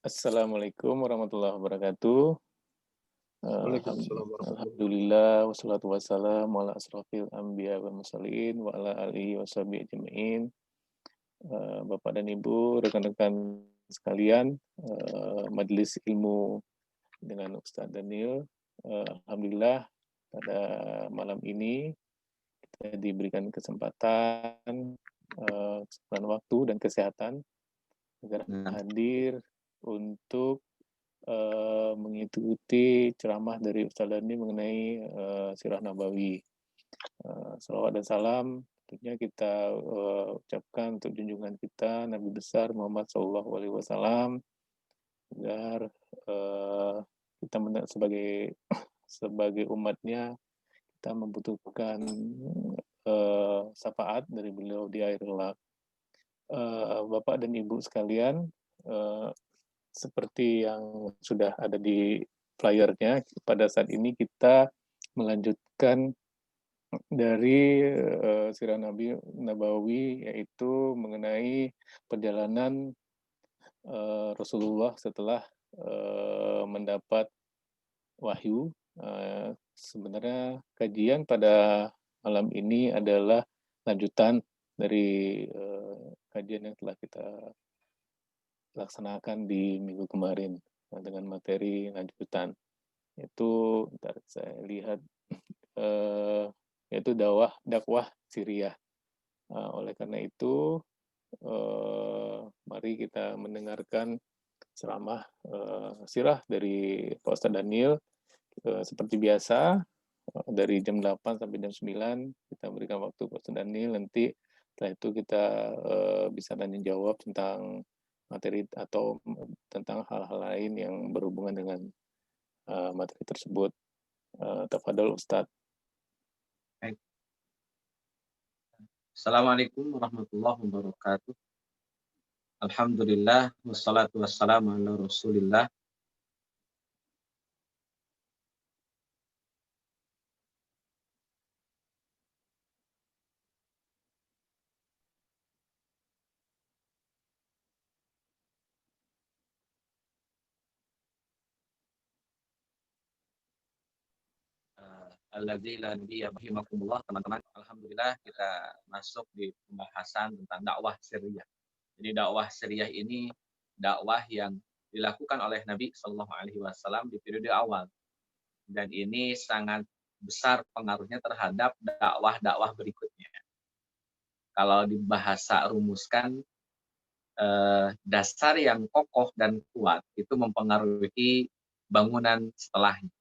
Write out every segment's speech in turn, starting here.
Assalamualaikum warahmatullahi wabarakatuh. Waalaikumsalam warahmatullahi Alhamdulillah wassalatu wassalamu ala asrofil anbiya wal mursalin wa ala alihi washabihi ajmain. Bapak dan Ibu, rekan-rekan sekalian, Majelis Ilmu dengan Ustadz Daniel. Alhamdulillah pada malam ini kita diberikan kesempatan waktu dan kesehatan agar wabarakatuh. hadir untuk mengikuti ceramah dari Ustaz Dani mengenai Sirah Nabawi. Salawat dan salam tentunya kita ucapkan untuk junjungan kita Nabi besar Muhammad SAW agar kita sebagai umatnya kita membutuhkan syafaat dari beliau di akhir kelak. Bapak dan Ibu sekalian, seperti yang sudah ada di flyernya, pada saat ini kita melanjutkan dari Sirah Nabawi, yaitu mengenai perjalanan Rasulullah setelah mendapat wahyu. Sebenarnya kajian pada malam ini adalah lanjutan dari kajian yang telah kita laksanakan di minggu kemarin dengan materi lanjutan, yaitu saya lihat yaitu dakwah Syriah. Oleh karena itu mari kita mendengarkan ceramah sirah dari Pak Ustadz Daniel. Seperti biasa dari jam 8 sampai jam 9 kita berikan waktu Pak Ustadz Daniel. Nanti setelah itu kita bisa tanya jawab tentang materi atau tentang hal-hal lain yang berhubungan dengan materi tersebut. Tafadhol Ustadz. Assalamualaikum warahmatullahi wabarakatuh. Alhamdulillah wassalatu wassalamu ala Rasulillah. Alladzi la nabiyya rahimakumullah, teman-teman. Alhamdulillah kita masuk di pembahasan tentang dakwah Syriah. Jadi dakwah Syriah ini dakwah yang dilakukan oleh Nabi Shallallahu Alaihi Wasallam di periode awal, dan ini sangat besar pengaruhnya terhadap dakwah-dakwah berikutnya. Kalau dibahasa rumuskan, dasar yang kokoh dan kuat itu mempengaruhi bangunan setelahnya.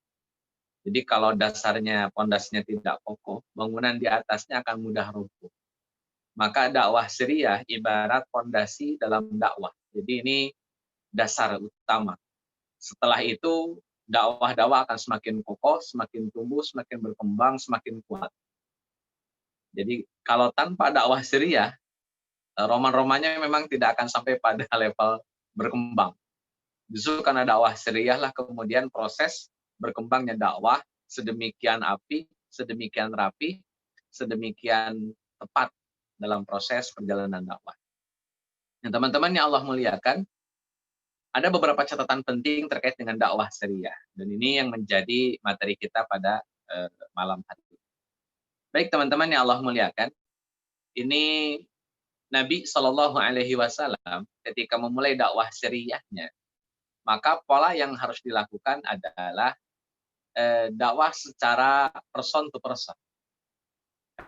Jadi kalau dasarnya, pondasinya tidak kokoh, bangunan di atasnya akan mudah runtuh. Maka dakwah Syriah ibarat pondasi dalam dakwah. Jadi ini dasar utama. Setelah itu dakwah-dakwah akan semakin kokoh, semakin tumbuh, semakin berkembang, semakin kuat. Jadi kalau tanpa dakwah Syriah, roman-romannya memang tidak akan sampai pada level berkembang. Justru karena dakwah Syriah lah kemudian proses berkembangnya dakwah sedemikian api, sedemikian rapi, sedemikian tepat dalam proses perjalanan dakwah. Nah, teman-teman yang Allah muliakan, ada beberapa catatan penting terkait dengan dakwah Syriah, dan ini yang menjadi materi kita pada malam hari ini. Baik teman-teman yang Allah muliakan, ini Nabi Shallallahu Alaihi Wasallam ketika memulai dakwah Syriahnya, maka pola yang harus dilakukan adalah dakwah secara person to person.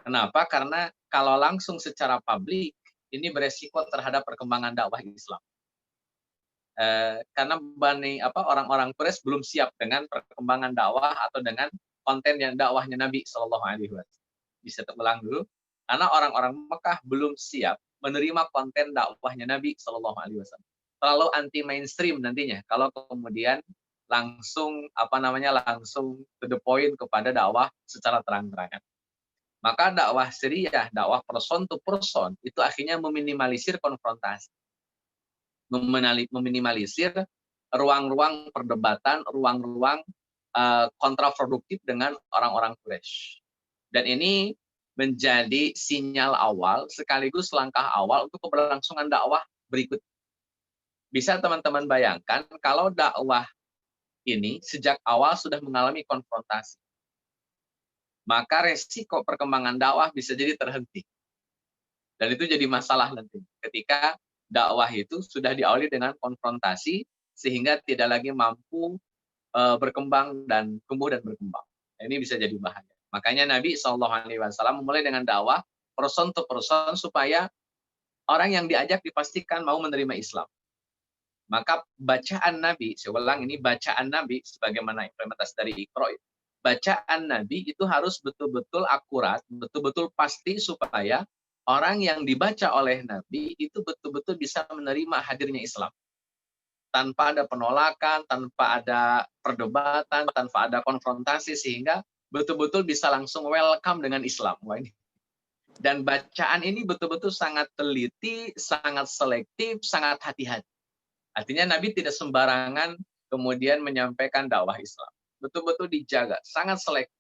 Kenapa? Karena kalau langsung secara publik, ini beresiko terhadap perkembangan dakwah Islam. Karena orang-orang Quraisy belum siap dengan perkembangan dakwah atau dengan konten yang dakwahnya Nabi Shallallahu Alaihi Wasallam. Bisa terulang dulu, karena orang-orang Mekah belum siap menerima konten dakwahnya Nabi Shallallahu Alaihi Wasallam. Terlalu anti mainstream nantinya kalau kemudian langsung langsung to the point kepada dakwah secara terang-terangan. Maka dakwah Syriah, dakwah person to person itu akhirnya meminimalisir konfrontasi, meminimalisir ruang-ruang perdebatan, ruang-ruang kontraproduktif dengan orang-orang Quraisy. Dan ini menjadi sinyal awal sekaligus langkah awal untuk keberlangsungan dakwah berikut. Bisa teman-teman bayangkan kalau dakwah ini sejak awal sudah mengalami konfrontasi, maka resiko perkembangan dakwah bisa jadi terhenti. Dan itu jadi masalah nanti ketika dakwah itu sudah diawali dengan konfrontasi sehingga tidak lagi mampu berkembang dan tumbuh dan berkembang. Ini bisa jadi bahaya. Makanya Nabi SAW memulai dengan dakwah person to person supaya orang yang diajak dipastikan mau menerima Islam. Maka bacaan Nabi, saya ulang ini bacaan Nabi sebagaimana implementasi dari Iqra, bacaan Nabi itu harus betul-betul akurat, betul-betul pasti supaya orang yang dibaca oleh Nabi itu betul-betul bisa menerima hadirnya Islam. Tanpa ada penolakan, tanpa ada perdebatan, tanpa ada konfrontasi, sehingga betul-betul bisa langsung welcome dengan Islam. Wah, ini. Dan bacaan ini betul-betul sangat teliti, sangat selektif, sangat hati-hati. Artinya Nabi tidak sembarangan kemudian menyampaikan dakwah Islam. Betul-betul dijaga, sangat selektif.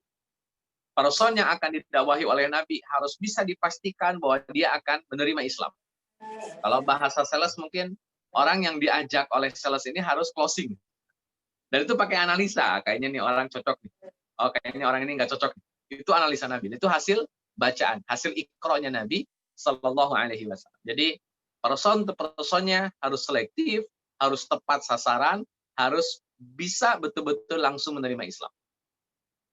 Person yang akan didakwahi oleh Nabi harus bisa dipastikan bahwa dia akan menerima Islam. Kalau bahasa sales mungkin orang yang diajak oleh sales ini harus closing. Dan itu pakai analisa, kayaknya nih orang cocok. Oh, kayaknya orang ini nggak cocok. Itu analisa Nabi. Itu hasil bacaan, hasil Iqra-nya Nabi Sallallahu Alaihi Wasallam. Jadi person to personnya harus selektif, harus tepat sasaran, harus bisa betul-betul langsung menerima Islam.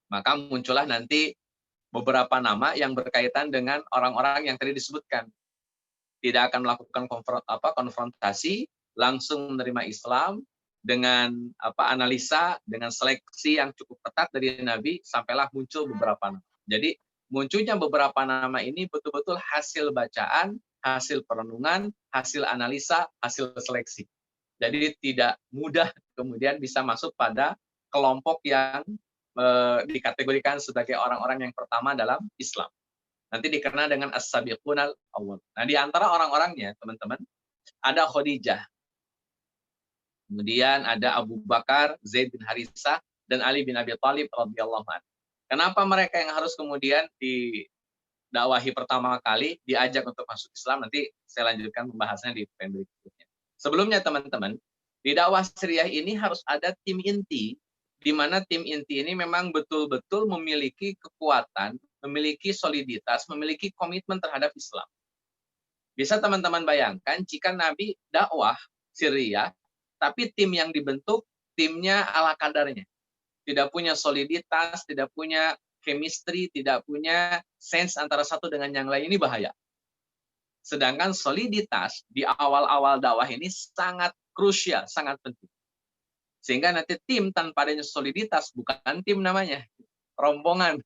Maka muncullah nanti beberapa nama yang berkaitan dengan orang-orang yang tadi disebutkan. Tidak akan melakukan konfrontasi, langsung menerima Islam dengan analisa, dengan seleksi yang cukup ketat dari Nabi, sampailah muncul beberapa nama. Jadi munculnya beberapa nama ini betul-betul hasil bacaan, hasil perenungan, hasil analisa, hasil seleksi. Jadi tidak mudah kemudian bisa masuk pada kelompok yang dikategorikan sebagai orang-orang yang pertama dalam Islam. Nanti dikenal dengan as-sabiqun al-awwal. Nah, di antara orang-orangnya, teman-teman, ada Khadijah. Kemudian ada Abu Bakar, Zaid bin Harithah, dan Ali bin Abi Thalib radhiyallahu anhu. Kenapa mereka yang harus kemudian didakwahi pertama kali, diajak untuk masuk Islam? Nanti saya lanjutkan pembahasannya di poin berikutnya. Sebelumnya, teman-teman, di dakwah Syariah ini harus ada tim inti, di mana tim inti ini memang betul-betul memiliki kekuatan, memiliki soliditas, memiliki komitmen terhadap Islam. Bisa teman-teman bayangkan jika Nabi dakwah Syariah, tapi tim yang dibentuk, timnya ala kadarnya. Tidak punya soliditas, tidak punya chemistry, tidak punya sense antara satu dengan yang lain, ini bahaya. Sedangkan soliditas di awal-awal dakwah ini sangat krusial, sangat penting. Sehingga nanti tim tanpa adanya soliditas bukan tim namanya, rombongan.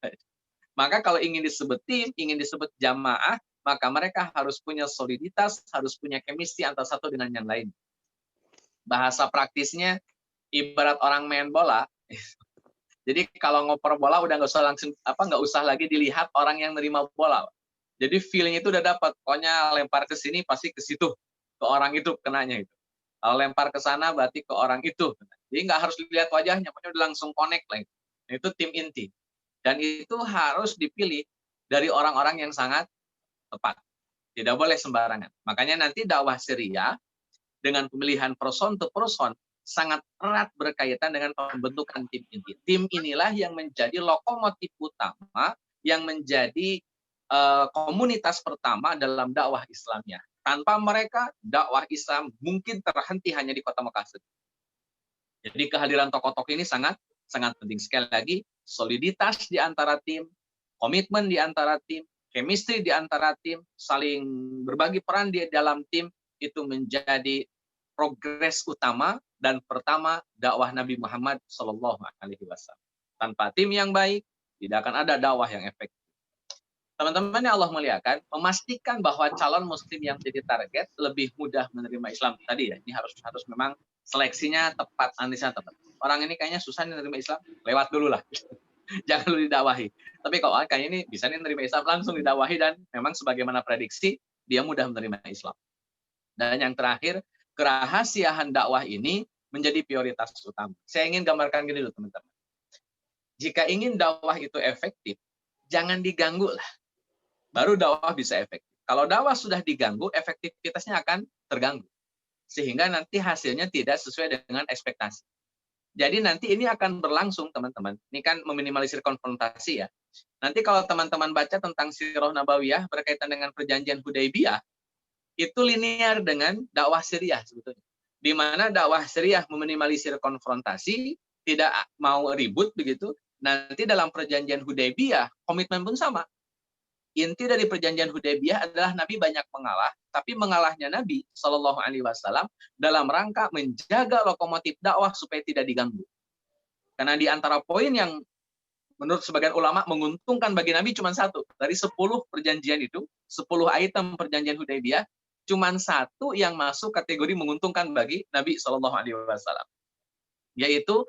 Maka kalau ingin disebut tim, ingin disebut jamaah, maka mereka harus punya soliditas, harus punya chemistry antara satu dengan yang lain. Bahasa praktisnya ibarat orang main bola. Jadi kalau ngoper bola udah nggak usah lagi dilihat orang yang nerima bola. Jadi feeling itu udah dapat. Pokoknya lempar ke sini pasti ke situ, ke orang itu kenanya itu. Kalau lempar ke sana berarti ke orang itu. Jadi nggak harus dilihat wajahnya, pokoknya udah langsung connect lah. Itu tim inti. Dan itu harus dipilih dari orang-orang yang sangat tepat. Tidak boleh sembarangan. Makanya nanti dakwah Syariah dengan pemilihan person to person sangat erat berkaitan dengan pembentukan tim inti. Tim inilah yang menjadi lokomotif utama, yang menjadi komunitas pertama dalam dakwah Islamnya. Tanpa mereka, dakwah Islam mungkin terhenti hanya di kota Mekah. Jadi kehadiran tokoh-tokoh ini sangat penting. Sekali lagi, soliditas di antara tim, komitmen di antara tim, chemistry di antara tim, saling berbagi peran di dalam tim, itu menjadi progres utama dan pertama dakwah Nabi Muhammad SAW. Tanpa tim yang baik, tidak akan ada dakwah yang efektif. Teman-teman yang Allah muliakan, memastikan bahwa calon muslim yang jadi target lebih mudah menerima Islam tadi ya. Ini harus memang seleksinya tepat, analisanya tepat. Orang ini kayaknya susah nih menerima Islam, lewat dulu lah. Jangan dulu didakwahi. Tapi kalau kayaknya ini bisa nih menerima Islam, langsung didakwahi dan memang sebagaimana prediksi, dia mudah menerima Islam. Dan yang terakhir, kerahasiaan dakwah ini menjadi prioritas utama. Saya ingin gambarkan gini dulu teman-teman. Jika ingin dakwah itu efektif, jangan diganggu lah. Baru dakwah bisa efektif. Kalau dakwah sudah diganggu, efektivitasnya akan terganggu. sehingga nanti hasilnya tidak sesuai dengan ekspektasi. Jadi nanti ini akan berlangsung, teman-teman. Ini kan meminimalisir konfrontasi ya. Nanti kalau teman-teman baca tentang Sirah Nabawiyah berkaitan dengan perjanjian Hudaybiyah, itu linear dengan dakwah Syriah sebetulnya. Di mana dakwah Syriah meminimalisir konfrontasi, tidak mau ribut begitu. Nanti dalam perjanjian Hudaybiyah, komitmen pun sama. Inti dari perjanjian Hudaybiyah adalah Nabi banyak mengalah, tapi mengalahnya Nabi Shallallahu Alaihi Wasallam dalam rangka menjaga lokomotif dakwah supaya tidak diganggu. Karena di antara poin yang menurut sebagian ulama menguntungkan bagi Nabi cuma satu. Dari 10 perjanjian itu, 10 item perjanjian Hudaybiyah, cuma satu yang masuk kategori menguntungkan bagi Nabi Shallallahu Alaihi Wasallam, yaitu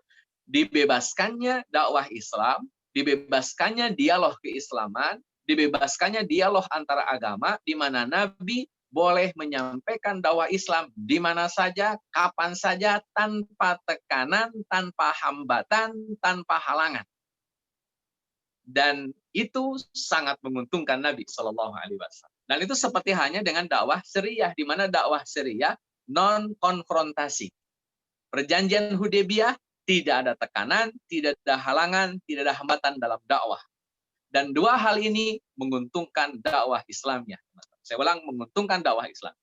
dibebaskannya dakwah Islam, dibebaskannya dialog keislaman, dibebaskannya dialog antara agama, di mana Nabi boleh menyampaikan dakwah Islam di mana saja, kapan saja, tanpa tekanan, tanpa hambatan, tanpa halangan. Dan itu sangat menguntungkan Nabi Shallallahu Alaihi Wasallam. Dan itu seperti hanya dengan dakwah Syriah, di mana dakwah Syriah non konfrontasi. Perjanjian Hudaybiyah tidak ada tekanan, tidak ada halangan, tidak ada hambatan dalam dakwah. Dan dua hal ini menguntungkan dakwah Islamnya. Saya ulang, menguntungkan dakwah Islam.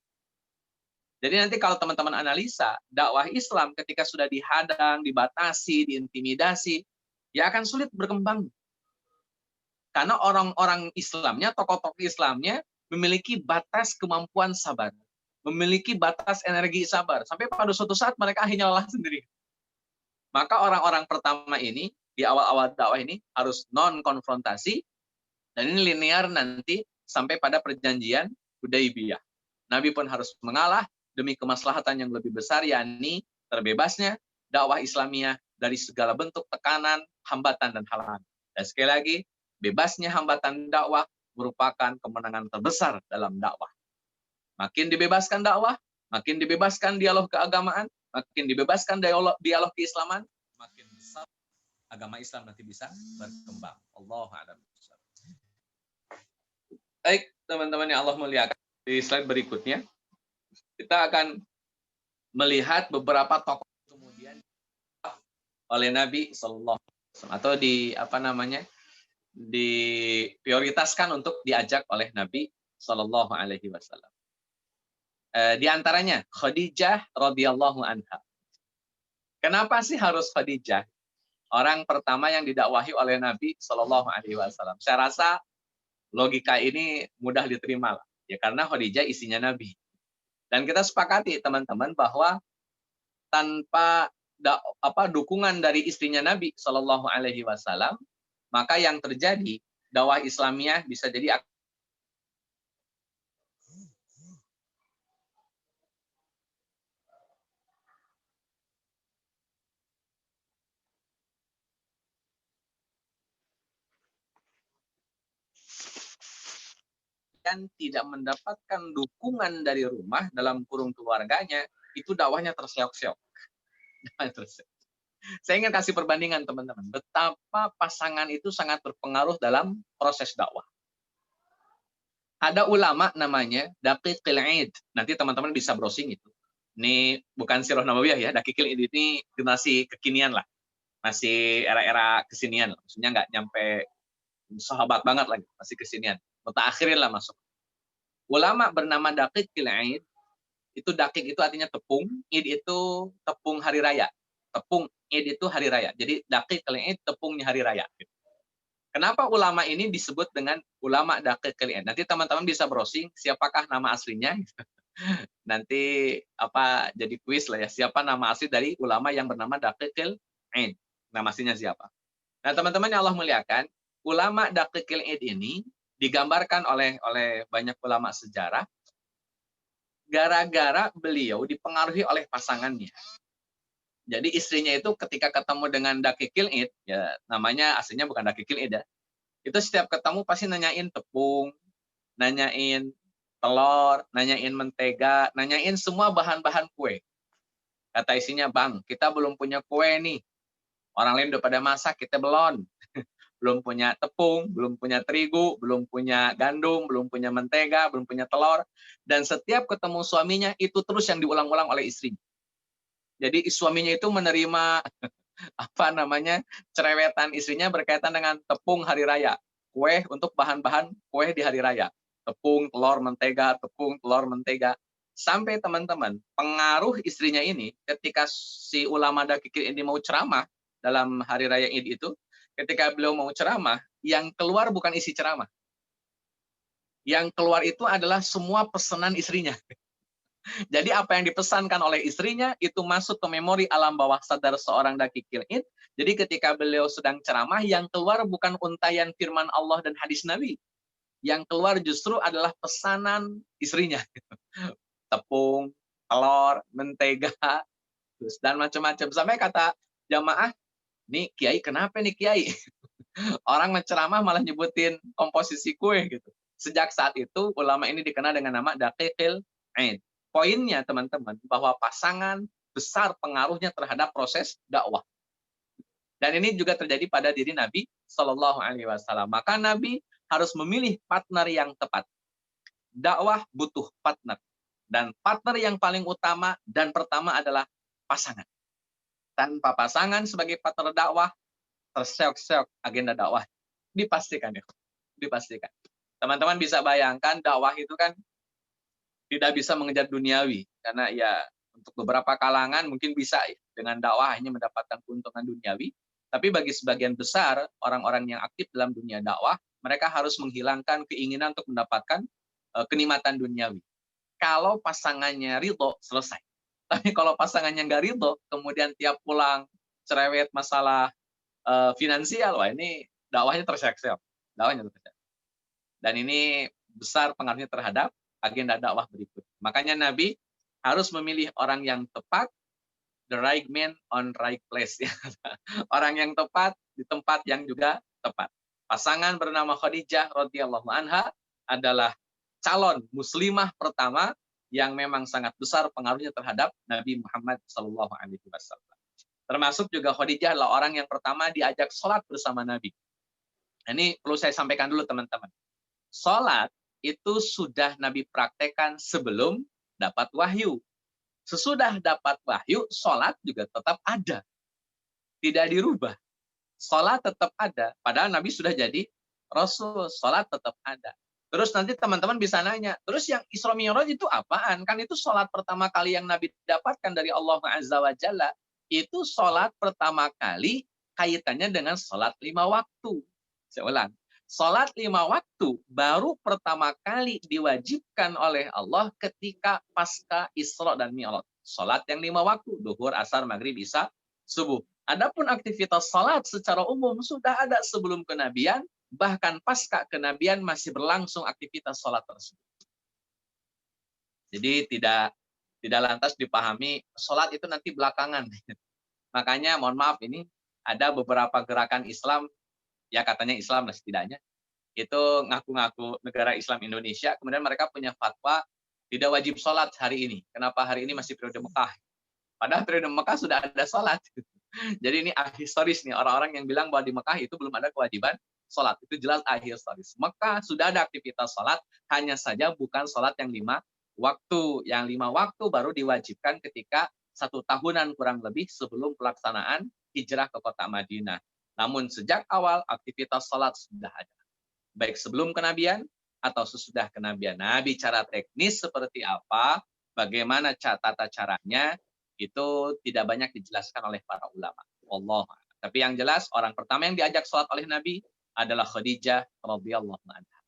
Jadi nanti kalau teman-teman analisa, dakwah Islam ketika sudah dihadang, dibatasi, diintimidasi, ya akan sulit berkembang. Karena orang-orang Islamnya, tokoh-tokoh Islamnya memiliki batas kemampuan sabar. Memiliki batas energi sabar. Sampai pada suatu saat mereka akhirnya lelah sendiri. Maka orang-orang pertama ini, di awal-awal dakwah ini, harus non-konfrontasi, dan ini linear nanti sampai pada perjanjian Hudaybiyah. Nabi pun harus mengalah demi kemaslahatan yang lebih besar, yakni terbebasnya dakwah Islamiyah dari segala bentuk tekanan, hambatan, dan halangan. Dan sekali lagi, bebasnya hambatan dakwah merupakan kemenangan terbesar dalam dakwah. Makin dibebaskan dakwah, makin dibebaskan dialog keagamaan, makin dibebaskan dialog keislaman, makin besar agama Islam nanti bisa berkembang. Allahu a'lam. Baik, teman-teman yang Allah muliakan, di slide berikutnya kita akan melihat beberapa tokoh kemudian oleh Nabi Sallallahu Alaihi Wasallam, atau diprioritaskan untuk diajak oleh Nabi Sallallahu Alaihi Wasallam. Di antaranya Khadijah radhiyallahu anha. Kenapa sih harus Khadijah? Orang pertama yang didakwahi oleh Nabi Sallallahu Alaihi Wasallam. Saya rasa logika ini mudah diterima lah. Ya, karena Khadijah isinya Nabi. Dan kita sepakati teman-teman bahwa tanpa dukungan dari istrinya Nabi Sallallahu Alaihi Wasallam, maka yang terjadi dakwah Islamiyah bisa jadi dan tidak mendapatkan dukungan dari rumah dalam kurung keluarganya, itu dakwahnya terseok-seok. Saya ingin kasih perbandingan teman-teman, betapa pasangan itu sangat berpengaruh dalam proses dakwah. Ada ulama namanya Daqiqil Aid. Nanti teman-teman bisa browsing itu. Ini bukan Sirah Nabawiyah ya, Daqiqil Aid ini generasi kekinian lah. Masih era-era kesinian, maksudnya nggak nyampe sahabat banget lagi, masih kesinian. Mutaakhirin lah masuk. Ulama bernama Daqiqil Aid, itu Daqiq itu artinya tepung, Id itu tepung hari raya. Tepung Id itu hari raya. Jadi Daqiqil Aid tepungnya hari raya. Kenapa ulama ini disebut dengan ulama Daqiqil Aid? Nanti teman-teman bisa browsing siapakah nama aslinya. Nanti jadi kuis lah ya, siapa nama asli dari ulama yang bernama Daqiqil Aid. Nama aslinya siapa? Nah, teman-teman yang Allah muliakan, ulama Daqiqil Aid ini digambarkan oleh banyak ulama sejarah gara-gara beliau dipengaruhi oleh pasangannya. Jadi istrinya itu ketika ketemu dengan Daqiqil Aid, ya namanya aslinya bukan Daqiqil Aid ya, itu setiap ketemu pasti nanyain tepung, nanyain telur, nanyain mentega, nanyain semua bahan-bahan kue. Kata istrinya, "Bang, kita belum punya kue nih. Orang lain udah pada masak, kita belum. belum punya tepung, belum punya terigu, belum punya gandum, belum punya mentega, belum punya telur. Dan setiap ketemu suaminya, itu terus yang diulang-ulang oleh istrinya. Jadi suaminya itu menerima apa namanya cerewetan istrinya berkaitan dengan tepung hari raya, kue untuk bahan-bahan kue di hari raya, tepung telur mentega, sampai teman-teman pengaruh istrinya ini ketika si ulama dakikir ini mau ceramah dalam hari raya Id itu, ketika beliau mau ceramah, yang keluar bukan isi ceramah, yang keluar itu adalah semua pesanan istrinya. Jadi apa yang dipesankan oleh istrinya itu masuk ke memori alam bawah sadar seorang dakikil id. Jadi ketika beliau sedang ceramah, yang keluar bukan untayan firman Allah dan hadis Nabi. Yang keluar justru adalah pesanan istrinya. Tepung, telur, mentega, dan macam-macam. Sampai kata jamaah, nih Kiai kenapa nih Kiai? Orang menceramah malah nyebutin komposisi kue gitu. Sejak saat itu ulama ini dikenal dengan nama Daqiqil Aid. Poinnya teman-teman bahwa pasangan besar pengaruhnya terhadap proses dakwah. Dan ini juga terjadi pada diri Nabi Shallallahu Alaihi Wasallam. Maka Nabi harus memilih partner yang tepat. Dakwah butuh partner. Dan partner yang paling utama dan pertama adalah pasangan. Tanpa pasangan sebagai partner dakwah, terseok-seok agenda dakwah. Dipastikan ya. Dipastikan. Teman-teman bisa bayangkan dakwah itu kan tidak bisa mengejar duniawi karena ya untuk beberapa kalangan mungkin bisa ya, dengan dakwah hanya mendapatkan keuntungan duniawi, tapi bagi sebagian besar orang-orang yang aktif dalam dunia dakwah, mereka harus menghilangkan keinginan untuk mendapatkan kenikmatan duniawi. Kalau pasangannya ridho, selesai. Tapi kalau pasangannya nggak ridho, kemudian tiap pulang cerewet masalah finansial, wah ini dakwahnya terseok-seok. Dakwahnya terseok. Dan ini besar pengaruhnya terhadap agenda dakwah berikut. Makanya Nabi harus memilih orang yang tepat, the right man on right place. Orang yang tepat di tempat yang juga tepat. Pasangan bernama Khadijah radhiyallahu anha adalah calon muslimah pertama yang memang sangat besar pengaruhnya terhadap Nabi Muhammad SAW. Termasuk juga Khadijah adalah orang yang pertama diajak sholat bersama Nabi. Ini perlu saya sampaikan dulu teman-teman. Sholat itu sudah Nabi praktekkan sebelum dapat wahyu. Sesudah dapat wahyu, sholat juga tetap ada. Tidak dirubah. Sholat tetap ada. Padahal Nabi sudah jadi Rasul. Sholat tetap ada. Terus nanti teman-teman bisa nanya, terus yang Isra Mi'raj itu apaan? Kan itu sholat pertama kali yang Nabi dapatkan dari Allah Azza wa Jalla. Itu sholat pertama kali kaitannya dengan sholat 5 waktu. Saya ulang. Sholat 5 waktu baru pertama kali diwajibkan oleh Allah ketika pasca Isra dan Mi'raj. Sholat yang 5 waktu, duhur, asar, maghrib, isya, subuh. Adapun aktivitas sholat secara umum sudah ada sebelum kenabian, bahkan pasca kenabian masih berlangsung aktivitas sholat tersebut. Jadi tidak lantas dipahami sholat itu nanti belakangan. Makanya mohon maaf ini ada beberapa gerakan Islam, ya katanya Islam lah setidaknya, itu ngaku-ngaku negara Islam Indonesia, kemudian mereka punya fatwa tidak wajib sholat hari ini. Kenapa hari ini masih periode Mekah? Padahal periode Mekah sudah ada sholat. Jadi ini ahistoris nih, orang-orang yang bilang bahwa di Mekah itu belum ada kewajiban sholat. Itu jelas ahistoris. Mekah sudah ada aktivitas sholat, hanya saja bukan sholat yang 5 waktu. Yang 5 waktu baru diwajibkan ketika 1 tahunan kurang lebih sebelum pelaksanaan hijrah ke kota Madinah. Namun sejak awal aktivitas sholat sudah ada. Baik sebelum kenabian atau sesudah kenabian. Nah, bicara teknis seperti apa, bagaimana tata caranya, itu tidak banyak dijelaskan oleh para ulama. Allah. Tapi yang jelas, orang pertama yang diajak sholat oleh Nabi adalah Khadijah radhiyallahu anha.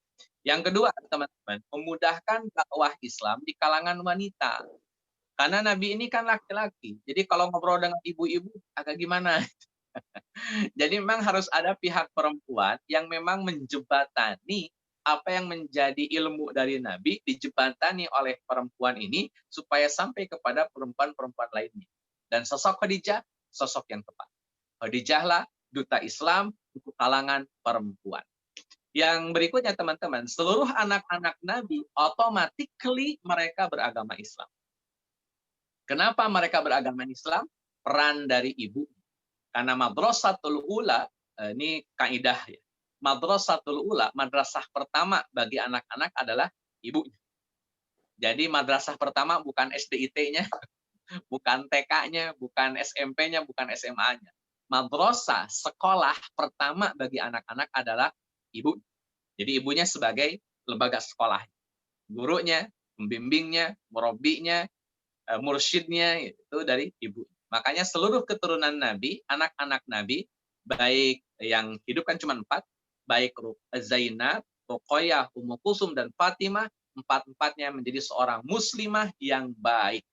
Yang kedua, teman-teman, memudahkan dakwah Islam di kalangan wanita. Karena Nabi ini kan laki-laki. Jadi kalau ngobrol dengan ibu-ibu, agak gimana? Jadi memang harus ada pihak perempuan yang memang menjebatani apa yang menjadi ilmu dari Nabi, dijebatani oleh perempuan ini supaya sampai kepada perempuan-perempuan lainnya. Dan sosok Khadijah, sosok yang tepat. Khadijahlah duta Islam untuk kalangan perempuan. Yang berikutnya teman-teman, seluruh anak-anak Nabi automatically mereka beragama Islam. Kenapa mereka beragama Islam? Peran dari ibu. Karena madrasatul ula, ini kaidah ya. Madrasatul ula, madrasah pertama bagi anak-anak adalah ibunya. Jadi madrasah pertama bukan SDIT-nya, bukan TK-nya, bukan SMP-nya, bukan SMA-nya. Madrasah, sekolah pertama bagi anak-anak adalah ibu. Jadi ibunya sebagai lembaga sekolah. Gurunya, pembimbingnya, murabinya, mursyidnya itu dari ibu. Makanya seluruh keturunan Nabi, anak-anak Nabi, baik yang hidup kan cuma 4, baik Zainab, Ruqayyah, Ummu Kulsum, dan Fatimah, empat-empatnya menjadi seorang muslimah yang baik.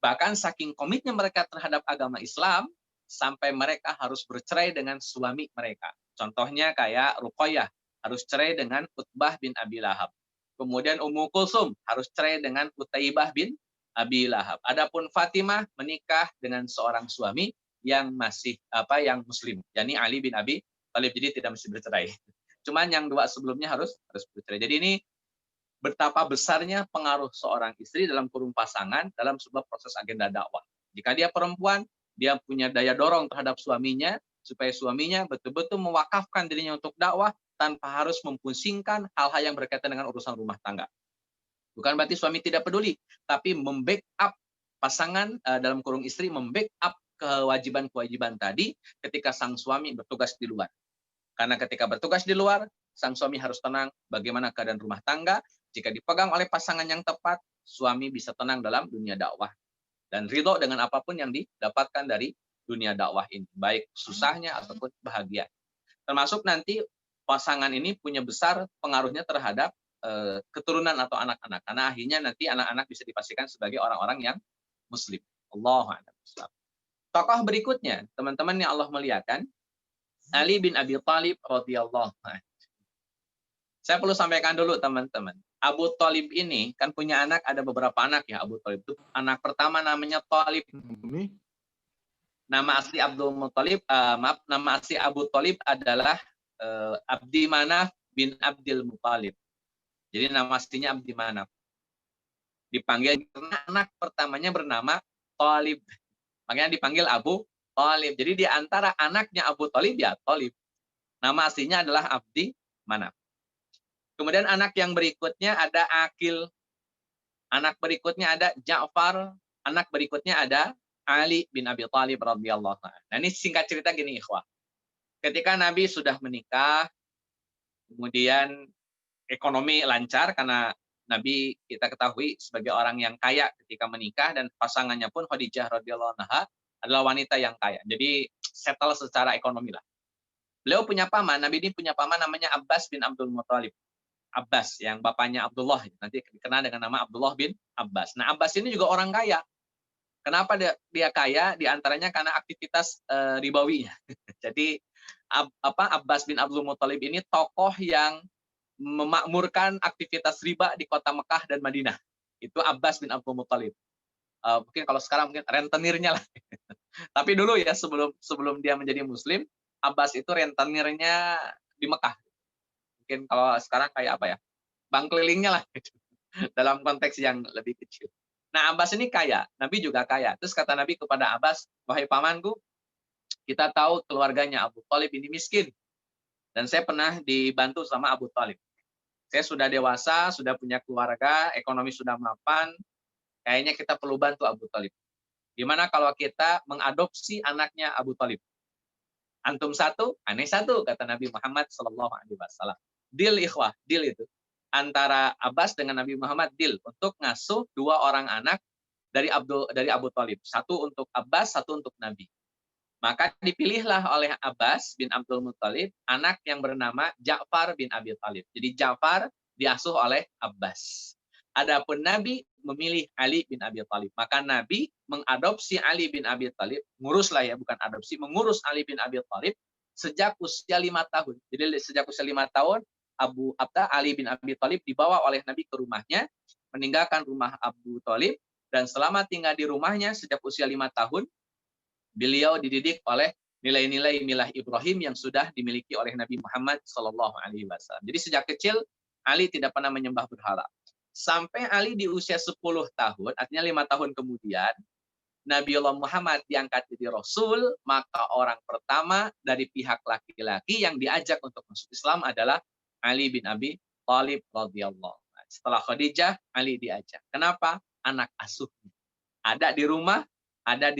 Bahkan saking komitnya mereka terhadap agama Islam, sampai mereka harus bercerai dengan suami mereka. Contohnya kayak Ruqayyah, harus cerai dengan Utbah bin Abi Lahab. Kemudian Ummu Kulsum harus cerai dengan Utaibah bin Abi Lahab. Adapun Fatimah menikah dengan seorang suami yang masih yang muslim, yakni Ali bin Abi Thalib, jadi tidak mesti bercerai. Cuman yang dua sebelumnya harus bercerai. Jadi ini betapa besarnya pengaruh seorang istri dalam kurung pasangan dalam sebuah proses agenda dakwah. Jika dia perempuan, dia punya daya dorong terhadap suaminya supaya suaminya betul-betul mewakafkan dirinya untuk dakwah tanpa harus mempusingkan hal-hal yang berkaitan dengan urusan rumah tangga. Bukan berarti suami tidak peduli, tapi membackup pasangan dalam kurung istri, membackup kewajiban-kewajiban tadi ketika sang suami bertugas di luar. Karena ketika bertugas di luar, sang suami harus tenang bagaimana keadaan rumah tangga. Jika dipegang oleh pasangan yang tepat, suami bisa tenang dalam dunia dakwah. Dan ridho dengan apapun yang didapatkan dari dunia dakwah ini. Baik susahnya ataupun bahagia. Termasuk nanti pasangan ini punya besar pengaruhnya terhadap keturunan atau anak-anak. Karena akhirnya nanti anak-anak bisa dipastikan sebagai orang-orang yang muslim. Allahu a'lam. Tokoh berikutnya, teman-teman yang Allah muliakan, Ali bin Abi Thalib radhiyallahu anhu. Saya perlu sampaikan dulu teman-teman. Abu Thalib ini kan punya anak, ada beberapa anak ya Abu Thalib itu. Anak pertama namanya Thalib. Nama asli Abdul Muthalib, nama asli Abu Thalib adalah Abdi Manaf bin Abdul Muthalib. Jadi nama aslinya Abdi Manaf. Dipanggil karena anak pertamanya bernama Thalib. Makanya dipanggil Abu Thalib. Jadi di antara anaknya Abu Thalib ya Thalib. Nama aslinya adalah Abdi Manaf. Kemudian anak yang berikutnya ada Aqil. Anak berikutnya ada Ja'far. Anak berikutnya ada Ali bin Abi Thalib radhiyallahu anhu. Nah, ini singkat cerita gini, ikhwah. Ketika Nabi sudah menikah, kemudian ekonomi lancar karena Nabi kita ketahui sebagai orang yang kaya ketika menikah, dan pasangannya pun Khadijah radhiyallahu anha adalah wanita yang kaya. Jadi settle secara ekonomi lah. Beliau punya paman, Nabi ini punya paman namanya Abbas bin Abdul Muthalib. Abbas yang bapaknya Abdullah, nanti dikenal dengan nama Abdullah bin Abbas. Nah, Abbas ini juga orang kaya. Kenapa dia kaya? Di antaranya karena aktivitas ribawinya. Jadi Abbas bin Abdul Muthalib ini tokoh yang memakmurkan aktivitas riba di kota Mekah dan Madinah. Itu Abbas bin Abdul Muthalib. Mungkin kalau sekarang mungkin rentenirnya lah. Tapi dulu ya sebelum dia menjadi Muslim, Abbas itu rentenirnya di Mekah. Mungkin kalau sekarang kayak apa ya? Bank kelilingnya lah. Dalam konteks yang lebih kecil. Nah, Abbas ini kaya. Nabi juga kaya. Terus kata Nabi kepada Abbas, wahai pamanku, kita tahu keluarganya Abu Thalib ini miskin. Dan saya pernah dibantu sama Abu Thalib. Saya sudah dewasa, sudah punya keluarga, ekonomi sudah mapan. Kayaknya kita perlu bantu Abu Thalib. Gimana kalau kita mengadopsi anaknya Abu Thalib? Antum satu, aneh satu, kata Nabi Muhammad SAW. Deal ikhwah, deal itu. Antara Abbas dengan Nabi Muhammad deal untuk ngasuh 2 orang anak dari Abu Thalib. Satu untuk Abbas, satu untuk Nabi. Maka dipilihlah oleh Abbas bin Abdul Muthalib anak yang bernama Ja'far bin Abi Thalib. Jadi Ja'far diasuh oleh Abbas. Adapun Nabi memilih Ali bin Abi Thalib. Maka Nabi mengadopsi Ali bin Abi Thalib, nguruslah ya, bukan adopsi, mengurus Ali bin Abi Thalib sejak usia 5 tahun. Jadi sejak usia 5 tahun, Ali bin Abi Thalib dibawa oleh Nabi ke rumahnya, meninggalkan rumah Abu Thalib, dan selama tinggal di rumahnya sejak usia 5 tahun, beliau dididik oleh nilai-nilai milah Ibrahim yang sudah dimiliki oleh Nabi Muhammad SAW. Jadi sejak kecil, Ali tidak pernah menyembah berhala. Sampai Ali di usia 10 tahun, artinya 5 tahun kemudian, Nabiullah Muhammad diangkat jadi Rasul, maka orang pertama dari pihak laki-laki yang diajak untuk masuk Islam adalah Ali bin Abi Thalib radhiyallahu anhu. Setelah Khadijah, Ali diajak. Kenapa? Anak asuhnya. Ada di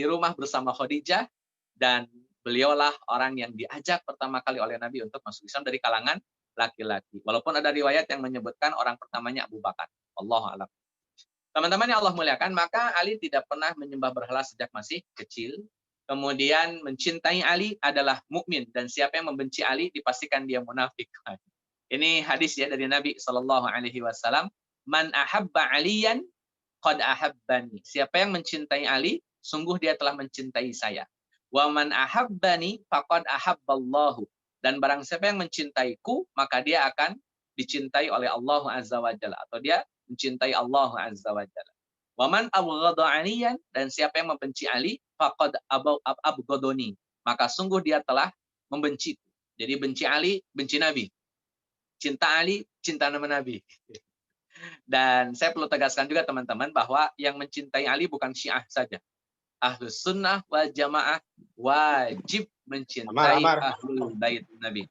rumah bersama Khadijah, dan beliaulah orang yang diajak pertama kali oleh Nabi untuk masuk Islam dari kalangan laki-laki. Walaupun ada riwayat yang menyebutkan orang pertamanya Abu Bakar. Allahu a'lam. Teman-teman yang Allah muliakan, maka Ali tidak pernah menyembah berhala sejak masih kecil. Kemudian mencintai Ali adalah mukmin, dan siapa yang membenci Ali dipastikan dia munafik. Ini hadis ya dari Nabi Shallallahu Alaihi Wasallam. Man ahabba aliyan qad ahabbani. Siapa yang mencintai Ali, sungguh dia telah mencintai saya. Wa man ahabbani faqad ahabballahu. Dan barang siapa yang mencintaiku, maka dia akan dicintai oleh Allah Azza wa Jalla, atau dia mencintai Allah Azza wa Jalla. Wa man abghadha aliyan, dan siapa yang membenci Ali, faqad abghadani. Maka sungguh dia telah membenciku. Jadi benci Ali, benci Nabi. Cinta Ali, cinta nama Nabi. Dan saya perlu tegaskan juga teman-teman bahwa yang mencintai Ali bukan Syiah saja. Ahlus sunnah wal jamaah wajib mencintai ahlul bait Nabi.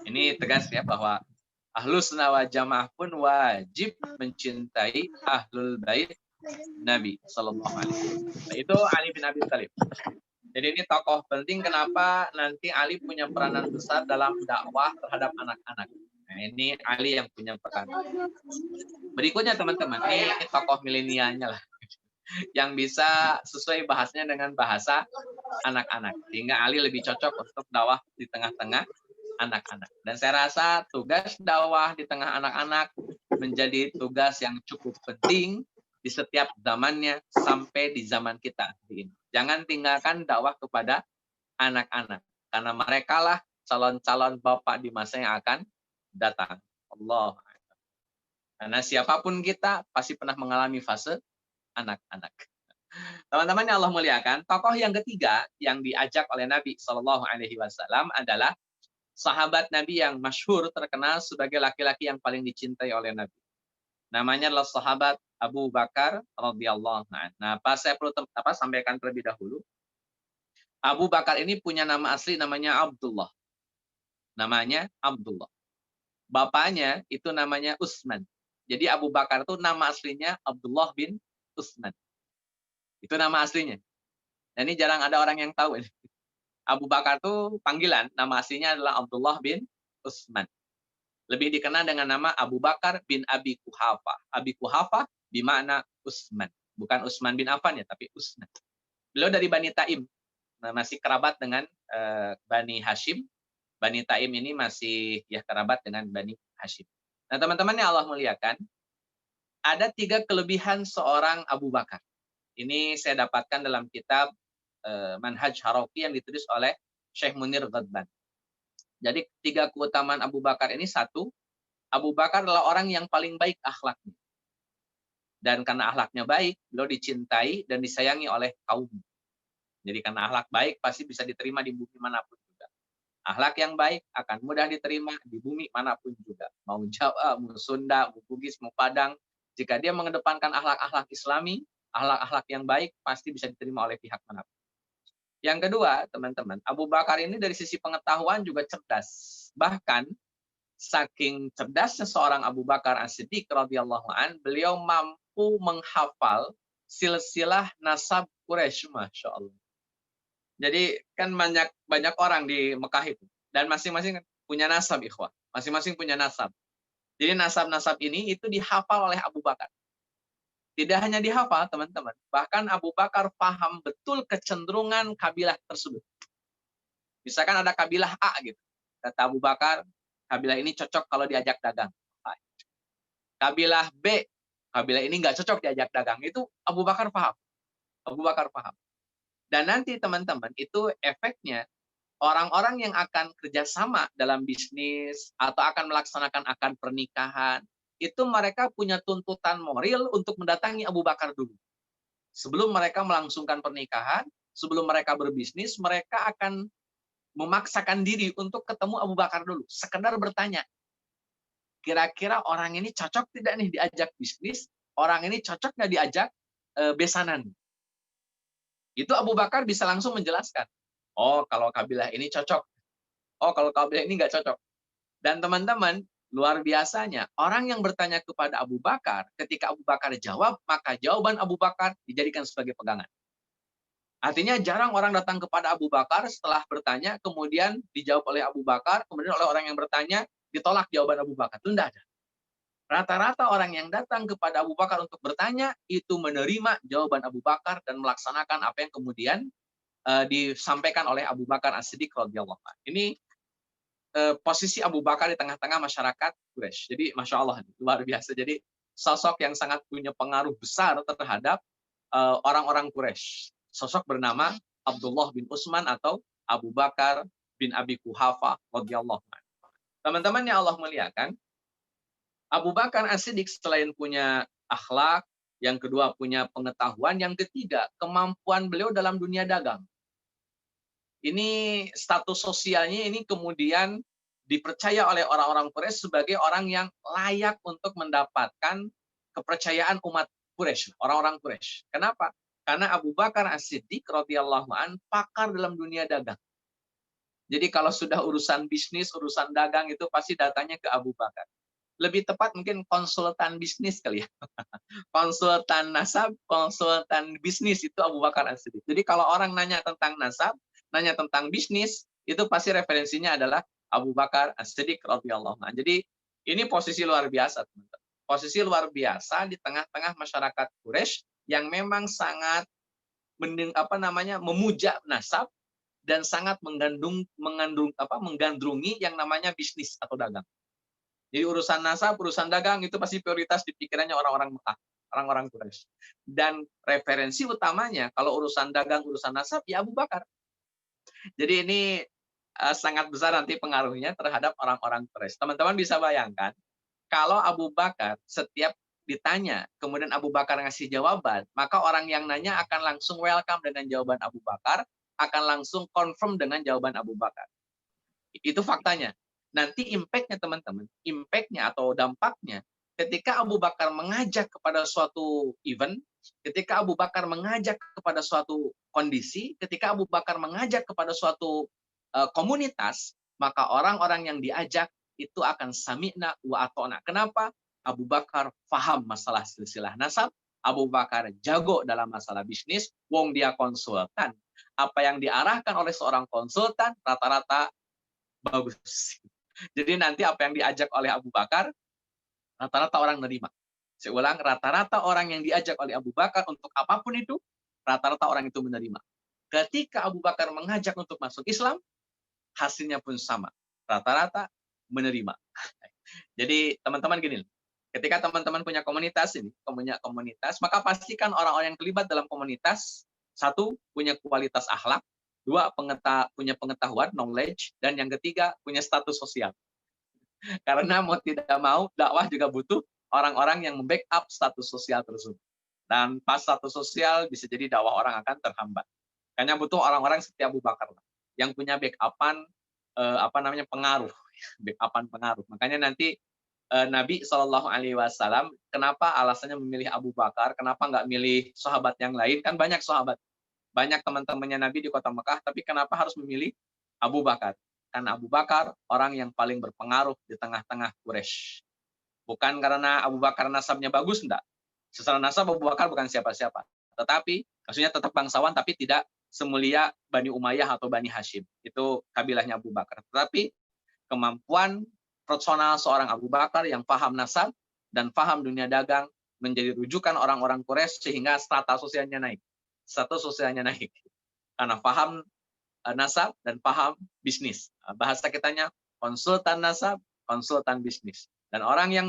Ini tegas ya, bahwa ahlus sunnah wal jamaah pun wajib mencintai ahlul bait Nabi Sallallahu Alaihi Wasallam. Itu Ali bin Abi Thalib. Jadi ini tokoh penting. Kenapa? Nanti Ali punya peranan besar dalam dakwah terhadap anak-anak. Nah, ini Ali yang punya peranan. Berikutnya teman-teman, ini tokoh milenialnya lah, yang bisa sesuai bahasanya dengan bahasa anak-anak. Sehingga Ali lebih cocok untuk dakwah di tengah-tengah anak-anak. Dan saya rasa tugas dakwah di tengah anak-anak menjadi tugas yang cukup penting di setiap zamannya sampai di zaman kita ini. Jangan tinggalkan dakwah kepada anak-anak, karena mereka lah calon-calon bapak di masa yang akan datang. Allah. Karena siapapun kita pasti pernah mengalami fase anak-anak. Teman-teman yang Allah muliakan, tokoh yang ketiga yang diajak oleh Nabi Shallallahu Alaihi Wasallam adalah sahabat Nabi yang masyhur terkenal sebagai laki-laki yang paling dicintai oleh Nabi. Namanya adalah sahabat Abu Bakar radhiyallahu anhu. Nah, saya perlu sampaikan terlebih dahulu. Abu Bakar ini punya nama asli namanya Abdullah. Namanya Abdullah. Bapaknya itu namanya Utsman. Jadi Abu Bakar itu nama aslinya Abdullah bin Utsman. Itu nama aslinya. Dan ini jarang ada orang yang tahu. Abu Bakar itu panggilan, nama aslinya adalah Abdullah bin Utsman. Lebih dikenal dengan nama Abu Bakar bin Abi Quhafa. Abi Quhafa bermakna Utsman. Bukan Utsman bin Affan ya, tapi Utsman. Beliau dari Bani Taim. Masih kerabat dengan Bani Hashim. Bani Taim ini masih ya kerabat dengan Bani Hashim. Nah, teman-teman yang Allah muliakan, ada 3 kelebihan seorang Abu Bakar. Ini saya dapatkan dalam kitab Manhaj Haraqi yang ditulis oleh Syekh Munir Ghadban. Jadi 3 keutamaan Abu Bakar ini: 1, Abu Bakar adalah orang yang paling baik akhlaknya. Dan karena akhlaknya baik, beliau dicintai dan disayangi oleh kaum. Jadi karena akhlak baik pasti bisa diterima di bumi manapun juga. Akhlak yang baik akan mudah diterima di bumi manapun juga. Mau Jawa, mau Sunda, mau Bugis, mau Padang. Jika dia mengedepankan akhlak-akhlak Islami, akhlak-akhlak yang baik pasti bisa diterima oleh pihak manapun. Yang kedua, teman-teman, Abu Bakar ini dari sisi pengetahuan juga cerdas. Bahkan saking cerdasnya seorang Abu Bakar As-Siddiq radhiyallahu an, beliau mampu menghafal silsilah nasab Quraisy, masya Allah. Jadi kan banyak orang di Mekah itu, dan masing-masing punya nasab, ikhwah. Masing-masing punya nasab. Jadi nasab-nasab ini itu dihafal oleh Abu Bakar. Tidak hanya dihafal, teman-teman. Bahkan Abu Bakar paham betul kecenderungan kabilah tersebut. Misalkan ada kabilah A gitu. Kata Abu Bakar, kabilah ini cocok kalau diajak dagang. Kabilah B, kabilah ini nggak cocok diajak dagang. Itu Abu Bakar paham. Abu Bakar paham. Dan nanti teman-teman, itu efeknya orang-orang yang akan kerjasama dalam bisnis atau akan melaksanakan akad pernikahan, itu mereka punya tuntutan moral untuk mendatangi Abu Bakar dulu. Sebelum mereka melangsungkan pernikahan, sebelum mereka berbisnis, mereka akan memaksakan diri untuk ketemu Abu Bakar dulu. Sekedar bertanya, kira-kira orang ini cocok tidak nih diajak bisnis? Orang ini cocok nggak diajak besanan? Itu Abu Bakar bisa langsung menjelaskan. Oh, kalau kabilah ini cocok. Oh, kalau kabilah ini nggak cocok. Dan teman-teman, luar biasanya, orang yang bertanya kepada Abu Bakar, ketika Abu Bakar jawab, maka jawaban Abu Bakar dijadikan sebagai pegangan. Artinya jarang orang datang kepada Abu Bakar setelah bertanya, kemudian dijawab oleh Abu Bakar, kemudian oleh orang yang bertanya, ditolak jawaban Abu Bakar. Itu tidak ada. Rata-rata orang yang datang kepada Abu Bakar untuk bertanya, itu menerima jawaban Abu Bakar dan melaksanakan apa yang kemudian disampaikan oleh Abu Bakar As-Siddiq radhiyallahu anhu. Ini posisi Abu Bakar di tengah-tengah masyarakat Quraisy. Jadi Masya Allah, luar biasa. Jadi sosok yang sangat punya pengaruh besar terhadap orang-orang Quraisy. Sosok bernama Abdullah bin Utsman atau Abu Bakar bin Abi Quhafa radhiyallahu anhu. Teman-teman yang Allah muliakan, Abu Bakar As-Siddiq selain punya akhlak, yang kedua punya pengetahuan, yang ketiga kemampuan beliau dalam dunia dagang. Ini status sosialnya ini kemudian dipercaya oleh orang-orang Quraisy sebagai orang yang layak untuk mendapatkan kepercayaan umat Quraisy, orang-orang Quraisy. Kenapa? Karena Abu Bakar As-Siddiq radhiyallahu an pakar dalam dunia dagang. Jadi kalau sudah urusan bisnis, urusan dagang itu pasti datanya ke Abu Bakar. Lebih tepat mungkin konsultan bisnis kali ya. Konsultan nasab, konsultan bisnis itu Abu Bakar As-Siddiq. Jadi kalau orang nanya tentang nasab, nanya tentang bisnis, itu pasti referensinya adalah Abu Bakar As-Siddiq radhiyallahu anhu. Jadi ini posisi luar biasa, teman-teman. Posisi luar biasa di tengah-tengah masyarakat Quraisy yang memang sangat memuja nasab dan sangat menggandrungi yang namanya bisnis atau dagang. Jadi urusan nasab, urusan dagang itu pasti prioritas di pikirannya orang-orang Mekah, orang-orang Quraisy. Dan referensi utamanya kalau urusan dagang, urusan nasab ya Abu Bakar. Jadi ini sangat besar nanti pengaruhnya terhadap orang-orang Quraisy. Teman-teman bisa bayangkan kalau Abu Bakar setiap ditanya, kemudian Abu Bakar ngasih jawaban, maka orang yang nanya akan langsung welcome dengan jawaban Abu Bakar, akan langsung confirm dengan jawaban Abu Bakar. Itu faktanya. Nanti impact-nya teman-teman, impact-nya atau dampaknya, ketika Abu Bakar mengajak kepada suatu event, ketika Abu Bakar mengajak kepada suatu kondisi, ketika Abu Bakar mengajak kepada suatu komunitas, maka orang-orang yang diajak itu akan sami'na wa ata'na. Kenapa? Abu Bakar paham masalah silsilah nasab, Abu Bakar jago dalam masalah bisnis, wong dia konsultan. Apa yang diarahkan oleh seorang konsultan rata-rata bagus. Jadi nanti apa yang diajak oleh Abu Bakar, rata-rata orang menerima. Saya ulang, rata-rata orang yang diajak oleh Abu Bakar untuk apapun itu, rata-rata orang itu menerima. Ketika Abu Bakar mengajak untuk masuk Islam, hasilnya pun sama. Rata-rata menerima. Jadi teman-teman gini, ketika teman-teman punya komunitas ini, maka pastikan orang-orang yang terlibat dalam komunitas, satu, punya kualitas akhlak, dua, punya pengetahuan, knowledge, dan yang ketiga, punya status sosial. Karena mau tidak mau, dakwah juga butuh orang-orang yang membackup status sosial tersebut. Dan pas status sosial, bisa jadi dakwah orang akan terhambat. Hanya butuh orang-orang seperti Abu Bakar yang punya backupan pengaruh, backupan pengaruh. Makanya nanti Nabi Shallallahu Alaihi Wasallam kenapa alasannya memilih Abu Bakar, kenapa nggak milih sahabat yang lain? Kan banyak sahabat, banyak teman-temannya Nabi di kota Mekah, tapi kenapa harus memilih Abu Bakar? Karena Abu Bakar orang yang paling berpengaruh di tengah-tengah Quraisy. Bukan karena Abu Bakar nasabnya bagus, enggak. Secara nasab Abu Bakar bukan siapa-siapa. Tetapi, maksudnya tetap bangsawan, tapi tidak semulia Bani Umayyah atau Bani Hashim. Itu kabilahnya Abu Bakar. Tetapi, kemampuan personal seorang Abu Bakar yang paham nasab dan paham dunia dagang menjadi rujukan orang-orang Quraisy sehingga strata sosialnya naik. Status sosialnya naik. Karena paham nasab dan paham bisnis. Bahasa kitanya konsultan nasab, konsultan bisnis. Dan orang yang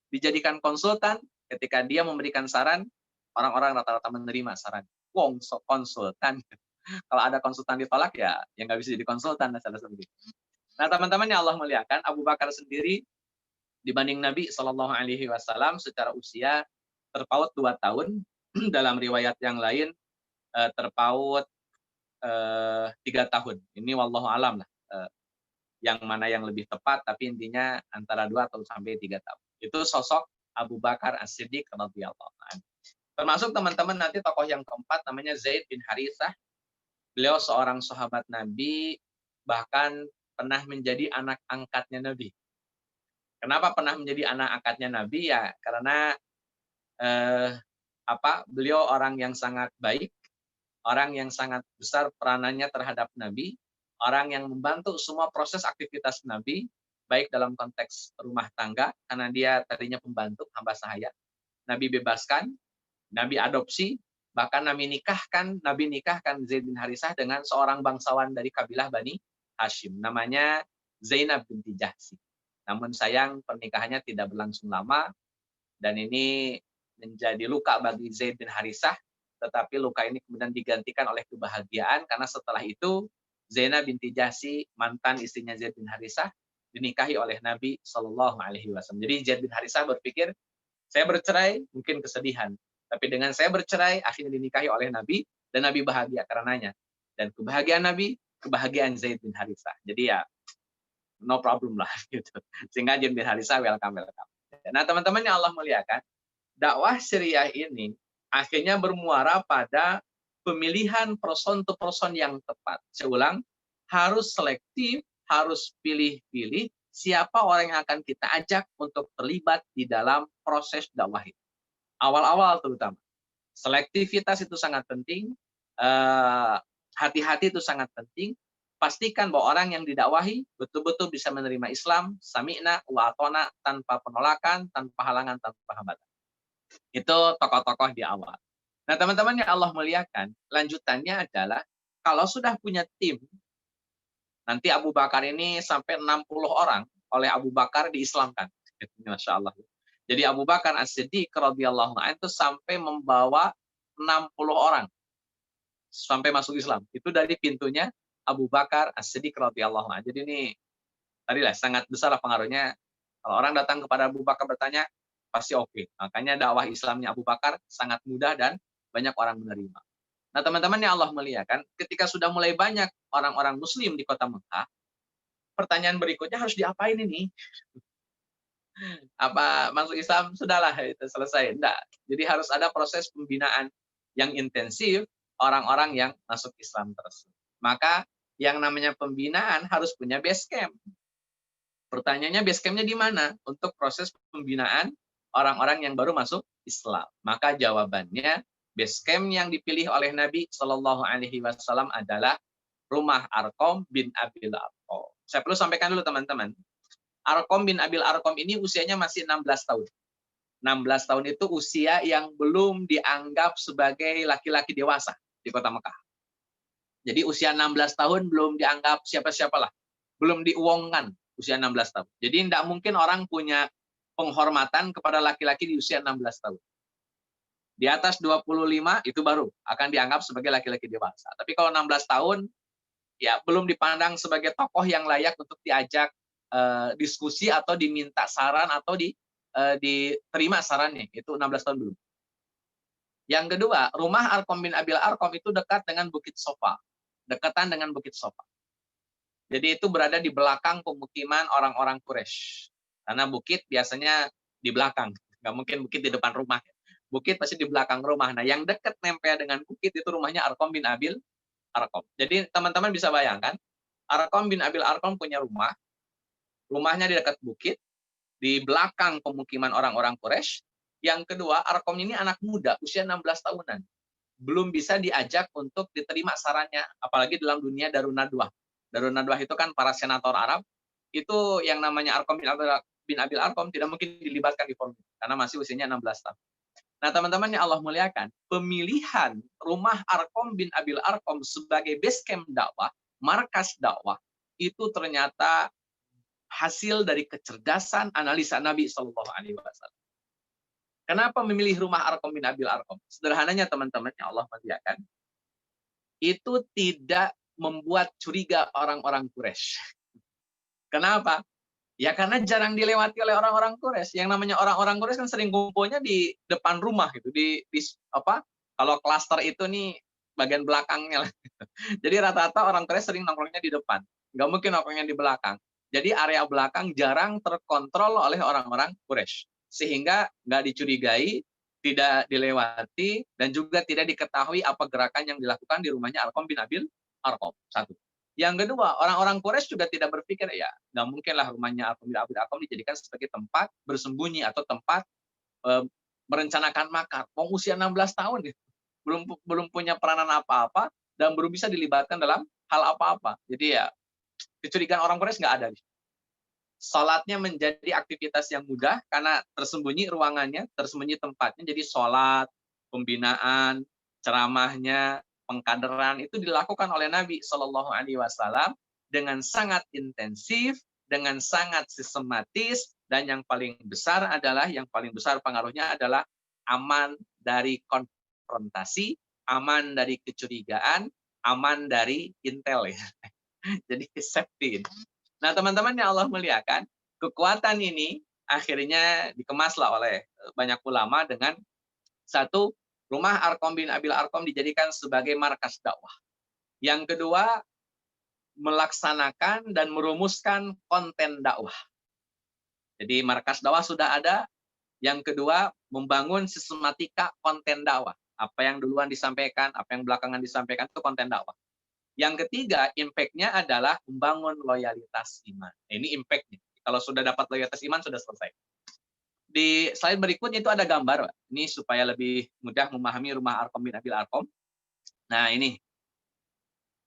dijadikan konsultan, ketika dia memberikan saran, orang-orang rata-rata menerima saran. Wong konsultan. Kalau ada konsultan ditolak ya nggak bisa jadi konsultan. Nah teman-teman yang Allah muliakan, Abu Bakar sendiri dibanding Nabi Shallallahu Alaihi Wasallam secara usia terpaut 2 tahun. Dalam riwayat yang lain terpaut 3 tahun. Ini wallahu alam lah. Yang mana yang lebih tepat, tapi intinya antara 2 atau sampai 3 tahun. Itu sosok Abu Bakar As-Siddiq radhiyallahu anhu. Termasuk teman-teman nanti tokoh yang keempat namanya Zaid bin Harithah Beliau seorang sahabat Nabi, bahkan pernah menjadi anak angkatnya Nabi. Kenapa pernah menjadi anak angkatnya Nabi? Ya karena eh, beliau orang yang sangat baik, orang yang sangat besar peranannya terhadap Nabi, orang yang membantu semua proses aktivitas Nabi, baik dalam konteks rumah tangga, karena dia tadinya pembantu, hamba sahaya. Nabi bebaskan, Nabi adopsi, bahkan Nabi nikahkan Zaid bin Harisah dengan seorang bangsawan dari kabilah Bani Hashim. Namanya Zainab binti Jahsi. Namun sayang pernikahannya tidak berlangsung lama, dan ini menjadi luka bagi Zaid bin Harisah, tetapi luka ini kemudian digantikan oleh kebahagiaan, karena setelah itu Zainab binti Jahsi, mantan istrinya Zaid bin Harisah, dinikahi oleh Nabi Shallallahu Alaihi Wasallam. Jadi Zaid bin Harisah berpikir, saya bercerai mungkin kesedihan, tapi dengan saya bercerai akhirnya dinikahi oleh Nabi, dan Nabi bahagia karenanya. Dan kebahagiaan Nabi, kebahagiaan Zaid bin Harisah. Jadi ya no problem lah gitu. Sehingga Zaid bin Harisah welcome. Nah teman-teman yang Allah muliakan, dakwah Syariah ini akhirnya bermuara pada pemilihan person to person yang tepat. Saya ulang, harus selektif, harus pilih-pilih siapa orang yang akan kita ajak untuk terlibat di dalam proses dakwah itu. Awal-awal terutama. Selektivitas itu sangat penting, hati-hati itu sangat penting. Pastikan bahwa orang yang didakwahi betul-betul bisa menerima Islam, sami'na wa atona, tanpa penolakan, tanpa halangan, tanpa hambatan. Itu tokoh-tokoh di awal. Nah, teman-teman yang Allah muliakan, lanjutannya adalah kalau sudah punya tim, nanti Abu Bakar ini sampai 60 orang oleh Abu Bakar diislamkan. Masya Allah. Jadi Abu Bakar As-Siddiq radhiyallahu anhu itu sampai membawa 60 orang sampai masuk Islam. Itu dari pintunya Abu Bakar As-Siddiq radhiyallahu anhu. Jadi ini tadilah sangat besar pengaruhnya. Kalau orang datang kepada Abu Bakar bertanya, pasti oke. Makanya dakwah Islamnya Abu Bakar sangat mudah dan banyak orang menerima. Nah, teman-teman yang Allah muliakan, ketika sudah mulai banyak orang-orang Muslim di kota Mekah, pertanyaan berikutnya harus diapain ini? Apa masuk Islam sudahlah itu selesai? Enggak. Jadi harus ada proses pembinaan yang intensif orang-orang yang masuk Islam tersebut. Maka yang namanya pembinaan harus punya base camp. Pertanyaannya base camp-nya di mana untuk proses pembinaan orang-orang yang baru masuk Islam? Maka jawabannya base camp yang dipilih oleh Nabi Shallallahu Alaihi Wasallam adalah rumah Arqam bin Abil Arqam. Saya perlu sampaikan dulu teman-teman. Arqam bin Abil Arqam ini usianya masih 16 tahun. 16 tahun itu usia yang belum dianggap sebagai laki-laki dewasa di kota Mekah. Jadi usia 16 tahun belum dianggap siapa-siapalah. Belum diuongkan usia 16 tahun. Jadi tidak mungkin orang punya penghormatan kepada laki-laki di usia 16 tahun. Di atas 25 itu baru akan dianggap sebagai laki-laki dewasa. Tapi kalau 16 tahun, ya belum dipandang sebagai tokoh yang layak untuk diajak diskusi atau diminta saran atau diterima sarannya. Itu 16 tahun belum. Yang kedua, rumah Arqam bin Abil Arqam itu dekat dengan Bukit Sofa. Dekatan dengan Bukit Sofa. Jadi itu berada di belakang pemukiman orang-orang Quraisy. Karena bukit biasanya di belakang. Nggak mungkin bukit di depan rumah. Bukit pasti di belakang rumah. Nah, yang dekat nempel dengan bukit itu rumahnya Arqam bin Abil Arqam. Jadi teman-teman bisa bayangkan, Arqam bin Abil Arqam punya rumah. Rumahnya di dekat bukit, di belakang pemukiman orang-orang Quraisy. Yang kedua, Arqam ini anak muda, usia 16 tahunan. Belum bisa diajak untuk diterima sarannya, apalagi dalam dunia Darun Nadwah. Darun Nadwah itu kan para senator Arab, itu yang namanya Arqam bin Abil Arqam tidak mungkin dilibatkan di forum, karena masih usianya 16 tahun. Nah, teman-teman yang Allah muliakan, pemilihan rumah Arqam bin Abil Arqam sebagai base camp dakwah, markas dakwah, itu ternyata hasil dari kecerdasan analisa Nabi Shallallahu Alaihi Wasallam. Kenapa memilih rumah Arqam bin Abil Arqam? Sederhananya teman-teman yang Allah muliakan, itu tidak membuat curiga orang-orang Quraisy. Kenapa? Ya karena jarang dilewati oleh orang-orang Quraisy. Yang namanya orang-orang Quraisy kan sering kumpulnya di depan rumah gitu, kalau klaster itu nih bagian belakangnya lah. Jadi rata-rata orang Quraisy sering nongkrongnya di depan. Nggak mungkin nongkrongnya di belakang. Jadi area belakang jarang terkontrol oleh orang-orang Quraisy. Sehingga nggak dicurigai, tidak dilewati, dan juga tidak diketahui apa gerakan yang dilakukan di rumahnya Arqam bin Abil Arqam. Satu. Yang kedua, orang-orang Quraisy juga tidak berpikir, ya nggak mungkinlah rumahnya Arqam bin Abil Arqam dijadikan sebagai tempat bersembunyi atau tempat merencanakan makar. Mau usia 16 tahun gitu. Belum belum punya peranan apa-apa dan belum bisa dilibatkan dalam hal apa-apa. Jadi ya kecurigaan orang Quraisy nggak ada. Salatnya menjadi aktivitas yang mudah karena tersembunyi ruangannya, tersembunyi tempatnya. Jadi salat, pembinaan, ceramahnya, pengkaderan itu dilakukan oleh Nabi Shallallahu Alaihi Wasallam dengan sangat intensif, dengan sangat sistematis, dan yang paling besar pengaruhnya adalah aman dari konfrontasi, aman dari kecurigaan, aman dari intel ya. Jadi safety. Nah, teman-teman yang Allah muliakan, kekuatan ini akhirnya dikemaslah oleh banyak ulama dengan satu, rumah Arqam bin Abil Arqam dijadikan sebagai markas dakwah. Yang kedua, melaksanakan dan merumuskan konten dakwah. Jadi markas dakwah sudah ada. Yang kedua, membangun sistematika konten dakwah. Apa yang duluan disampaikan, apa yang belakangan disampaikan itu konten dakwah. Yang ketiga, impact-nya adalah membangun loyalitas iman. Ini impact-nya. Kalau sudah dapat loyalitas iman, sudah selesai. Di slide berikutnya itu ada gambar, Pak. Ini supaya lebih mudah memahami rumah Arqam bin Abil Arqam. Nah, ini.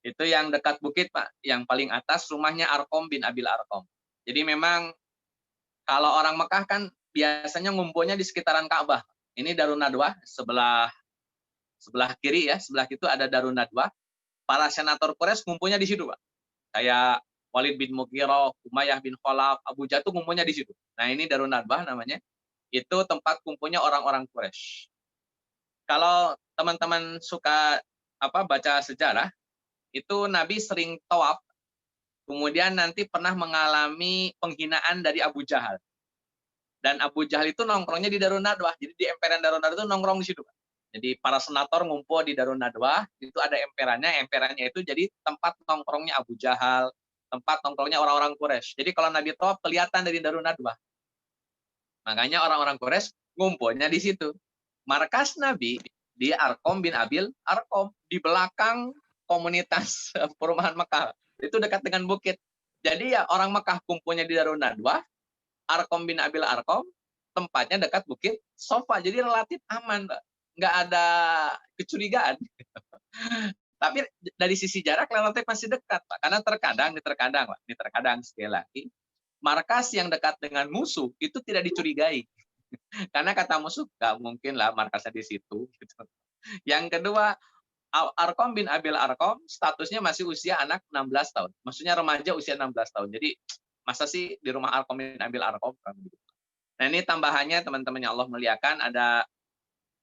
Itu yang dekat bukit, Pak. Yang paling atas rumahnya Arqam bin Abil Arqam. Jadi memang kalau orang Mekah kan biasanya ngumpulnya di sekitaran Ka'bah. Ini Darun Nadwah, sebelah kiri ya, sebelah itu ada Darun Nadwah. Para senator Quraisy ngumpulnya di situ, Pak. Kayak Walid bin Mughirah, Umayyah bin Khalaf, Abu Jatuh ngumpulnya di situ. Nah, ini Darun Nadwah namanya. Itu tempat kumpulnya orang-orang Quraisy. Kalau teman-teman suka baca sejarah, itu Nabi sering tawaf, kemudian nanti pernah mengalami penghinaan dari Abu Jahal. Dan Abu Jahal itu nongkrongnya di Darun Nadwah. Jadi di emperan Darun Nadwah itu nongkrong di situ, Pak. Jadi para senator ngumpul di Darun Nadwah, itu ada emperannya itu jadi tempat nongkrongnya Abu Jahal, tempat nongkrongnya orang-orang Quraisy. Jadi kalau Nabi tawaf kelihatan dari Darun Nadwah. Makanya orang-orang Quraisy ngumpulnya di situ. Markas Nabi di Arqam bin Abil Arqam, di belakang komunitas perumahan Mekah. Itu dekat dengan bukit. Jadi ya orang Mekah kumpulnya di Darun Nadwah, Arqam bin Abil Arqam, tempatnya dekat bukit Sofa. Jadi relatif aman, Mbak. Nggak ada kecurigaan. Tapi dari sisi jarak relatif masih dekat, Pak. Karena terkadang sekali lagi, markas yang dekat dengan musuh itu tidak dicurigai. Karena kata musuh, nggak mungkin lah markasnya di situ. Yang kedua, Arqam bin Abil Arqam statusnya masih usia anak 16 tahun. Maksudnya remaja usia 16 tahun. Jadi masa sih di rumah Arqam bin Abil Arqam? Nah, ini tambahannya teman-teman yang Allah muliakan, ada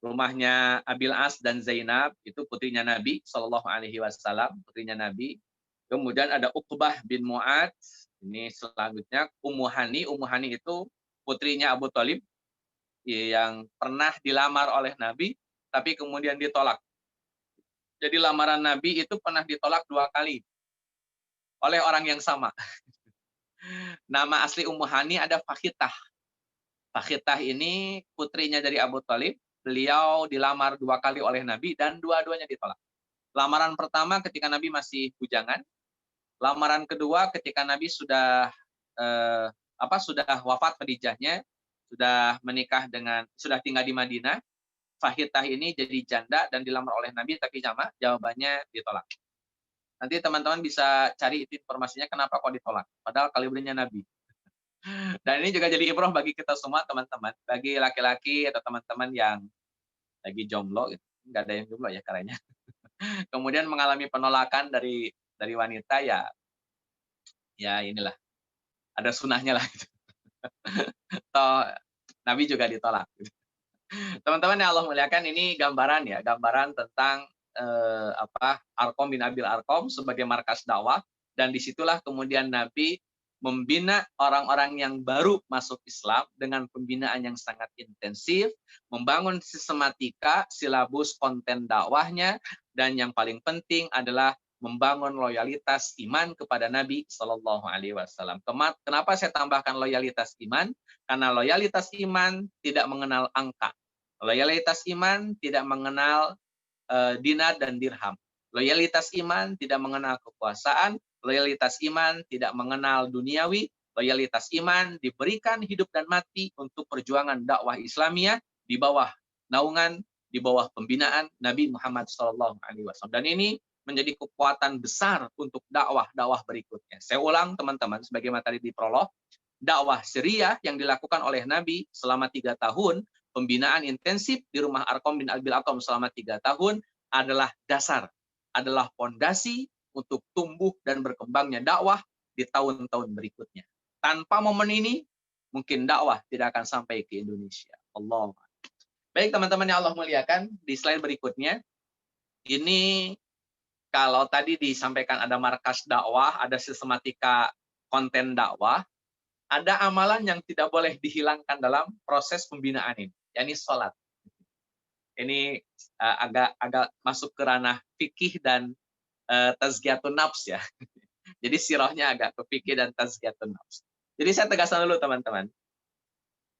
rumahnya Abil As dan Zainab, itu putrinya Nabi Shallallahu Alaihi Wasallam, putrinya Nabi. Kemudian ada Uqbah bin Mu'ad, ini selanjutnya Ummu Hani itu putrinya Abu Thalib yang pernah dilamar oleh Nabi, tapi kemudian ditolak. Jadi lamaran Nabi itu pernah ditolak 2 kali oleh orang yang sama. Nama asli Ummu Hani ada Fakhitah. Fakhitah ini putrinya dari Abu Thalib. Beliau dilamar 2 kali oleh Nabi dan dua-duanya ditolak. Lamaran pertama ketika Nabi masih bujangan. Lamaran kedua ketika Nabi sudah wafat Khadijahnya, sudah tinggal di Madinah. Fakhitah ini jadi janda dan dilamar oleh Nabi, tapi jawabannya ditolak. Nanti teman-teman bisa cari informasinya kenapa kok ditolak. Padahal kalibernya Nabi. Dan ini juga jadi ibrah bagi kita semua, teman-teman. Bagi laki-laki atau teman-teman yang lagi jomblo, gitu. Nggak ada yang jomblo ya karena. Kemudian mengalami penolakan dari wanita, ya inilah. Ada sunahnya lah. Gitu. Atau Nabi juga ditolak. Gitu. Teman-teman yang Allah muliakan, ini gambaran tentang Arqam bin Abil Arqam sebagai markas dakwah, dan disitulah kemudian Nabi membina orang-orang yang baru masuk Islam dengan pembinaan yang sangat intensif, membangun sistematika, silabus konten dakwahnya, dan yang paling penting adalah membangun loyalitas iman kepada Nabi Shallallahu Alaihi Wasallam. Kenapa saya tambahkan loyalitas iman? Karena loyalitas iman tidak mengenal angka. Loyalitas iman tidak mengenal dinar dan dirham. Loyalitas iman tidak mengenal kekuasaan, loyalitas iman tidak mengenal duniawi, loyalitas iman diberikan hidup dan mati untuk perjuangan dakwah Islamiyah di bawah naungan, di bawah pembinaan Nabi Muhammad SAW. Dan ini menjadi kekuatan besar untuk dakwah-dakwah berikutnya. Saya ulang teman-teman, sebagaimana tadi di prolog, dakwah Syriah yang dilakukan oleh Nabi selama 3 tahun, pembinaan intensif di rumah Arqam bin Abil Arqam selama 3 tahun adalah dasar, adalah fondasi untuk tumbuh dan berkembangnya dakwah di tahun-tahun berikutnya. Tanpa momen ini, mungkin dakwah tidak akan sampai ke Indonesia. Allah. Baik teman-teman yang Allah muliakan, di slide berikutnya, ini kalau tadi disampaikan ada markas dakwah, ada sistematika konten dakwah, ada amalan yang tidak boleh dihilangkan dalam proses pembinaan ini, yakni sholat. Ini agak masuk ke ranah fikih dan tazkiyatun nafs ya. Jadi sirahnya agak ke fikih dan tazkiyatun nafs. Jadi saya tegaskan dulu teman-teman.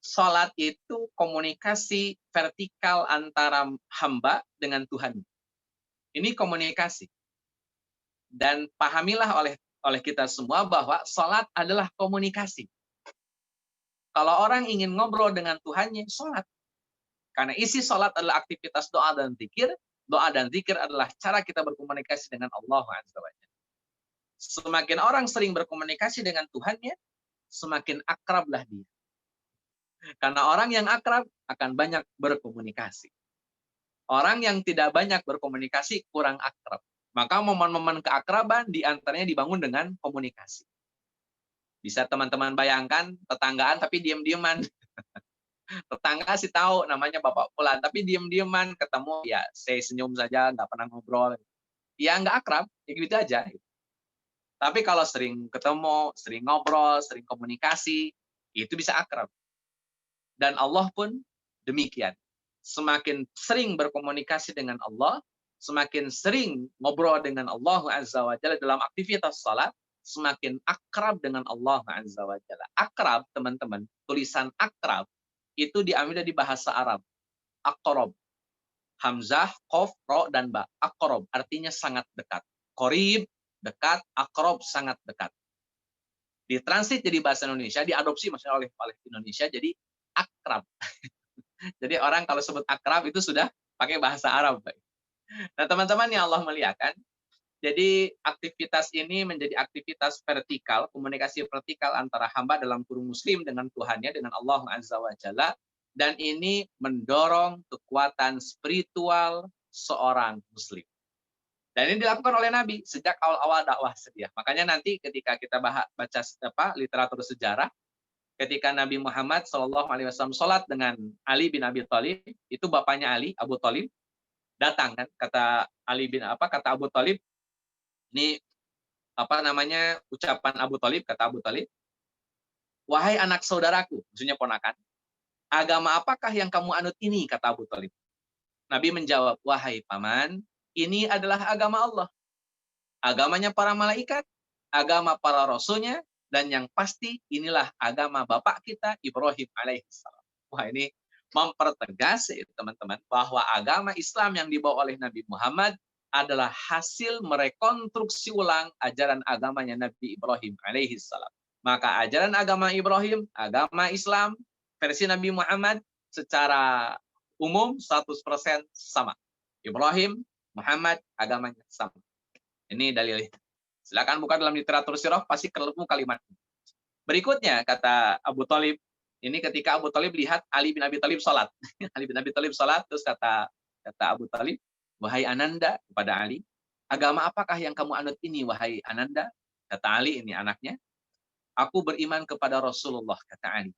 Sholat itu komunikasi vertikal antara hamba dengan Tuhan. Ini komunikasi. Dan pahamilah oleh kita semua bahwa sholat adalah komunikasi. Kalau orang ingin ngobrol dengan Tuhannya, sholat. Karena isi sholat adalah aktivitas doa dan zikir. Doa dan zikir adalah cara kita berkomunikasi dengan Allah Azza wa Jalla. Semakin orang sering berkomunikasi dengan Tuhannya, semakin akrablah dia. Karena orang yang akrab akan banyak berkomunikasi. Orang yang tidak banyak berkomunikasi kurang akrab. Maka momen-momen keakraban diantaranya dibangun dengan komunikasi. Bisa teman-teman bayangkan tetanggaan tapi diam-diaman. Tetangga sih tahu namanya Bapak Fulan, tapi diam-diaman ketemu ya saya senyum saja, nggak pernah ngobrol. Ya nggak akrab, ya gitu aja. Tapi kalau sering ketemu, sering ngobrol, sering komunikasi, itu bisa akrab. Dan Allah pun demikian. Semakin sering berkomunikasi dengan Allah, semakin sering ngobrol dengan Allah Azza wa Jalla dalam aktivitas salat, semakin akrab dengan Allah Azza wa Jalla. Akrab, teman-teman, tulisan akrab itu diambil dari bahasa Arab. Aqrab. Hamzah, qaf, ro, dan ba. Aqrab artinya sangat dekat. Qorib, dekat. Aqrab, sangat dekat. Ditranslate jadi bahasa Indonesia, diadopsi maksudnya oleh Indonesia jadi akrab. Jadi orang kalau sebut akrab itu sudah pakai bahasa Arab. Nah, teman-teman yang Allah muliakan, jadi aktivitas ini menjadi aktivitas vertikal, komunikasi vertikal antara hamba dalam kurung muslim dengan Tuhannya, dengan Allah Azza wa Jalla, dan ini mendorong kekuatan spiritual seorang muslim. Dan ini dilakukan oleh Nabi sejak awal-awal dakwah Syriah. Makanya nanti ketika kita baca literatur sejarah, ketika Nabi Muhammad SAW sholat dengan Ali bin Abi Thalib, itu bapaknya Ali, Abu Thalib, datang kan, kata Abu Thalib, ini ucapan Abu Thalib, kata Abu Thalib, wahai anak saudaraku, maksudnya ponakan, agama apakah yang kamu anut ini, kata Abu Thalib. Nabi menjawab, wahai paman, ini adalah agama Allah. Agamanya para malaikat, agama para rasulnya, dan yang pasti inilah agama bapak kita, Ibrahim alaihissalam. Wah, ini mempertegas teman-teman bahwa agama Islam yang dibawa oleh Nabi Muhammad adalah hasil merekonstruksi ulang ajaran agamanya Nabi Ibrahim alaihissalam. Maka ajaran agama Ibrahim, agama Islam, versi Nabi Muhammad secara umum 100% sama. Ibrahim, Muhammad, agamanya sama. Ini dalilnya. Silakan buka dalam literatur sirah, pasti ketemu kalimat. Berikutnya, kata Abu Thalib, ini ketika Abu Thalib lihat Ali bin Abi Thalib sholat. Ali bin Abi Thalib sholat, terus kata Abu Thalib, wahai Ananda, kepada Ali, agama apakah yang kamu anut ini, wahai Ananda? Kata Ali, ini anaknya, aku beriman kepada Rasulullah, kata Ali.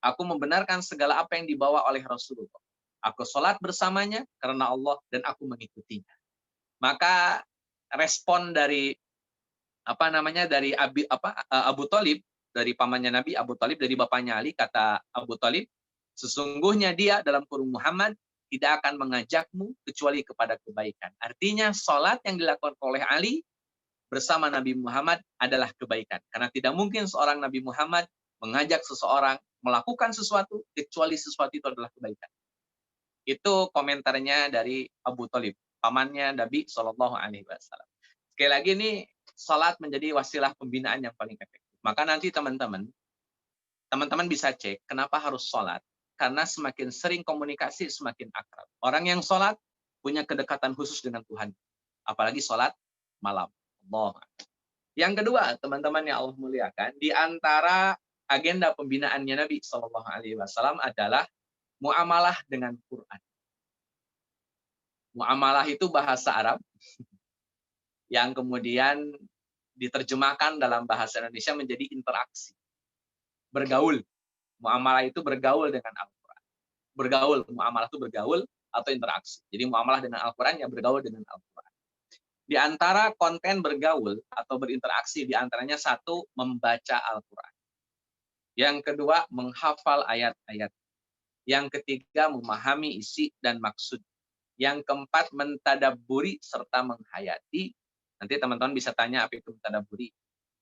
Aku membenarkan segala apa yang dibawa oleh Rasulullah. Aku sholat bersamanya karena Allah dan aku mengikutinya. Maka respon dari Abu Thalib, dari pamannya Nabi Abu Thalib, dari bapaknya Ali, kata Abu Thalib, sesungguhnya dia dalam kurung Muhammad tidak akan mengajakmu kecuali kepada kebaikan. Artinya sholat yang dilakukan oleh Ali bersama Nabi Muhammad adalah kebaikan. Karena tidak mungkin seorang Nabi Muhammad mengajak seseorang melakukan sesuatu kecuali sesuatu itu adalah kebaikan. Itu komentarnya dari Abu Thalib. pamannya Nabi Shallallahu Alaihi Wasallam. Sekali lagi ini salat menjadi wasilah pembinaan yang paling efektif. Maka nanti teman-teman bisa cek kenapa harus salat. Karena semakin sering komunikasi semakin akrab. Orang yang salat punya kedekatan khusus dengan Tuhan. Apalagi salat malam. Allah. Yang kedua, teman-teman yang Allah muliakan, di antara agenda pembinaannya Nabi Shallallahu Alaihi Wasallam adalah muamalah dengan Quran. Muamalah itu bahasa Arab yang kemudian diterjemahkan dalam bahasa Indonesia menjadi interaksi. Bergaul. Muamalah itu bergaul dengan Al-Quran. Bergaul, muamalah itu bergaul atau interaksi. Jadi muamalah dengan Al-Quran ya bergaul dengan Al-Quran. Di antara konten bergaul atau berinteraksi, di antaranya satu, membaca Al-Quran. Yang kedua, menghafal ayat-ayat. Yang ketiga, memahami isi dan maksud. Yang keempat, mentadabburi serta menghayati. Nanti teman-teman bisa tanya apa itu mentadabburi.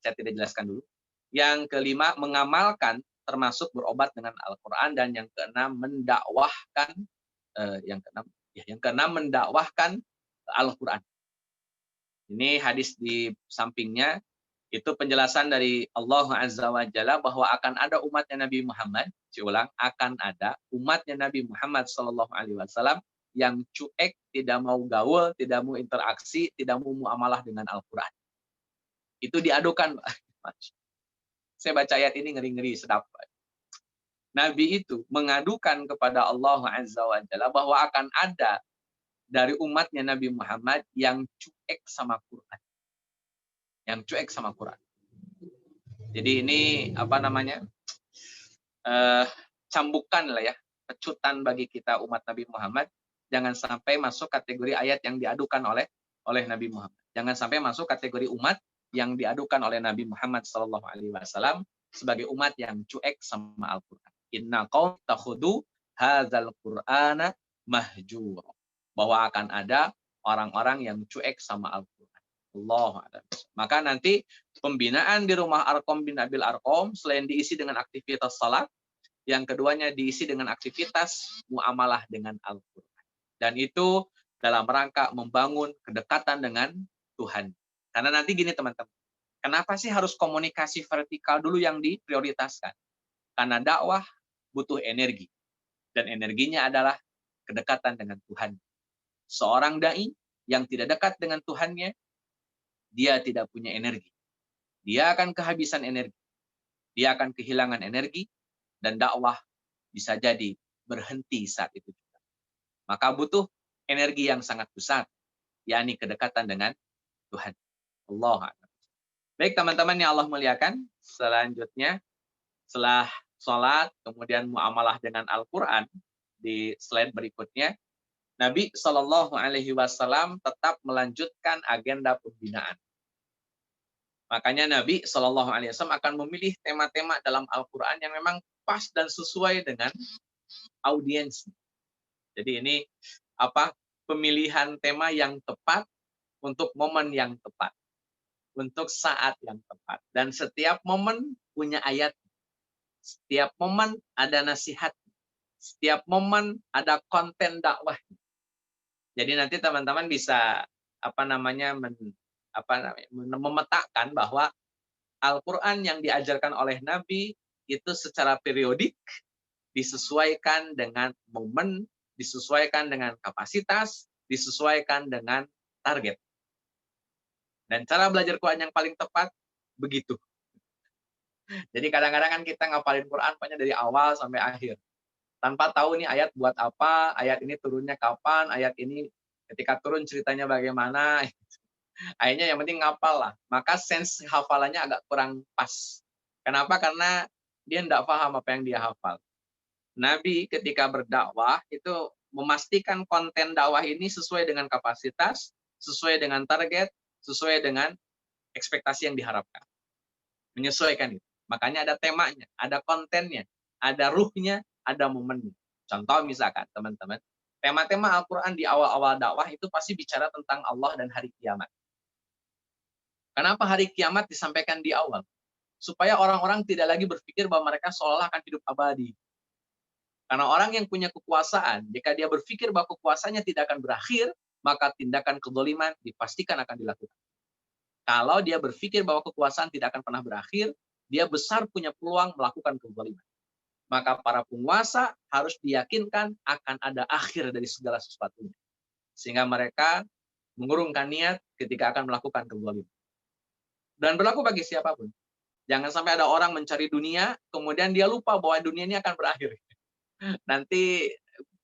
Saya tidak jelaskan dulu. Yang kelima, mengamalkan termasuk berobat dengan Al-Quran. Dan yang keenam, mendakwahkan mendakwahkan Al-Quran. Ini hadis di sampingnya. Itu penjelasan dari Allah Azza wa Jalla bahwa akan ada umatnya Nabi Muhammad. Diulang, akan ada umatnya Nabi Muhammad Sallallahu Alaihi Wasallam yang cuek, tidak mau gaul, tidak mau interaksi, tidak mau muamalah dengan Al-Quran. Itu diadukan. Saya baca ayat ini ngeri-ngeri, sedap. Nabi itu mengadukan kepada Allah Azza wa Jalla bahwa akan ada dari umatnya Nabi Muhammad yang cuek sama Quran. Yang cuek sama Quran. Jadi ini cambukan lah ya, pecutan bagi kita umat Nabi Muhammad. Jangan sampai masuk kategori ayat yang diadukan oleh Nabi Muhammad. Jangan sampai masuk kategori umat yang diadukan oleh Nabi Muhammad Sallallahu Alaihi Wasallam sebagai umat yang cuek sama Al-Quran. Inna qaum takhudu hadzal Qur'ana mahjura. Bahwa akan ada orang-orang yang cuek sama Al-Quran. Allah. Maka nanti pembinaan di rumah Arqam bin Abil Arqam selain diisi dengan aktivitas salat, yang keduanya diisi dengan aktivitas muamalah dengan Al-Quran. Dan itu dalam rangka membangun kedekatan dengan Tuhan. Karena nanti gini teman-teman, kenapa sih harus komunikasi vertikal dulu yang diprioritaskan? Karena dakwah butuh energi. Dan energinya adalah kedekatan dengan Tuhan. Seorang da'i yang tidak dekat dengan Tuhannya, dia tidak punya energi. Dia akan kehabisan energi. Dia akan kehilangan energi, dan dakwah bisa jadi berhenti saat itu juga. Maka butuh energi yang sangat besar, yakni kedekatan dengan Tuhan. Allah. Baik teman-teman yang Allah muliakan, selanjutnya setelah sholat, kemudian muamalah dengan Al-Quran, di slide berikutnya, Nabi Shallallahu Alaihi Wasallam tetap melanjutkan agenda pembinaan. Makanya Nabi Shallallahu Alaihi Wasallam akan memilih tema-tema dalam Al-Quran yang memang pas dan sesuai dengan audiens. Jadi ini pemilihan tema yang tepat untuk momen yang tepat, untuk saat yang tepat. Dan setiap momen punya ayat. Setiap momen ada nasihat. Setiap momen ada konten dakwah. Jadi nanti teman-teman bisa memetakan bahwa Al-Quran yang diajarkan oleh Nabi itu secara periodik disesuaikan dengan momen, disesuaikan dengan kapasitas, disesuaikan dengan target. Dan cara belajar Quran yang paling tepat begitu. Jadi kadang-kadang kan kita ngapalin Quran pokoknya dari awal sampai akhir. Tanpa tahu nih ayat buat apa, ayat ini turunnya kapan, ayat ini ketika turun ceritanya bagaimana. Akhirnya yang penting ngapal lah. Maka sense hafalannya agak kurang pas. Kenapa? Karena dia tidak paham apa yang dia hafal. Nabi ketika berdakwah itu memastikan konten dakwah ini sesuai dengan kapasitas, sesuai dengan target, sesuai dengan ekspektasi yang diharapkan. Menyesuaikan itu. Makanya ada temanya, ada kontennya, ada ruhnya, ada momennya. Contoh misalkan teman-teman, tema-tema Al-Quran di awal-awal dakwah itu pasti bicara tentang Allah dan hari kiamat. Kenapa hari kiamat disampaikan di awal? Supaya orang-orang tidak lagi berpikir bahwa mereka seolah akan hidup abadi. Karena orang yang punya kekuasaan, jika dia berpikir bahwa kekuasaannya tidak akan berakhir, maka tindakan kezaliman dipastikan akan dilakukan. Kalau dia berpikir bahwa kekuasaan tidak akan pernah berakhir, dia besar punya peluang melakukan kezaliman. Maka para penguasa harus diyakinkan akan ada akhir dari segala sesuatunya. Sehingga mereka mengurungkan niat ketika akan melakukan kezaliman. Dan berlaku bagi siapapun. Jangan sampai ada orang mencari dunia, kemudian dia lupa bahwa dunia ini akan berakhir. Nanti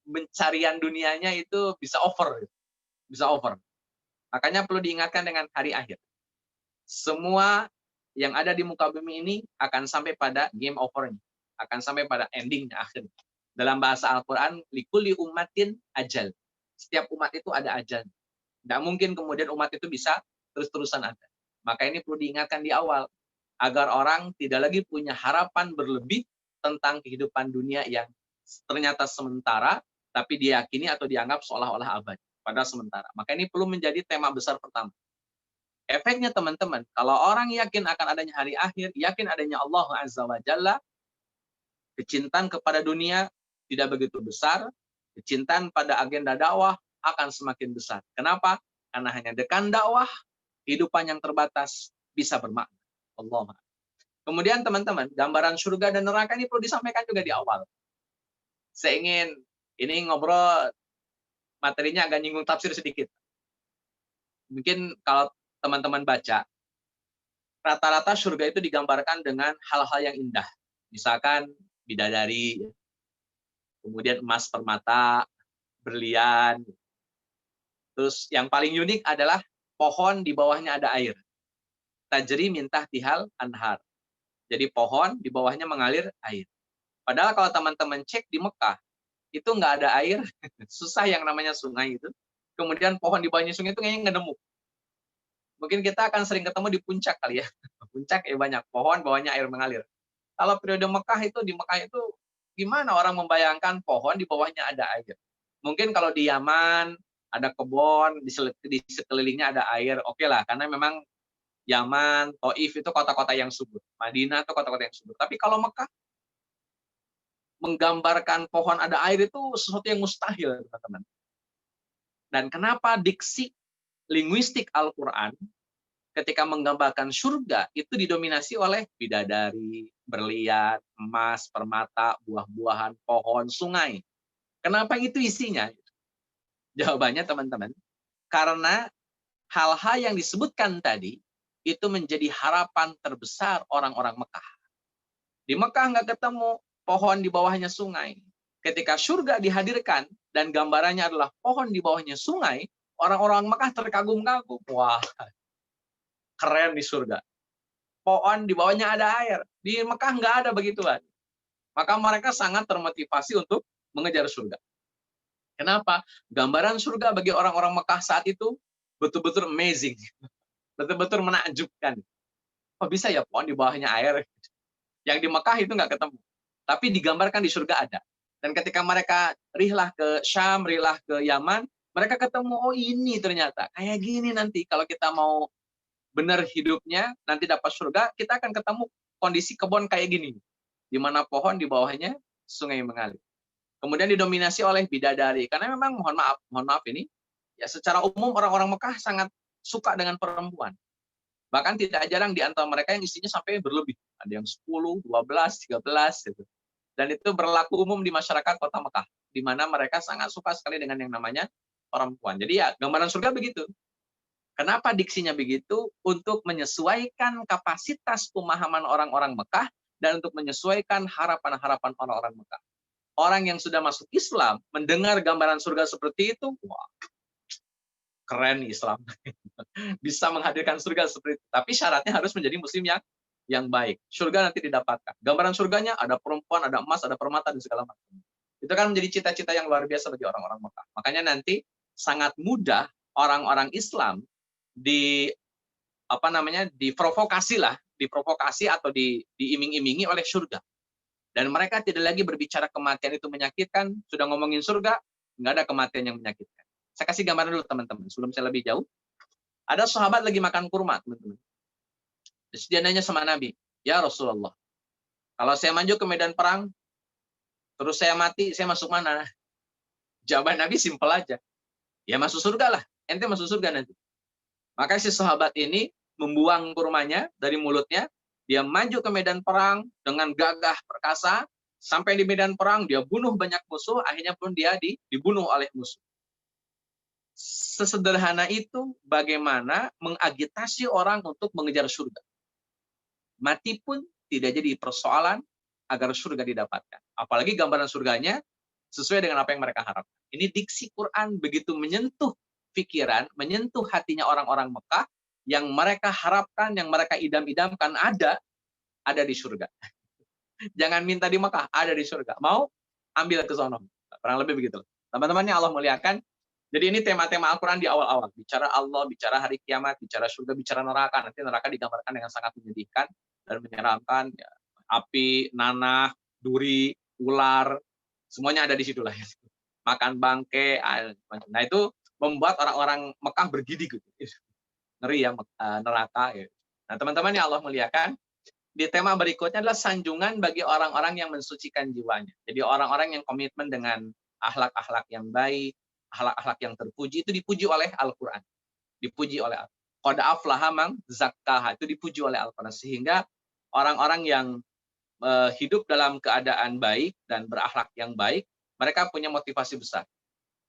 pencarian dunianya itu bisa over. Bisa over. Makanya perlu diingatkan dengan hari akhir. Semua yang ada di muka bumi ini akan sampai pada game over-nya. Akan sampai pada endingnya, akhirnya. Dalam bahasa Al-Quran, likulli ummatin ajal. Setiap umat itu ada ajal. Tidak mungkin kemudian umat itu bisa terus-terusan ada. Maka ini perlu diingatkan di awal. Agar orang tidak lagi punya harapan berlebih tentang kehidupan dunia yang ternyata sementara, tapi diyakini atau dianggap seolah-olah abadi. Padahal sementara. Maka ini perlu menjadi tema besar pertama. Efeknya teman-teman, kalau orang yakin akan adanya hari akhir, yakin adanya Allah Azza wa Jalla, kecintaan kepada dunia tidak begitu besar, kecintaan pada agenda dakwah akan semakin besar. Kenapa? Karena hanya dengan dakwah, kehidupan yang terbatas bisa bermakna. Allah. Kemudian teman-teman, gambaran surga dan neraka ini perlu disampaikan juga di awal. Saya ingin ini ngobrol materinya agak nyinggung tafsir sedikit. Mungkin kalau teman-teman baca, rata-rata surga itu digambarkan dengan hal-hal yang indah. Misalkan bidadari, kemudian emas permata, berlian. Terus yang paling unik adalah pohon di bawahnya ada air. Tajri min tahtihal anhar. Jadi pohon di bawahnya mengalir air. Padahal kalau teman-teman cek di Mekah, itu nggak ada air, susah yang namanya sungai itu. Kemudian pohon di bawahnya sungai itu kayaknya nggak nemu. Mungkin kita akan sering ketemu di puncak kali ya. Puncak banyak pohon, bawahnya air mengalir. Kalau periode Mekah itu, di Mekah itu gimana orang membayangkan pohon di bawahnya ada air? Mungkin kalau di Yaman ada kebun, di sekelilingnya ada air, oke lah, karena memang Yaman, Taif itu kota-kota yang subur. Madinah itu kota-kota yang subur. Tapi kalau Mekah, menggambarkan pohon ada air itu sesuatu yang mustahil, teman-teman. Dan kenapa diksi linguistik Al-Quran ketika menggambarkan surga itu didominasi oleh bidadari, berlian, emas, permata, buah-buahan, pohon, sungai. Kenapa itu isinya? Jawabannya teman-teman, karena hal-hal yang disebutkan tadi itu menjadi harapan terbesar orang-orang Mekah. Di Mekah nggak ketemu pohon di bawahnya sungai. Ketika surga dihadirkan dan gambarannya adalah pohon di bawahnya sungai, orang-orang Mekah terkagum-kagum. Wah, keren di surga. Pohon di bawahnya ada air. Di Mekah nggak ada begituan. Maka mereka sangat termotivasi untuk mengejar surga. Kenapa? Gambaran surga bagi orang-orang Mekah saat itu betul-betul amazing. Betul-betul menakjubkan. Kok bisa ya pohon di bawahnya air? Yang di Mekah itu nggak ketemu. Tapi digambarkan di surga ada. Dan ketika mereka rihlah ke Syam, rihlah ke Yaman, mereka ketemu, oh ini ternyata. Kayak gini nanti kalau kita mau benar hidupnya, nanti dapat surga, kita akan ketemu kondisi kebun kayak gini. Di mana pohon di bawahnya sungai mengalir. Kemudian didominasi oleh bidadari. Karena memang mohon maaf ini, ya secara umum orang-orang Mekah sangat suka dengan perempuan. Bahkan tidak jarang di antara mereka yang isinya sampai berlebih. Ada yang 10, 12, 13 gitu. Dan itu berlaku umum di masyarakat kota Mekah, di mana mereka sangat suka sekali dengan yang namanya perempuan. Jadi ya gambaran surga begitu. Kenapa diksinya begitu? Untuk menyesuaikan kapasitas pemahaman orang-orang Mekah dan untuk menyesuaikan harapan-harapan orang-orang Mekah. Orang yang sudah masuk Islam mendengar gambaran surga seperti itu, wah, keren Islam. Bisa menghadirkan surga seperti itu. Tapi syaratnya harus menjadi muslim yang baik. Surga nanti didapatkan. Gambaran surganya ada perempuan, ada emas, ada permata, dan segala macam. Itu kan menjadi cita-cita yang luar biasa bagi orang-orang Mekah. Makanya nanti sangat mudah orang-orang Islam diprovokasi atau diiming-imingi oleh surga. Dan mereka tidak lagi berbicara kematian itu menyakitkan. Sudah ngomongin surga, nggak ada kematian yang menyakitkan. Saya kasih gambaran dulu teman-teman, sebelum saya lebih jauh. Ada sahabat lagi makan kurma, teman-teman. Terus dia nanya sama Nabi, ya Rasulullah, kalau saya maju ke medan perang, terus saya mati, saya masuk mana? Jawaban Nabi simpel aja, ya masuk surga lah. ente masuk surga nanti. Maka si sahabat ini membuang kurmanya dari mulutnya, dia maju ke medan perang dengan gagah perkasa, sampai di medan perang dia bunuh banyak musuh, akhirnya pun dia dibunuh oleh musuh. Sesederhana itu bagaimana mengagitasi orang untuk mengejar surga. Mati pun tidak jadi persoalan agar surga didapatkan. Apalagi gambaran surganya sesuai dengan apa yang mereka harapkan. Ini diksi Quran begitu menyentuh pikiran, menyentuh hatinya orang-orang Mekah yang mereka harapkan, yang mereka idam-idamkan ada di surga. Jangan minta di Mekah, ada di surga. Mau ambil ke sono. Kurang lebih begitu. Teman-temannya Allah muliakan. Jadi ini tema-tema Al-Quran di awal-awal. Bicara Allah, bicara hari kiamat, bicara surga, bicara neraka. Nanti neraka digambarkan dengan sangat menyedihkan dan menyeramkan. Ya, api, nanah, duri, ular, semuanya ada di situ lah. Makan bangke. Nah itu membuat orang-orang Mekah bergidik. Gitu. Ngeri ya neraka. Ya. Nah teman-teman yang Allah muliakan, di tema berikutnya adalah sanjungan bagi orang-orang yang mensucikan jiwanya. Jadi orang-orang yang komitmen dengan akhlak-akhlak yang baik, akhlak-akhlak yang terpuji, itu dipuji oleh Al-Quran. Dipuji oleh Al-Quran. Qad aflaha man zakkaha, itu dipuji oleh Al-Quran. Sehingga orang-orang yang hidup dalam keadaan baik dan berakhlak yang baik, mereka punya motivasi besar.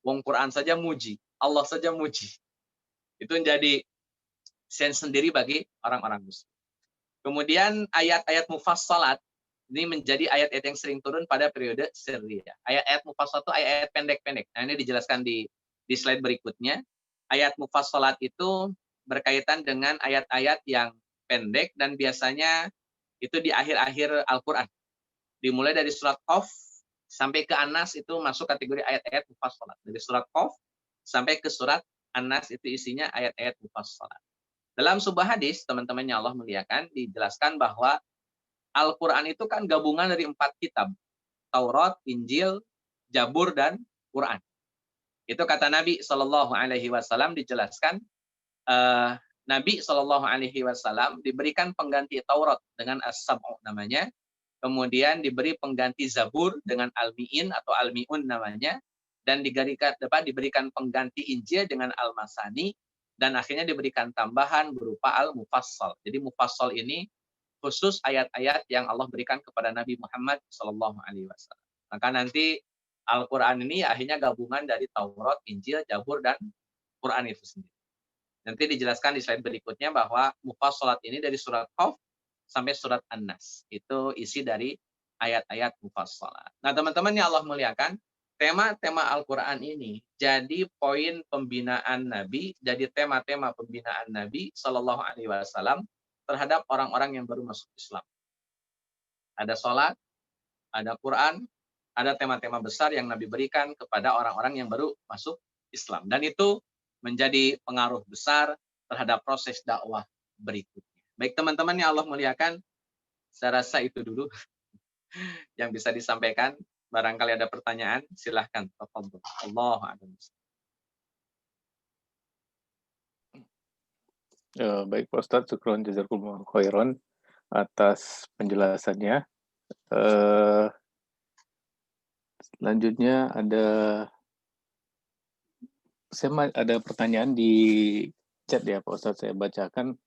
Wong Quran saja muji, Allah saja muji. Itu menjadi sense sendiri bagi orang-orang muslim. Kemudian ayat-ayat mufassalat ini menjadi ayat-ayat yang sering turun pada periode Syria. Ayat-ayat mufassalat itu ayat-ayat pendek-pendek. Nah, ini dijelaskan di slide berikutnya. Ayat mufassalat itu berkaitan dengan ayat-ayat yang pendek dan biasanya itu di akhir-akhir Al-Quran. Dimulai dari surat Qaf sampai ke An-Nas itu masuk kategori ayat-ayat mufassalat. Dari surat Qaf sampai ke surat An-Nas itu isinya ayat-ayat mufassalat. Dalam sebuah hadis, teman-teman yang Allah muliakan, dijelaskan bahwa Al-Quran itu kan gabungan dari 4 kitab. Taurat, Injil, Jabur, dan Quran. Itu kata Nabi SAW dijelaskan, Nabi SAW diberikan pengganti Taurat dengan As-Sab'u namanya, kemudian diberi pengganti Zabur dengan Al-Mi'in atau Al-Mi'un namanya, dan diberikan pengganti Injil dengan Al-Masani, dan akhirnya diberikan tambahan berupa Al-Mufassal. Jadi Mufassal ini khusus ayat-ayat yang Allah berikan kepada Nabi Muhammad SAW. Maka nanti Al-Quran ini akhirnya gabungan dari Taurat, Injil, Jabur, dan Quran itu sendiri. Nanti dijelaskan di slide berikutnya bahwa Mufassalat ini dari surat Qaf sampai surat An-Nas. Itu isi dari ayat-ayat Mufassalat. Nah teman-teman yang Allah muliakan, tema-tema Al-Quran ini jadi poin pembinaan Nabi, jadi tema-tema pembinaan Nabi SAW terhadap orang-orang yang baru masuk Islam. Ada sholat, ada Quran, ada tema-tema besar yang Nabi berikan kepada orang-orang yang baru masuk Islam. Dan itu menjadi pengaruh besar terhadap proses dakwah berikutnya. Baik teman-teman yang Allah muliakan, saya rasa itu dulu yang bisa disampaikan. Barangkali ada pertanyaan, silahkan. Allahu a'lam. Baik Pak Ustadz, syukron jazakumullah khairan atas penjelasannya. Selanjutnya ada pertanyaan di chat ya Pak Ustadz, saya bacakan.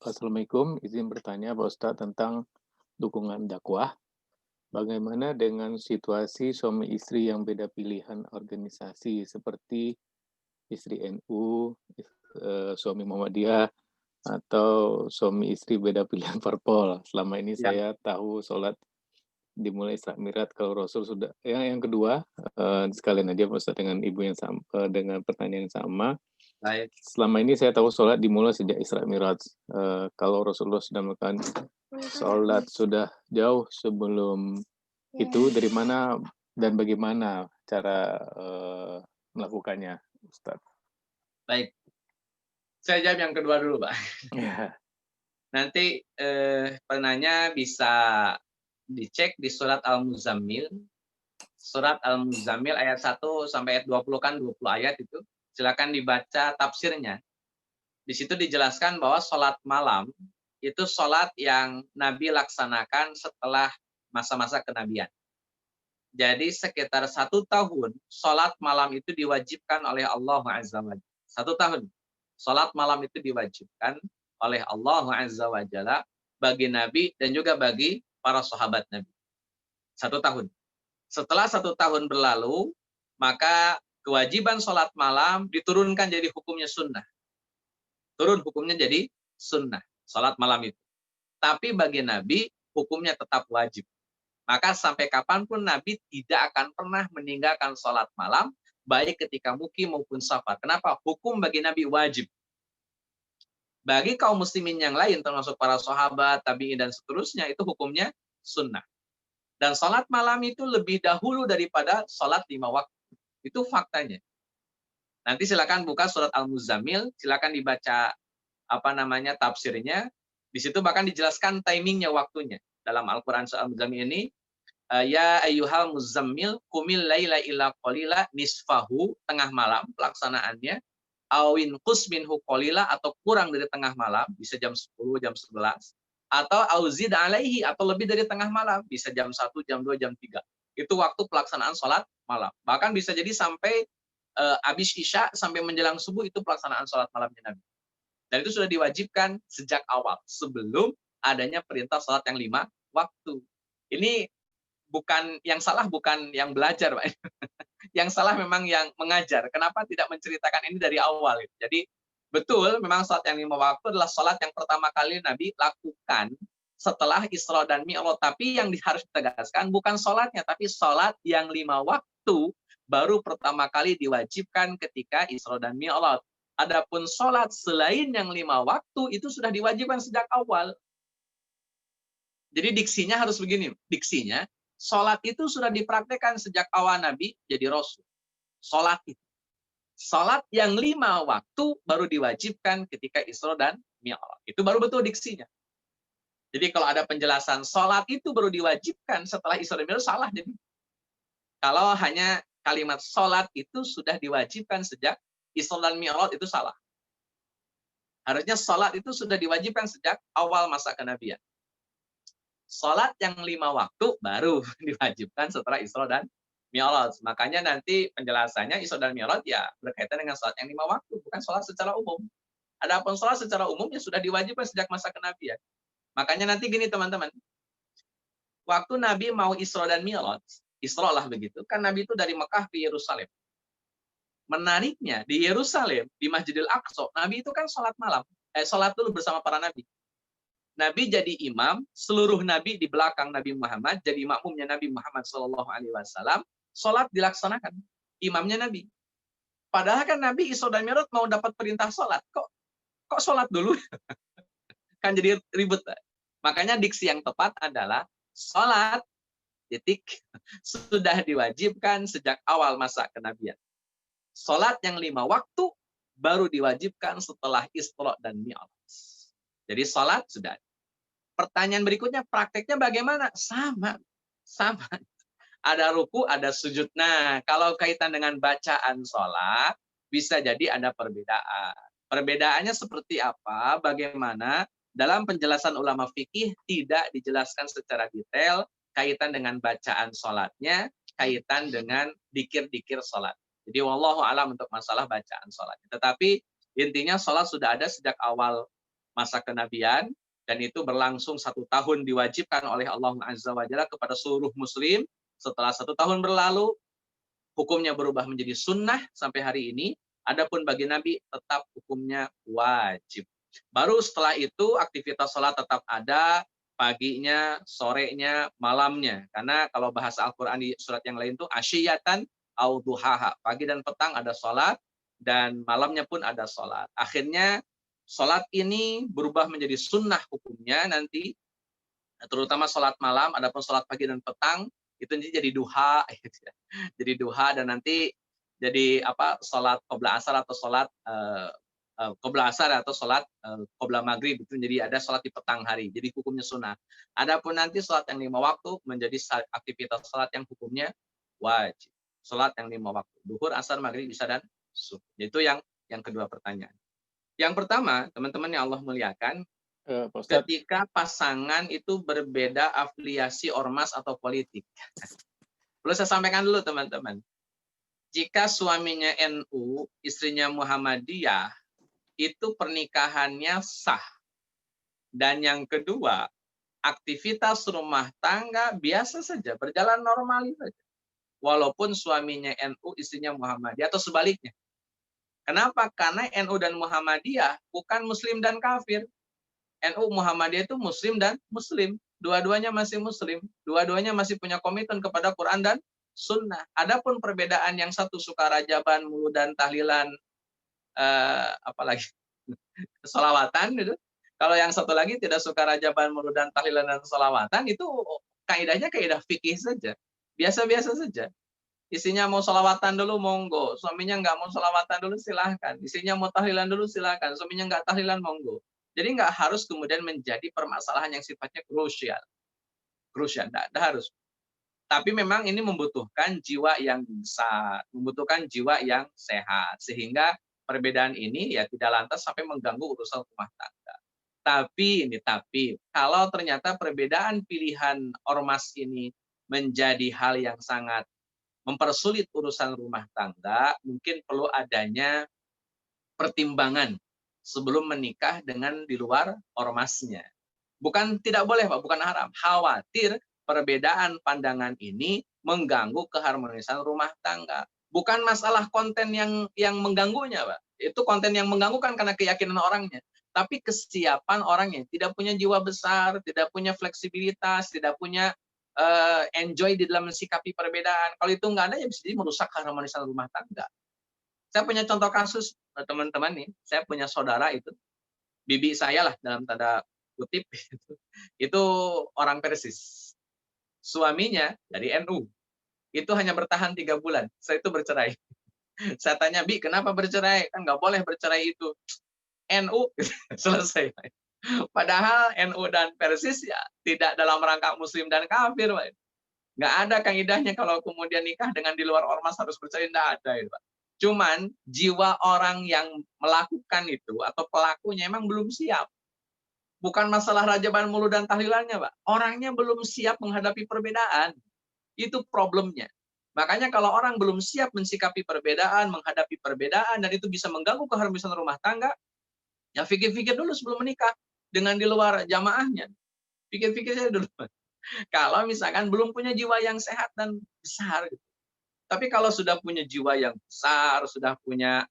Assalamualaikum, izin bertanya Pak Ustadz tentang dukungan dakwah. Bagaimana dengan situasi suami istri yang beda pilihan organisasi seperti istri NU, suami Muhammadiyah, atau suami istri beda pilihan parpol? Selama ini saya tahu sholat dimulai Isra Mi'raj kalau Rasul sudah. Yang kedua, sekalian aja Pak Ustaz dengan ibu yang sama, dengan pertanyaan yang sama. Baik. Selama ini saya tahu sholat dimulai sejak Isra Mi'raj. Kalau Rasulullah sudah melakukan sholat sudah jauh sebelum itu, dari mana dan bagaimana cara melakukannya, Ustaz? Baik. Saya jawab yang kedua dulu, Pak. Nanti penanya bisa dicek di surat Al-Muzammil. Surat Al-Muzammil ayat 1 sampai ayat 20 kan 20 ayat itu. Silakan dibaca tafsirnya. Di situ dijelaskan bahwa sholat malam itu sholat yang Nabi laksanakan setelah masa-masa kenabian. Jadi sekitar 1 tahun sholat malam itu diwajibkan oleh Allah Azza wa Jalla. 1 tahun sholat malam itu diwajibkan oleh Allah Azza wa Jalla bagi Nabi dan juga bagi para sahabat Nabi. 1 tahun. Setelah 1 tahun berlalu, maka kewajiban sholat malam diturunkan jadi hukumnya sunnah. Turun hukumnya jadi sunnah, sholat malam itu. Tapi bagi Nabi, hukumnya tetap wajib. Maka sampai kapanpun Nabi tidak akan pernah meninggalkan sholat malam, baik ketika mukim maupun safar. Kenapa? Hukum bagi Nabi wajib. Bagi kaum muslimin yang lain, termasuk para sahabat, tabi'in, dan seterusnya, itu hukumnya sunnah. Dan sholat malam itu lebih dahulu daripada sholat 5 waktu. Itu faktanya. Nanti silakan buka surat Al-Muzammil, silakan dibaca tafsirnya. Di situ bahkan dijelaskan timingnya, waktunya. Dalam Al-Quran surat Al-Muzammil ini, ya ayyuhal muzammil qumil laila illa qalila nisfahu, tengah malam pelaksanaannya, awin qus minhu qalila, atau kurang dari tengah malam, bisa jam 10, jam 11, atau auzid alaihi, atau lebih dari tengah malam, bisa jam 1, jam 2, jam 3. Itu waktu pelaksanaan sholat malam. Bahkan bisa jadi sampai habis isya sampai menjelang subuh, itu pelaksanaan sholat malamnya Nabi. Dan itu sudah diwajibkan sejak awal, sebelum adanya perintah sholat yang 5 waktu. Ini bukan yang salah, bukan yang belajar, Pak. Yang salah memang yang mengajar. Kenapa tidak menceritakan ini dari awal? Jadi betul, memang sholat yang 5 waktu adalah sholat yang pertama kali Nabi lakukan setelah Isra dan Mi'raj. Tapi yang harus ditegaskan bukan sholatnya, tapi sholat yang 5 waktu baru pertama kali diwajibkan ketika Isra dan Mi'raj. Adapun sholat selain yang 5 waktu itu sudah diwajibkan sejak awal. Jadi diksinya harus begini, diksinya sholat itu sudah dipraktekkan sejak awal Nabi jadi Rasul. Sholat itu. Sholat yang 5 waktu baru diwajibkan ketika Isra dan Mi'raj. Itu baru betul diksinya. Jadi kalau ada penjelasan sholat itu baru diwajibkan setelah Isra dan Mi'raj, salah. Jadi kalau hanya kalimat sholat itu sudah diwajibkan sejak Isra dan Mi'raj, itu salah. Harusnya sholat itu sudah diwajibkan sejak awal masa kenabian. Sholat yang 5 waktu baru diwajibkan setelah Isra dan Mi'raj. Makanya nanti penjelasannya Isra dan Mi'raj ya berkaitan dengan sholat yang 5 waktu, bukan sholat secara umum. Adapun sholat secara umum ya sudah diwajibkan sejak masa kenabian. Makanya nanti gini teman-teman, waktu Nabi mau Isra dan Mi'raj, Isra lah begitu, kan Nabi itu dari Mekah ke Yerusalem. Menariknya di Yerusalem, di Masjidil Aqsa, Nabi itu kan sholat malam, sholat dulu bersama para Nabi. Nabi jadi imam, seluruh Nabi di belakang Nabi Muhammad, jadi makmumnya Nabi Muhammad SAW, sholat dilaksanakan, imamnya Nabi. Padahal kan Nabi Isra dan Mi'raj mau dapat perintah sholat, kok sholat dulu? Kan jadi ribet. Makanya diksi yang tepat adalah sholat, titik, sudah diwajibkan sejak awal masa kenabian. Sholat yang 5 waktu baru diwajibkan setelah Isra dan Mi'raj. Jadi sholat sudah. Pertanyaan berikutnya, prakteknya bagaimana? Sama. Ada ruku, ada sujud. Nah, kalau kaitan dengan bacaan sholat, bisa jadi ada perbedaan. Perbedaannya seperti apa? Bagaimana? Dalam penjelasan ulama fikih tidak dijelaskan secara detail kaitan dengan bacaan sholatnya, kaitan dengan dikir-dikir sholat. Jadi wallahu alam untuk masalah bacaan sholat. Tetapi intinya sholat sudah ada sejak awal masa kenabian, dan itu berlangsung 1 tahun diwajibkan oleh Allah Azza wa Jalla kepada seluruh muslim. Setelah 1 tahun berlalu, hukumnya berubah menjadi sunnah sampai hari ini. Adapun bagi Nabi tetap hukumnya wajib. Baru setelah itu aktivitas sholat tetap ada, paginya, sorenya, malamnya. Karena kalau bahasa Al-Quran di surat yang lain itu asyiyatan au duhaha. Pagi dan petang ada sholat, dan malamnya pun ada sholat. Akhirnya sholat ini berubah menjadi sunnah hukumnya nanti, terutama sholat malam. Adapun sholat pagi dan petang itu nanti jadi duha, jadi duha, dan nanti jadi sholat qobla asar atau sholat qobla asar atau sholat qobla maghrib, itu jadi ada sholat di petang hari. Jadi hukumnya sunnah. Adapun nanti sholat yang 5 waktu menjadi aktivitas sholat yang hukumnya wajib. Sholat yang 5 waktu, duhur, asar, maghrib, isya, dan subuh. Itu yang kedua pertanyaan. Yang pertama, teman-teman yang Allah muliakan, ketika pasangan itu berbeda afiliasi ormas atau politik. Perlu saya sampaikan dulu teman-teman. Jika suaminya NU, istrinya Muhammadiyah, itu pernikahannya sah. Dan yang kedua, aktivitas rumah tangga biasa saja, berjalan normal saja. Walaupun suaminya NU, istrinya Muhammadiyah, atau sebaliknya. Kenapa? Karena NU dan Muhammadiyah bukan Muslim dan kafir. NU Muhammadiyah itu Muslim dan Muslim. Dua-duanya masih Muslim. Dua-duanya masih punya komitmen kepada Quran dan Sunnah. Adapun perbedaan yang satu suka rajaban, mulu dan tahlilan, apalagi solawatan gitu. Kalau yang satu lagi tidak suka rajaban, mulu dan tahlilan dan solawatan, itu kaidahnya kaidah fikih saja. Biasa-biasa saja. Isinya mau solawatan dulu, monggo. Suaminya nggak mau solawatan dulu, silahkan. Isinya mau tahlilan dulu, silahkan. Suaminya nggak tahlilan, monggo. Jadi nggak harus kemudian menjadi permasalahan yang sifatnya krusial. Krusial, nggak harus. Tapi memang ini membutuhkan jiwa yang besar, membutuhkan jiwa yang sehat. Sehingga perbedaan ini ya tidak lantas sampai mengganggu urusan rumah tangga. Tapi, kalau ternyata perbedaan pilihan ormas ini menjadi hal yang sangat mempersulit urusan rumah tangga, mungkin perlu adanya pertimbangan sebelum menikah dengan di luar ormasnya. Bukan tidak boleh, Pak, bukan haram. Khawatir perbedaan pandangan ini mengganggu keharmonisan rumah tangga. Bukan masalah konten yang mengganggunya, Pak. Itu konten yang mengganggu kan karena keyakinan orangnya. Tapi kesiapan orangnya, tidak punya jiwa besar, tidak punya fleksibilitas, tidak punya enjoy di dalam mensikapi perbedaan. Kalau itu nggak ada, ya bisa jadi merusak keharmonisan rumah tangga. Saya punya contoh kasus, teman-teman nih, saya punya saudara itu, bibi saya lah dalam tanda kutip, itu orang Persis. Suaminya dari NU, itu hanya bertahan 3 bulan, saya itu bercerai. Saya tanya, Bi, kenapa bercerai? Kan nggak boleh bercerai itu. NU, selesai. Padahal NU dan Persis ya tidak dalam rangka Muslim dan kafir, Pak. Nggak ada kaidahnya kalau kemudian nikah dengan di luar ormas harus bercerai, nggak ada itu, Pak. Cuman jiwa orang yang melakukan itu atau pelakunya emang belum siap. Bukan masalah rajaban mulu dan tahlilannya, Pak. Orangnya belum siap menghadapi perbedaan. Itu problemnya. Makanya kalau orang belum siap mensikapi perbedaan, menghadapi perbedaan, dan itu bisa mengganggu keharmonisan rumah tangga, ya pikir-pikir dulu sebelum menikah dengan di luar jamaahnya. Pikir-pikir saja dulu. Kalau misalkan belum punya jiwa yang sehat dan besar. Tapi kalau sudah punya jiwa yang besar, sudah punya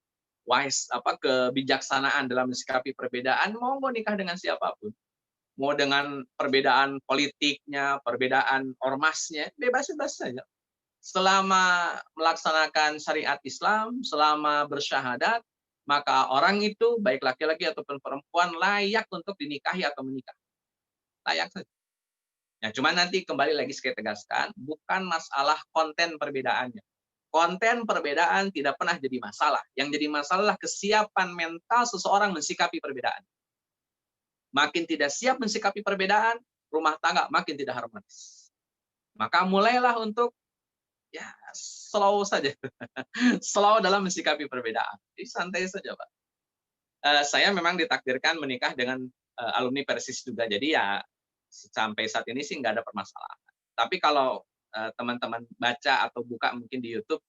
kebijaksanaan dalam mensikapi perbedaan, monggo nikah dengan siapapun. Mau dengan perbedaan politiknya, perbedaan ormasnya, bebas-bebas saja. Selama melaksanakan syariat Islam, selama bersyahadat, maka orang itu, baik laki-laki ataupun perempuan, layak untuk dinikahi atau menikah. Layak saja. Nah, cuma nanti kembali lagi saya tegaskan, bukan masalah konten perbedaannya. Konten perbedaan tidak pernah jadi masalah. Yang jadi masalah kesiapan mental seseorang mensikapi perbedaan. Makin tidak siap mensikapi perbedaan, rumah tangga makin tidak harmonis. Maka mulailah untuk ya slow saja. Slow dalam mensikapi perbedaan. Jadi santai saja, Pak. Saya memang ditakdirkan menikah dengan alumni Persis juga. Jadi ya sampai saat ini sih nggak ada permasalahan. Tapi kalau teman-teman baca atau buka mungkin di YouTube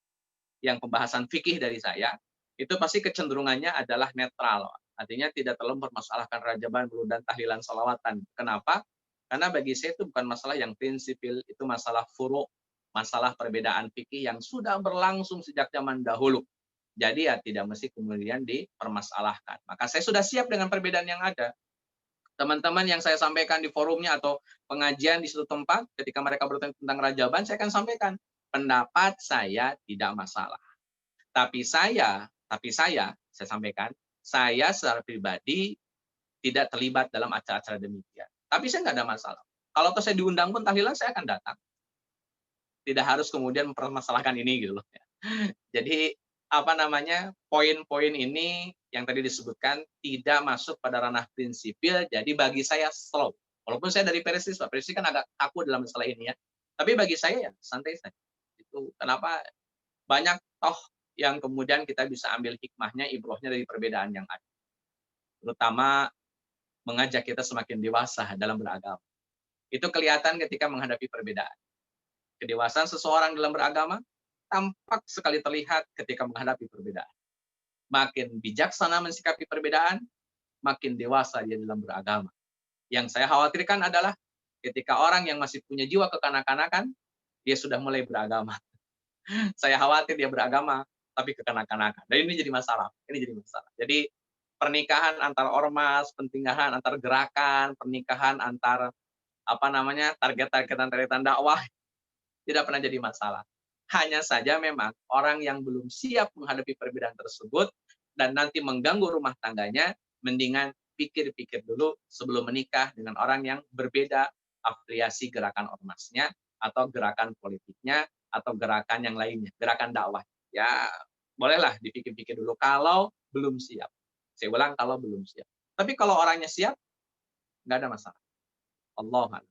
yang pembahasan fikih dari saya, itu pasti kecenderungannya adalah netral. Artinya tidak terlalu mempermasalahkan rajaban, wudhu, dan tahlilan salawatan. Kenapa? Karena bagi saya itu bukan masalah yang prinsipil, itu masalah furu', masalah perbedaan fikih yang sudah berlangsung sejak zaman dahulu. Jadi ya tidak mesti kemudian dipermasalahkan. Maka saya sudah siap dengan perbedaan yang ada. Teman-teman yang saya sampaikan di forumnya atau pengajian di suatu tempat, ketika mereka bertanya tentang rajaban, saya akan sampaikan, pendapat saya tidak masalah. Tapi saya sampaikan, saya secara pribadi tidak terlibat dalam acara-acara demikian. Tapi saya nggak ada masalah. Kalau saya diundang pun tahlilan, saya akan datang. Tidak harus kemudian mempermasalahkan ini gitu loh. Jadi poin-poin ini yang tadi disebutkan tidak masuk pada ranah prinsipil. Jadi bagi saya slow. Walaupun saya dari Persis, Pak Persis kan agak kaku dalam masalah ini ya. Tapi bagi saya ya santai saja. Itu kenapa banyak toh yang kemudian kita bisa ambil hikmahnya, ibrohnya dari perbedaan yang ada. Terutama mengajak kita semakin dewasa dalam beragama. Itu kelihatan ketika menghadapi perbedaan. Kedewasaan seseorang dalam beragama tampak sekali terlihat ketika menghadapi perbedaan. Makin bijaksana mensikapi perbedaan, makin dewasa dia dalam beragama. Yang saya khawatirkan adalah ketika orang yang masih punya jiwa kekanak-kanakan, dia sudah mulai beragama. Saya khawatir dia beragama, tapi kekanak-kanakan. Dan ini jadi masalah. Ini jadi masalah. Jadi pernikahan antar ormas, pernikahan antar gerakan, pernikahan antar target-targetan dakwah tidak pernah jadi masalah. Hanya saja memang orang yang belum siap menghadapi perbedaan tersebut dan nanti mengganggu rumah tangganya, mendingan pikir-pikir dulu sebelum menikah dengan orang yang berbeda afiliasi gerakan ormasnya atau gerakan politiknya atau gerakan yang lainnya, gerakan dakwah. Ya, bolehlah dipikir-pikir dulu kalau belum siap. Saya ulang, kalau belum siap. Tapi kalau orangnya siap, nggak ada masalah. Allah.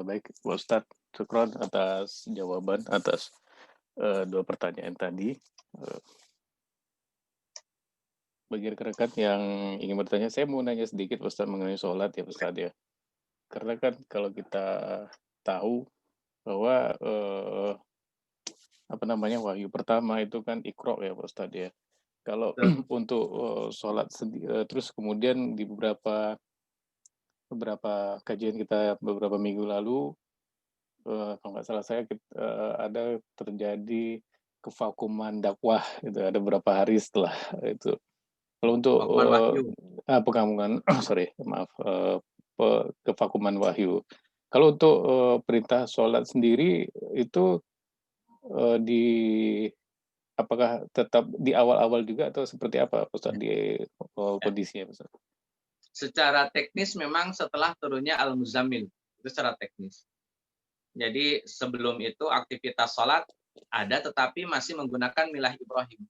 Baik, Pak Ustadz, syukron atas jawaban atas dua pertanyaan tadi. Bagi rekan-rekan yang ingin bertanya, saya mau nanya sedikit Pak Ustadz mengenai sholat ya Pak Ustadz ya. Karena kan kalau kita tahu bahwa wahyu pertama itu kan Iqra ya Pak Ustadz ya. Kalau untuk sholat terus kemudian di beberapa kajian kita beberapa minggu lalu, kalau nggak salah saya ada terjadi kevakuman dakwah itu ada beberapa hari setelah itu. Kalau untuk Hukuman wahyu. pengamungan, sorry maaf, kevakuman wahyu. Kalau untuk perintah sholat sendiri itu di apakah tetap di awal-awal juga atau seperti apa Ustaz di kondisinya Ustaz? Secara teknis memang setelah turunnya Al-Muzammil, itu secara teknis. Jadi sebelum itu aktivitas sholat ada tetapi masih menggunakan milah Ibrahim.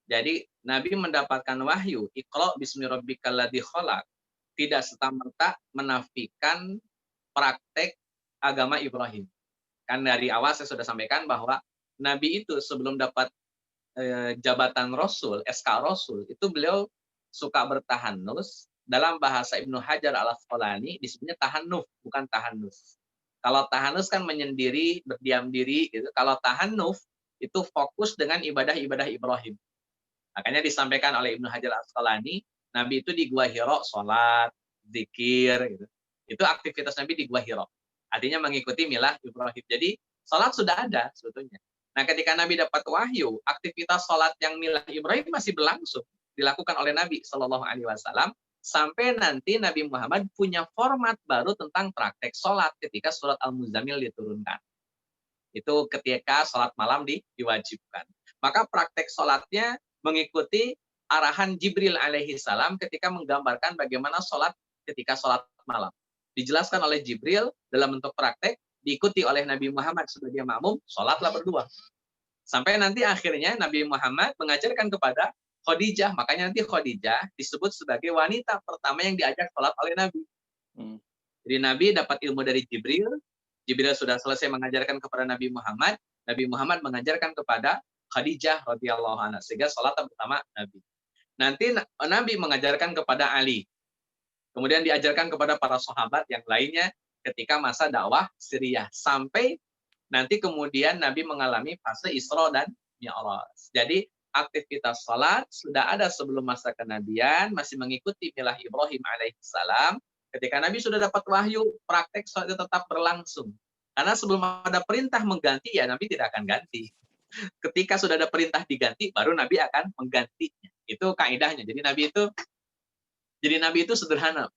Jadi Nabi mendapatkan wahyu, Iqra bismi rabbikal ladzi khalaq, tidak serta-merta menafikan praktek agama Ibrahim. Kan dari awal saya sudah sampaikan bahwa Nabi itu sebelum dapat jabatan Rasul, SK Rasul, itu beliau suka bertahanus. Dalam bahasa Ibnu Hajar al-Asqalani disebutnya tahannuf, bukan tahannus. Kalau tahannus kan menyendiri, berdiam diri gitu. Kalau tahannuf itu fokus dengan ibadah-ibadah Ibrahim. Makanya disampaikan oleh Ibnu Hajar al-Asqalani, Nabi itu di Gua Hira sholat, zikir gitu. Itu aktivitas Nabi di Gua Hira. Artinya mengikuti milah Ibrahim. Jadi sholat sudah ada sebetulnya. Nah, ketika Nabi dapat wahyu, aktivitas sholat yang milah Ibrahim masih berlangsung dilakukan oleh Nabi Shallallahu Alaihi Wasallam sampai nanti Nabi Muhammad punya format baru tentang praktek sholat ketika surat Al-Muzammil diturunkan. Itu ketika sholat malam diwajibkan. Maka praktek sholatnya mengikuti arahan Jibril alaihi salam ketika menggambarkan bagaimana sholat ketika sholat malam. Dijelaskan oleh Jibril dalam bentuk praktek, diikuti oleh Nabi Muhammad sebagai makmum, sholatlah berdua. Sampai nanti akhirnya Nabi Muhammad mengajarkan kepada Khadijah, makanya nanti Khadijah disebut sebagai wanita pertama yang diajak sholat oleh Nabi. Jadi Nabi dapat ilmu dari Jibril, Jibril sudah selesai mengajarkan kepada Nabi Muhammad mengajarkan kepada Khadijah radhiyallahu anha, sehingga sholat bersama Nabi. Nanti Nabi mengajarkan kepada Ali, kemudian diajarkan kepada para sahabat yang lainnya ketika masa dakwah Siriyah, sampai nanti kemudian Nabi mengalami fase Isra dan Mi'raj. Jadi aktivitas salat sudah ada sebelum masa kenabian, masih mengikuti milah Ibrahim alaihissalam. Ketika Nabi sudah dapat wahyu, praktek salat itu tetap berlangsung. Karena sebelum ada perintah mengganti, ya Nabi tidak akan ganti. Ketika sudah ada perintah diganti, baru Nabi akan menggantinya. Itu kaidahnya. Jadi Nabi itu sederhana.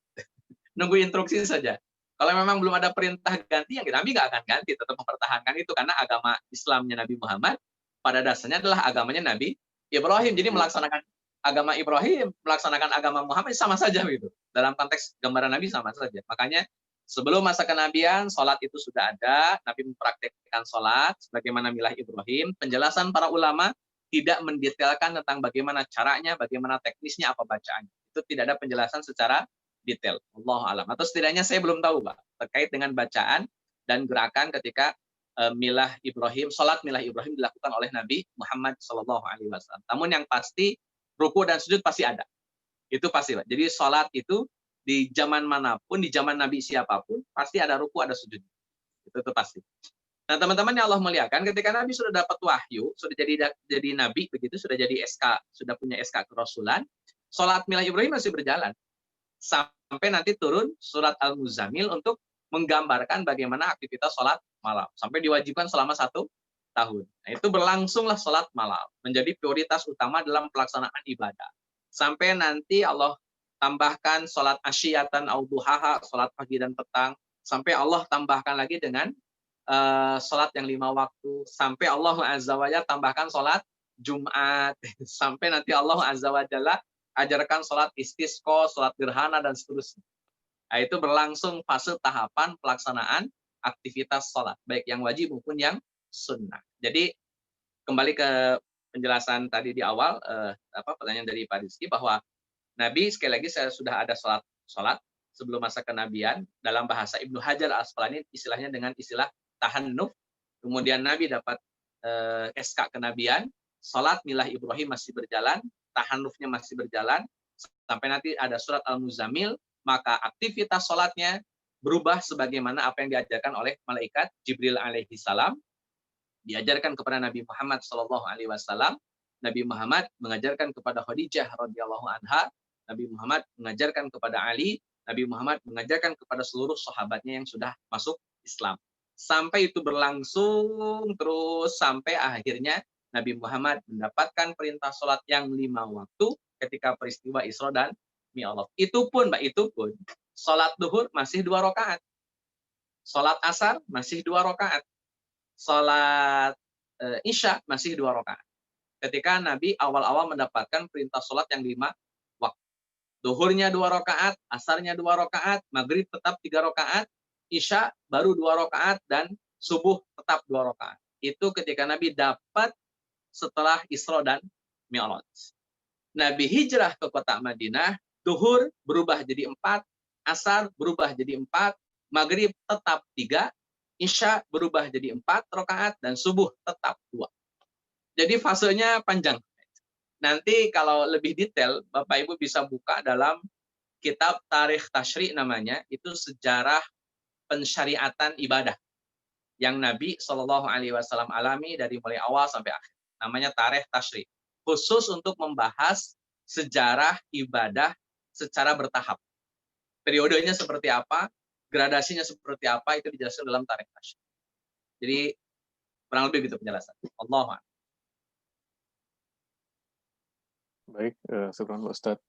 Nunggu instruksi saja. Kalau memang belum ada perintah ganti, ya Nabi nggak akan ganti, tetap mempertahankan itu. Karena agama Islamnya Nabi Muhammad, pada dasarnya adalah agamanya Nabi Ibrahim. Jadi melaksanakan agama Ibrahim, melaksanakan agama Muhammad sama saja gitu. Dalam konteks gambaran Nabi sama saja. Makanya sebelum masa kenabian, sholat itu sudah ada. Nabi mempraktekkan sholat sebagaimana milah Ibrahim. Penjelasan para ulama tidak mendetailkan tentang bagaimana caranya, bagaimana teknisnya, apa bacaannya. Itu tidak ada penjelasan secara detail. Allahu a'lam. Atau setidaknya saya belum tahu, Pak, terkait dengan bacaan dan gerakan ketika milah Ibrahim, sholat milah Ibrahim dilakukan oleh Nabi Muhammad Shallallahu Alaihi Wasallam. Namun yang pasti ruku dan sujud pasti ada. Itu pasti, Pak. Jadi sholat itu di zaman manapun, di zaman Nabi siapapun, pasti ada ruku, ada sujud. Itu pasti. Nah, teman-teman yang Allah muliakan, ketika Nabi sudah dapat wahyu, sudah jadi Nabi, begitu, sudah jadi SK, sudah punya SK kerasulan, sholat milah Ibrahim masih berjalan. Sampai nanti turun surat Al-Muzammil untuk menggambarkan bagaimana aktivitas sholat malam. Sampai diwajibkan selama 1 tahun. Nah, itu berlangsunglah sholat malam. Menjadi prioritas utama dalam pelaksanaan ibadah. Sampai nanti Allah tambahkan sholat asyiyatan au duhaha, sholat pagi dan petang. Sampai Allah tambahkan lagi dengan sholat yang 5 waktu. Sampai Allah Azza wa Jalla tambahkan sholat Jumat. Sampai nanti Allah Azza wa Jalla ajarkan sholat istisqa, sholat gerhana, dan seterusnya. Nah, itu berlangsung fase tahapan pelaksanaan aktivitas sholat, baik yang wajib maupun yang sunnah. Jadi kembali ke penjelasan tadi di awal, pertanyaan dari Pak Rizky, bahwa Nabi, sekali lagi saya sudah ada sholat sebelum masa kenabian, dalam bahasa Ibnu Hajar Al-Asqalani istilahnya dengan istilah tahannuf. Kemudian Nabi dapat SK kenabian, sholat milah Ibrahim masih berjalan, tahannufnya masih berjalan, sampai nanti ada surat Al-Muzammil, maka aktivitas sholatnya berubah sebagaimana apa yang diajarkan oleh malaikat Jibril alaihi salam, diajarkan kepada Nabi Muhammad sallallahu alaihi wasallam. Nabi Muhammad mengajarkan kepada Khadijah radhiyallahu anha, Nabi Muhammad mengajarkan kepada Ali, Nabi Muhammad mengajarkan kepada seluruh sahabatnya yang sudah masuk Islam. Sampai itu berlangsung terus sampai akhirnya Nabi Muhammad mendapatkan perintah sholat yang 5 waktu ketika peristiwa Isra dan Mi'raj. Itu pun sholat duhur masih 2 rakaat. Sholat asar masih 2 rakaat. Sholat isya masih 2 rakaat. Ketika Nabi awal-awal mendapatkan perintah sholat yang 5 waktu. Duhurnya 2 rakaat, asarnya 2 rakaat, maghrib tetap 3 rakaat, isya baru 2 rakaat, dan subuh tetap 2 rakaat. Itu ketika Nabi dapat setelah Isra dan Mi'raj. Nabi hijrah ke kota Madinah, duhur berubah jadi 4, asar berubah jadi 4, maghrib tetap 3, isya berubah jadi 4 rakaat, dan subuh tetap 2. Jadi fasenya panjang. Nanti kalau lebih detail, Bapak Ibu bisa buka dalam kitab Tarikh Tasyri' namanya, itu sejarah pensyariatan ibadah yang Nabi Shallallahu Alaihi Wasallam alami dari mulai awal sampai akhir. Namanya Tarikh Tasyri', khusus untuk membahas sejarah ibadah secara bertahap. Periodenya seperti apa, gradasinya seperti apa, itu dijelaskan dalam Tarikh Tasyri'. Jadi kurang lebih gitu penjelasan. Allahu a'lam. Baik, syukran Pak Ustadz.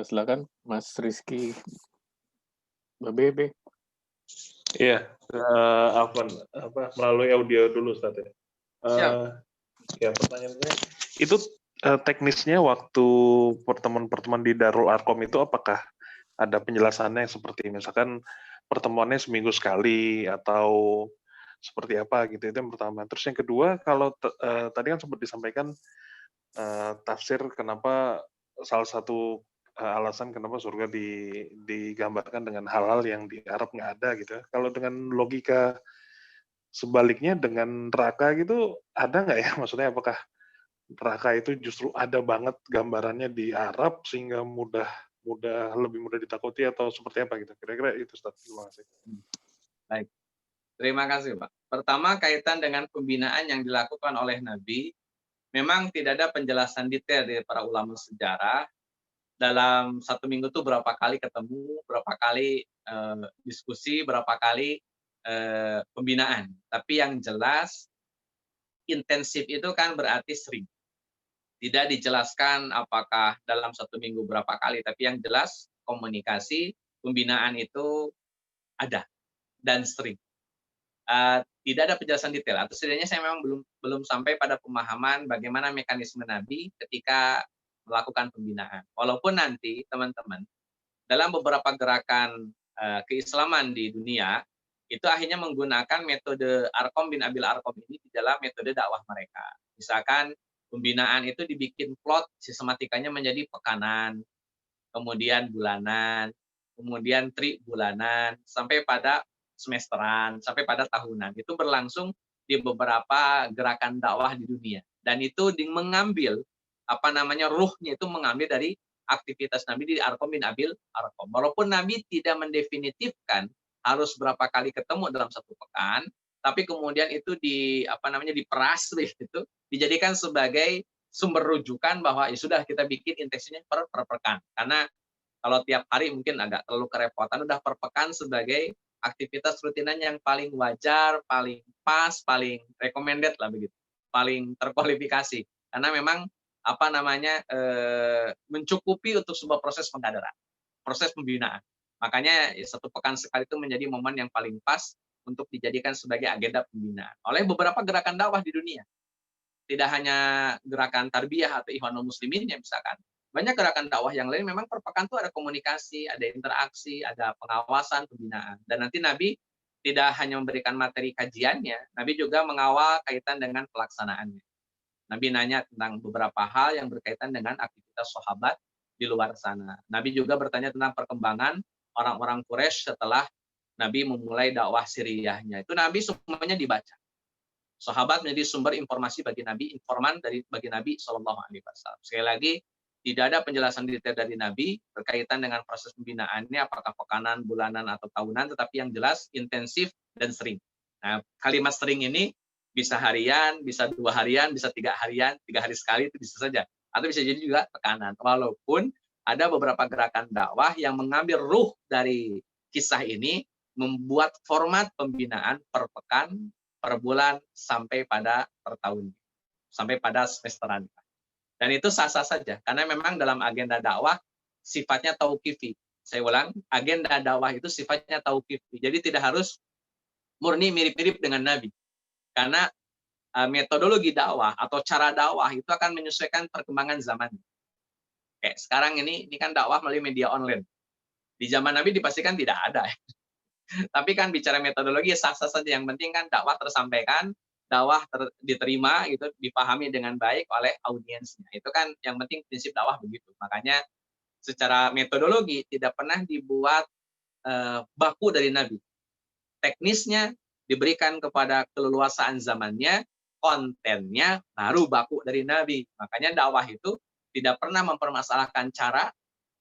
Silakan Mas Rizky Babebe. Iya, melalui audio dulu Ustaz ya. Ya, pertanyaannya itu teknisnya waktu pertemuan-pertemuan di Darul Arkom itu apakah ada penjelasannya seperti misalkan pertemuannya seminggu sekali atau seperti apa gitu, itu yang pertama. Terus yang kedua, kalau tadi kan sempat disampaikan tafsir kenapa salah satu alasan kenapa surga digambarkan dengan hal-hal yang di Arab nggak ada gitu. Kalau dengan logika sebaliknya dengan neraka gitu ada nggak ya? Maksudnya apakah neraka itu justru ada banget gambarannya di Arab sehingga lebih mudah ditakuti atau seperti apa gitu? Kira-kira itu Ustaz. Terima kasih. Baik. Terima kasih, Pak. Pertama, kaitan dengan pembinaan yang dilakukan oleh Nabi, memang tidak ada penjelasan detail dari para ulama sejarah dalam 1 minggu itu berapa kali ketemu, berapa kali diskusi, berapa kali pembinaan. Tapi yang jelas intensif itu kan berarti sering. Tidak dijelaskan apakah dalam 1 minggu berapa kali, tapi yang jelas komunikasi, pembinaan itu ada dan sering. Tidak ada penjelasan detail, atau setidaknya saya memang belum sampai pada pemahaman bagaimana mekanisme Nabi ketika melakukan pembinaan. Walaupun nanti teman-teman dalam beberapa gerakan keislaman di dunia itu akhirnya menggunakan metode Arqam bin Abil Arqam ini di dalam metode dakwah mereka. Misalkan pembinaan itu dibikin plot, sistematikanya menjadi pekanan, kemudian bulanan, kemudian bulanan, sampai pada semesteran, sampai pada tahunan. Itu berlangsung di beberapa gerakan dakwah di dunia. Dan itu mengambil ruhnya itu mengambil dari aktivitas Nabi di Arqam bin Abil Arqam. Walaupun Nabi tidak mendefinitifkan harus berapa kali ketemu dalam satu pekan, tapi kemudian itu diperas begitu, dijadikan sebagai sumber rujukan bahwa ya sudah kita bikin intensinya per pekan. Karena kalau tiap hari mungkin agak terlalu kerepotan, udah per pekan sebagai aktivitas rutinan yang paling wajar, paling pas, paling recommended lah begitu, paling terkualifikasi. Karena memang mencukupi untuk sebuah proses pengkaderan, proses pembinaan. Makanya satu pekan sekali itu menjadi momen yang paling pas untuk dijadikan sebagai agenda pembinaan oleh beberapa gerakan dakwah di dunia. Tidak hanya gerakan tarbiyah atau Ikhwanul Muslimin ya misalkan. Banyak gerakan dakwah yang lain memang per pekan itu ada komunikasi, ada interaksi, ada pengawasan, pembinaan. Dan nanti Nabi tidak hanya memberikan materi kajiannya, Nabi juga mengawal kaitan dengan pelaksanaannya. Nabi nanya tentang beberapa hal yang berkaitan dengan aktivitas sahabat di luar sana. Nabi juga bertanya tentang perkembangan orang-orang Quraisy setelah Nabi memulai dakwah Siriyahnya. Itu Nabi semuanya dibaca. Sahabat menjadi sumber informasi bagi Nabi, informan bagi Nabi Shallallahu Alaihi Wasallam. Sekali lagi, tidak ada penjelasan detail dari Nabi berkaitan dengan proses pembinaannya, apakah pekanan, bulanan, atau tahunan, tetapi yang jelas intensif dan sering. Nah, kalimat sering ini bisa harian, bisa 2 harian, bisa 3 harian, 3 hari sekali itu bisa saja. Atau bisa jadi juga tekanan. Walaupun ada beberapa gerakan dakwah yang mengambil ruh dari kisah ini, membuat format pembinaan per pekan, per bulan, sampai pada per tahun. Sampai pada semesteran. Dan itu sah-sah saja. Karena memang dalam agenda dakwah, sifatnya tauqifi. Saya ulang, agenda dakwah itu sifatnya tauqifi. Jadi tidak harus murni mirip-mirip dengan Nabi. Karena metodologi dakwah atau cara dakwah itu akan menyesuaikan perkembangan zaman. Kayak sekarang ini kan dakwah melalui media online. Di zaman Nabi dipastikan tidak ada. Tapi kan bicara metodologi sah-sah saja. Yang penting kan dakwah tersampaikan, dakwah diterima, gitu, dipahami dengan baik oleh audiensnya. Itu kan yang penting prinsip dakwah begitu. Makanya secara metodologi tidak pernah dibuat baku dari Nabi. Teknisnya diberikan kepada keleluasaan zamannya, kontennya baru baku dari Nabi. Makanya dakwah itu tidak pernah mempermasalahkan cara,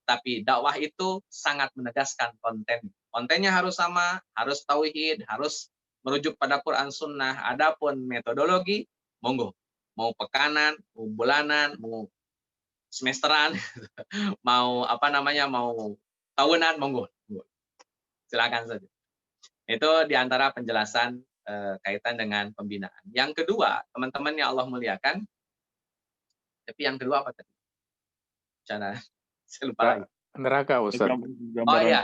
tapi dakwah itu sangat menegaskan konten. Kontennya harus sama, harus tauhid, harus merujuk pada Quran Sunnah. Adapun metodologi, monggo. Mau pekanan, mau bulanan, mau semesteran, mau tahunan, monggo. Silakan saja. Itu diantara penjelasan kaitan dengan pembinaan. Yang kedua, teman-teman yang Allah muliakan, tapi yang kedua apa tadi? Saya lupa lagi. Neraka, Ustaz. Oh iya,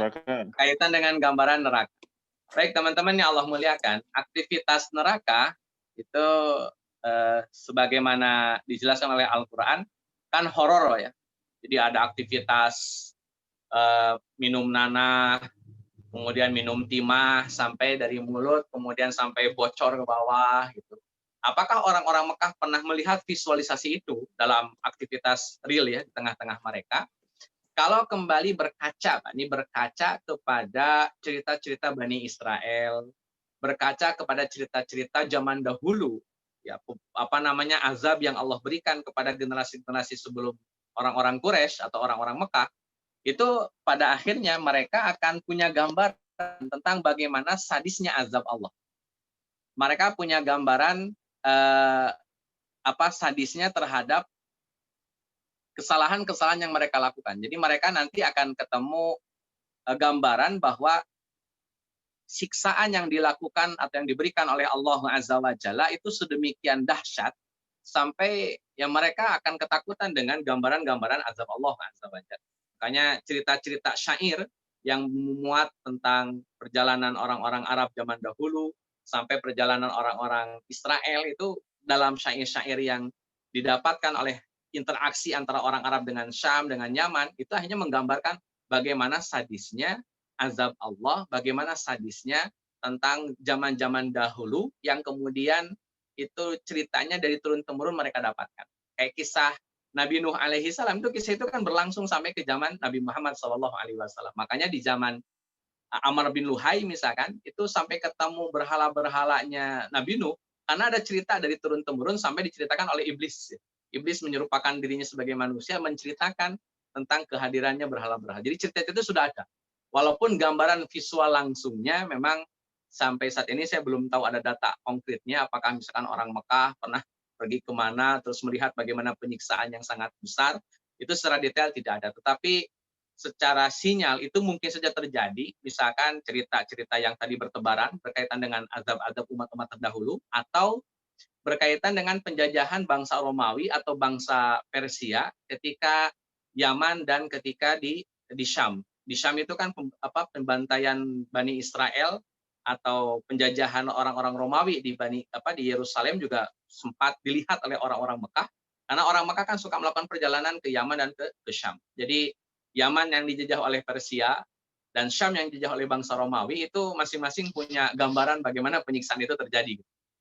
kaitan dengan gambaran neraka. Baik, teman-teman yang Allah muliakan, aktivitas neraka itu sebagaimana dijelaskan oleh Al-Quran, kan horor ya. Jadi ada aktivitas minum nanah, kemudian minum timah sampai dari mulut, kemudian sampai bocor ke bawah gitu. Apakah orang-orang Mekah pernah melihat visualisasi itu dalam aktivitas real ya di tengah-tengah mereka? Kalau kembali berkaca, Pak, ini berkaca kepada cerita-cerita Bani Israel, berkaca kepada cerita-cerita zaman dahulu, ya azab yang Allah berikan kepada generasi-generasi sebelum orang-orang Quraisy atau orang-orang Mekah. Itu pada akhirnya mereka akan punya gambaran tentang bagaimana sadisnya azab Allah. Mereka punya gambaran sadisnya terhadap kesalahan-kesalahan yang mereka lakukan. Jadi mereka nanti akan ketemu gambaran bahwa siksaan yang dilakukan atau yang diberikan oleh Allah Azza wa Jalla itu sedemikian dahsyat sampai ya mereka akan ketakutan dengan gambaran-gambaran azab Allah Azza wa Jalla. Makanya cerita-cerita syair yang memuat tentang perjalanan orang-orang Arab zaman dahulu sampai perjalanan orang-orang Israel itu dalam syair-syair yang didapatkan oleh interaksi antara orang Arab dengan Syam, dengan Yaman, itu hanya menggambarkan bagaimana sadisnya azab Allah, bagaimana sadisnya tentang zaman-zaman dahulu yang kemudian itu ceritanya dari turun-temurun mereka dapatkan. Kayak kisah Nabi Nuh alaihi salam, itu kisah itu kan berlangsung sampai ke zaman Nabi Muhammad sallallahu alaihi wasallam. Makanya di zaman Amr bin Luhai misalkan, itu sampai ketemu berhala-berhalanya Nabi Nuh, karena ada cerita dari turun-temurun sampai diceritakan oleh iblis. Iblis menyerupakan dirinya sebagai manusia, menceritakan tentang kehadirannya berhala-berhala. Jadi cerita itu sudah ada. Walaupun gambaran visual langsungnya memang sampai saat ini saya belum tahu ada data konkretnya, apakah misalkan orang Mekah pernah pergi kemana, terus melihat bagaimana penyiksaan yang sangat besar, itu secara detail tidak ada. Tetapi secara sinyal itu mungkin saja terjadi, misalkan cerita-cerita yang tadi bertebaran berkaitan dengan azab-azab umat-umat terdahulu, atau berkaitan dengan penjajahan bangsa Romawi atau bangsa Persia ketika Yaman dan ketika di Syam. Di Syam itu kan pembantaian Bani Israel atau penjajahan orang-orang Romawi di Yerusalem juga sempat dilihat oleh orang-orang Mekah, karena orang Mekah kan suka melakukan perjalanan ke Yaman dan ke Syam. Jadi Yaman yang dijajah oleh Persia dan Syam yang dijajah oleh bangsa Romawi itu masing-masing punya gambaran bagaimana penyiksaan itu terjadi.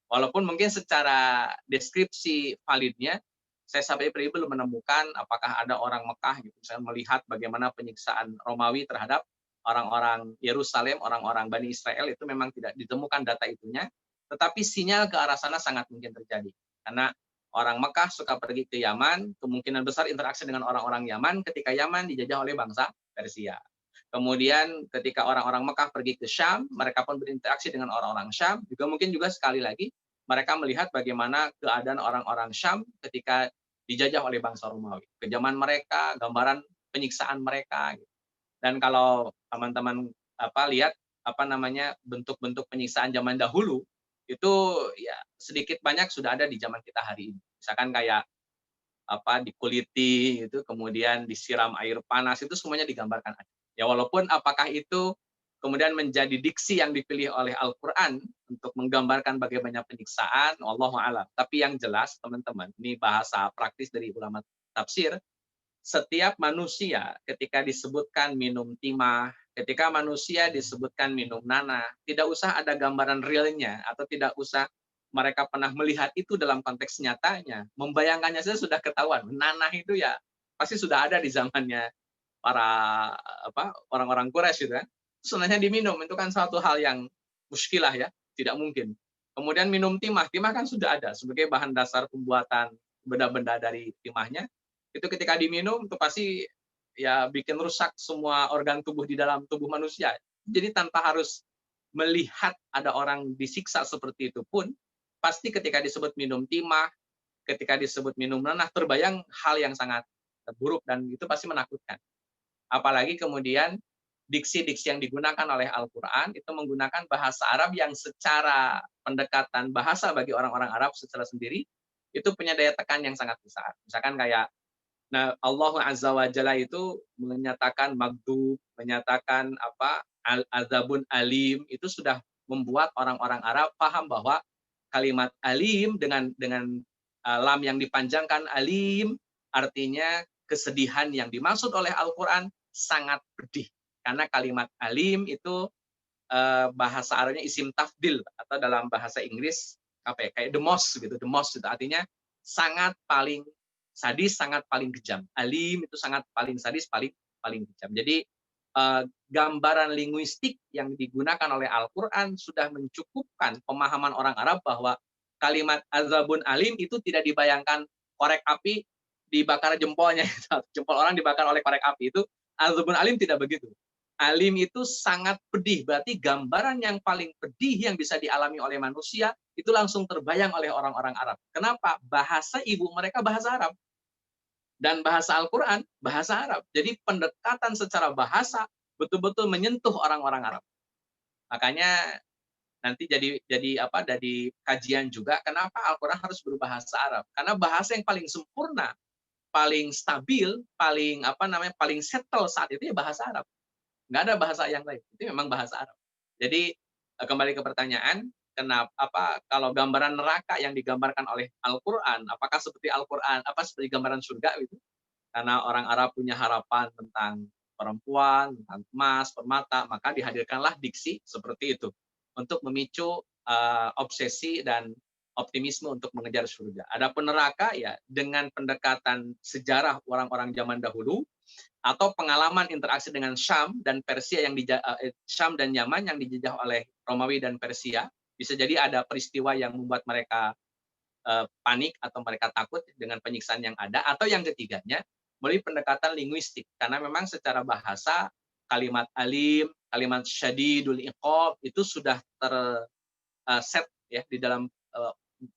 Walaupun mungkin secara deskripsi validnya, saya sampai pribadi belum menemukan apakah ada orang Mekah gitu, misalnya melihat bagaimana penyiksaan Romawi terhadap orang-orang Yerusalem, orang-orang Bani Israel, itu memang tidak ditemukan data itunya. Tetapi sinyal ke arah sana sangat mungkin terjadi. Karena orang Mekah suka pergi ke Yaman, kemungkinan besar interaksi dengan orang-orang Yaman ketika Yaman dijajah oleh bangsa Persia. Kemudian ketika orang-orang Mekah pergi ke Syam, mereka pun berinteraksi dengan orang-orang Syam. Juga mungkin juga sekali lagi mereka melihat bagaimana keadaan orang-orang Syam ketika dijajah oleh bangsa Romawi. Kejaman mereka, gambaran penyiksaan mereka. Dan kalau teman-teman lihat bentuk-bentuk penyiksaan zaman dahulu, itu ya sedikit banyak sudah ada di zaman kita hari ini. Misalkan kayak dikuliti itu, kemudian disiram air panas, itu semuanya digambarkan. Ya walaupun apakah itu kemudian menjadi diksi yang dipilih oleh Al-Qur'an untuk menggambarkan bagaimana penyiksaan, wallahu a'lam. Tapi yang jelas teman-teman, ini bahasa praktis dari ulama tafsir, setiap manusia ketika disebutkan minum timah, ketika manusia disebutkan minum nanah, tidak usah ada gambaran realnya atau tidak usah mereka pernah melihat itu dalam konteks nyatanya, membayangkannya saja sudah ketahuan. Nanah itu ya pasti sudah ada di zamannya para orang-orang Quraisy gitu kan. Sebenarnya diminum itu kan suatu hal yang muskilah ya, tidak mungkin. Kemudian minum timah, timah kan sudah ada sebagai bahan dasar pembuatan benda-benda dari timahnya. Itu ketika diminum itu pasti ya bikin rusak semua organ tubuh di dalam tubuh manusia. Jadi tanpa harus melihat ada orang disiksa seperti itu pun, pasti ketika disebut minum timah, ketika disebut minum nanah, terbayang hal yang sangat buruk dan itu pasti menakutkan. Apalagi kemudian diksi-diksi yang digunakan oleh Al-Quran itu menggunakan bahasa Arab yang secara pendekatan bahasa bagi orang-orang Arab secara sendiri itu punya daya tekan yang sangat besar. Misalkan kayak Allah Azza wa Jalla itu menyatakan maghdub, menyatakan azabun alim, itu sudah membuat orang-orang Arab paham bahwa kalimat alim dengan lam yang dipanjangkan alim artinya kesedihan yang dimaksud oleh Al-Qur'an sangat pedih. Karena kalimat alim itu bahasa Arabnya isim tafdil atau dalam bahasa Inggris kayak the most gitu. The most itu artinya sangat paling sadis, sangat paling kejam. Alim itu sangat paling sadis, paling kejam. Jadi gambaran linguistik yang digunakan oleh Al-Qur'an sudah mencukupkan pemahaman orang Arab bahwa kalimat azabun alim itu tidak dibayangkan korek api dibakar jempolnya. Jempol orang dibakar oleh korek api, itu azabun alim tidak begitu. Alim itu sangat pedih, berarti gambaran yang paling pedih yang bisa dialami oleh manusia itu langsung terbayang oleh orang-orang Arab. Kenapa? Bahasa ibu mereka bahasa Arab. Dan bahasa Al-Quran bahasa Arab. Jadi pendekatan secara bahasa betul-betul menyentuh orang-orang Arab. Makanya nanti jadi kajian juga kenapa Al-Quran harus berbahasa Arab. Karena bahasa yang paling sempurna, paling stabil, paling settle saat itu ya bahasa Arab. Nggak ada bahasa yang lain. Itu memang bahasa Arab. Jadi kembali ke pertanyaan, kenapa kalau gambaran neraka yang digambarkan oleh Al-Qur'an, apakah seperti Al-Qur'an, seperti gambaran surga itu? Karena orang Arab punya harapan tentang perempuan, tentang emas, permata, maka dihadirkanlah diksi seperti itu untuk memicu obsesi dan optimisme untuk mengejar surga. Adapun neraka ya dengan pendekatan sejarah orang-orang zaman dahulu atau pengalaman interaksi dengan Syam dan Persia Syam dan Yaman yang dijajah oleh Romawi dan Persia, bisa jadi ada peristiwa yang membuat mereka panik atau mereka takut dengan penyiksaan yang ada, atau yang ketiganya melalui pendekatan linguistik. Karena memang secara bahasa kalimat alim, kalimat syadidul iqab itu sudah terset ya di dalam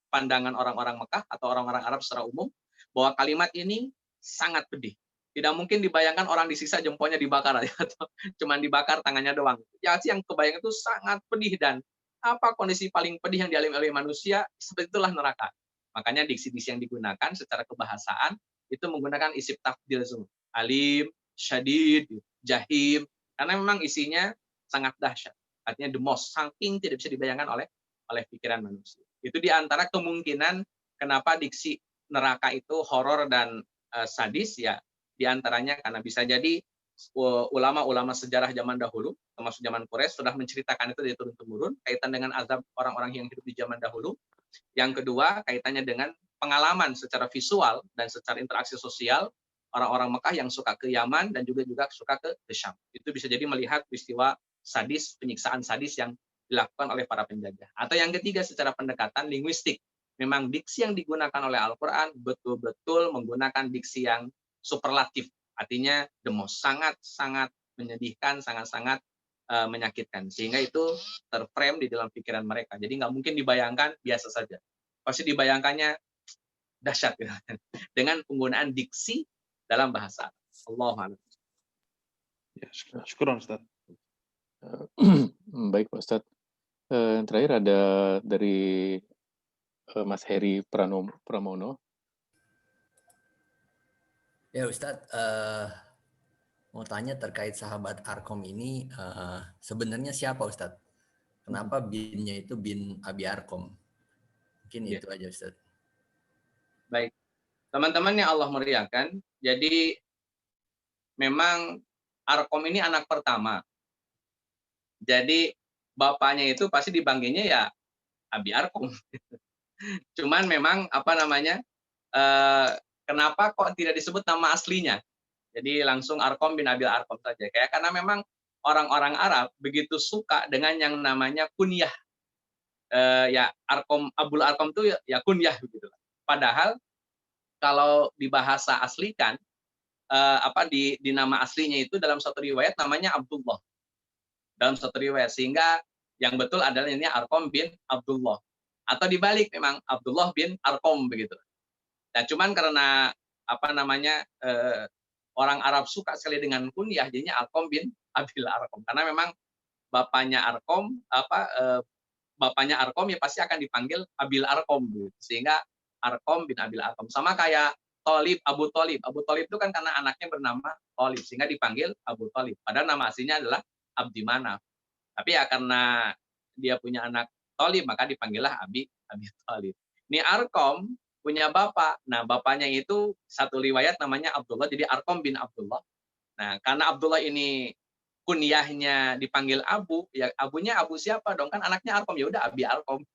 pandangan orang-orang Mekah atau orang-orang Arab secara umum bahwa kalimat ini sangat pedih. Tidak mungkin dibayangkan orang disiksa jempolnya dibakar atau cuman dibakar tangannya doang. Ya sih yang kebayang itu sangat pedih dan apa kondisi paling pedih yang dialami oleh manusia, seperti itulah neraka. Makanya diksi-diksi yang digunakan secara kebahasaan itu menggunakan isim tafdil semua. Alim, syadid, jahim, karena memang isinya sangat dahsyat. Artinya the most, saking tidak bisa dibayangkan oleh pikiran manusia. Itu diantara kemungkinan kenapa diksi neraka itu horor dan sadis ya, diantaranya karena bisa jadi ulama-ulama sejarah zaman dahulu, termasuk zaman Quraisy, sudah menceritakan itu dari turun-temurun, kaitan dengan azab orang-orang yang hidup di zaman dahulu. Yang kedua, kaitannya dengan pengalaman secara visual dan secara interaksi sosial orang-orang Mekah yang suka ke Yaman dan juga suka ke Syam. Itu bisa jadi melihat peristiwa sadis, penyiksaan sadis yang dilakukan oleh para penjajah. Atau yang ketiga, secara pendekatan linguistik. Memang diksi yang digunakan oleh Al-Quran betul-betul menggunakan diksi yang superlatif. Artinya the most, sangat-sangat menyedihkan, sangat-sangat menyakitkan. Sehingga itu terframe di dalam pikiran mereka. Jadi nggak mungkin dibayangkan biasa saja. Pasti dibayangkannya dahsyat gitu. Dengan penggunaan diksi dalam bahasa. Allahu Akbar. Ya, syukur Ustaz. Baik Pak Ustadz. Yang terakhir ada dari Mas Heri Pramono. Ya Ustadz, mau tanya terkait sahabat Arkom ini, sebenarnya siapa Ustadz? Kenapa bin-nya itu bin Abi Arkom? Mungkin itu aja Ustadz. Baik, teman-teman yang Allah muliakan, jadi memang Arkom ini anak pertama. Jadi bapaknya itu pasti dipanggilnya ya Abi Arkom. Cuman memang kenapa kok tidak disebut nama aslinya? Jadi langsung Arkom bin Abil Arkom saja. Kayak karena memang orang-orang Arab begitu suka dengan yang namanya kunyah. Ya Arkom, Abul Arkom itu ya kunyah begitu. Padahal kalau di bahasa aslikan di nama aslinya itu dalam satu riwayat namanya Abdullah. Dalam satu riwayat, sehingga yang betul adalah ini Arkom bin Abdullah. Atau dibalik memang Abdullah bin Arkom begitu. Nah, cuman karena orang Arab suka sekali dengan kunyah, jadinya Arkom bin Abil Arkom. Karena memang bapaknya Arkom ya pasti akan dipanggil Abil Arkom gitu. Sehingga Arkom bin Abil Arkom. Sama kayak Abu Thalib. Abu Thalib itu kan karena anaknya bernama Thalib sehingga dipanggil Abu Thalib. Padahal nama aslinya adalah Abdi Manaf. Tapi ya karena dia punya anak Thalib maka dipanggillah Abi Thalib. Ini Arkom punya bapak. Nah, bapaknya itu satu riwayat namanya Abdullah, jadi Arkom bin Abdullah. Nah, karena Abdullah ini kunyahnya dipanggil Abu, ya abunya Abu siapa dong? Kan anaknya Arkom, ya udah Abi Arkom.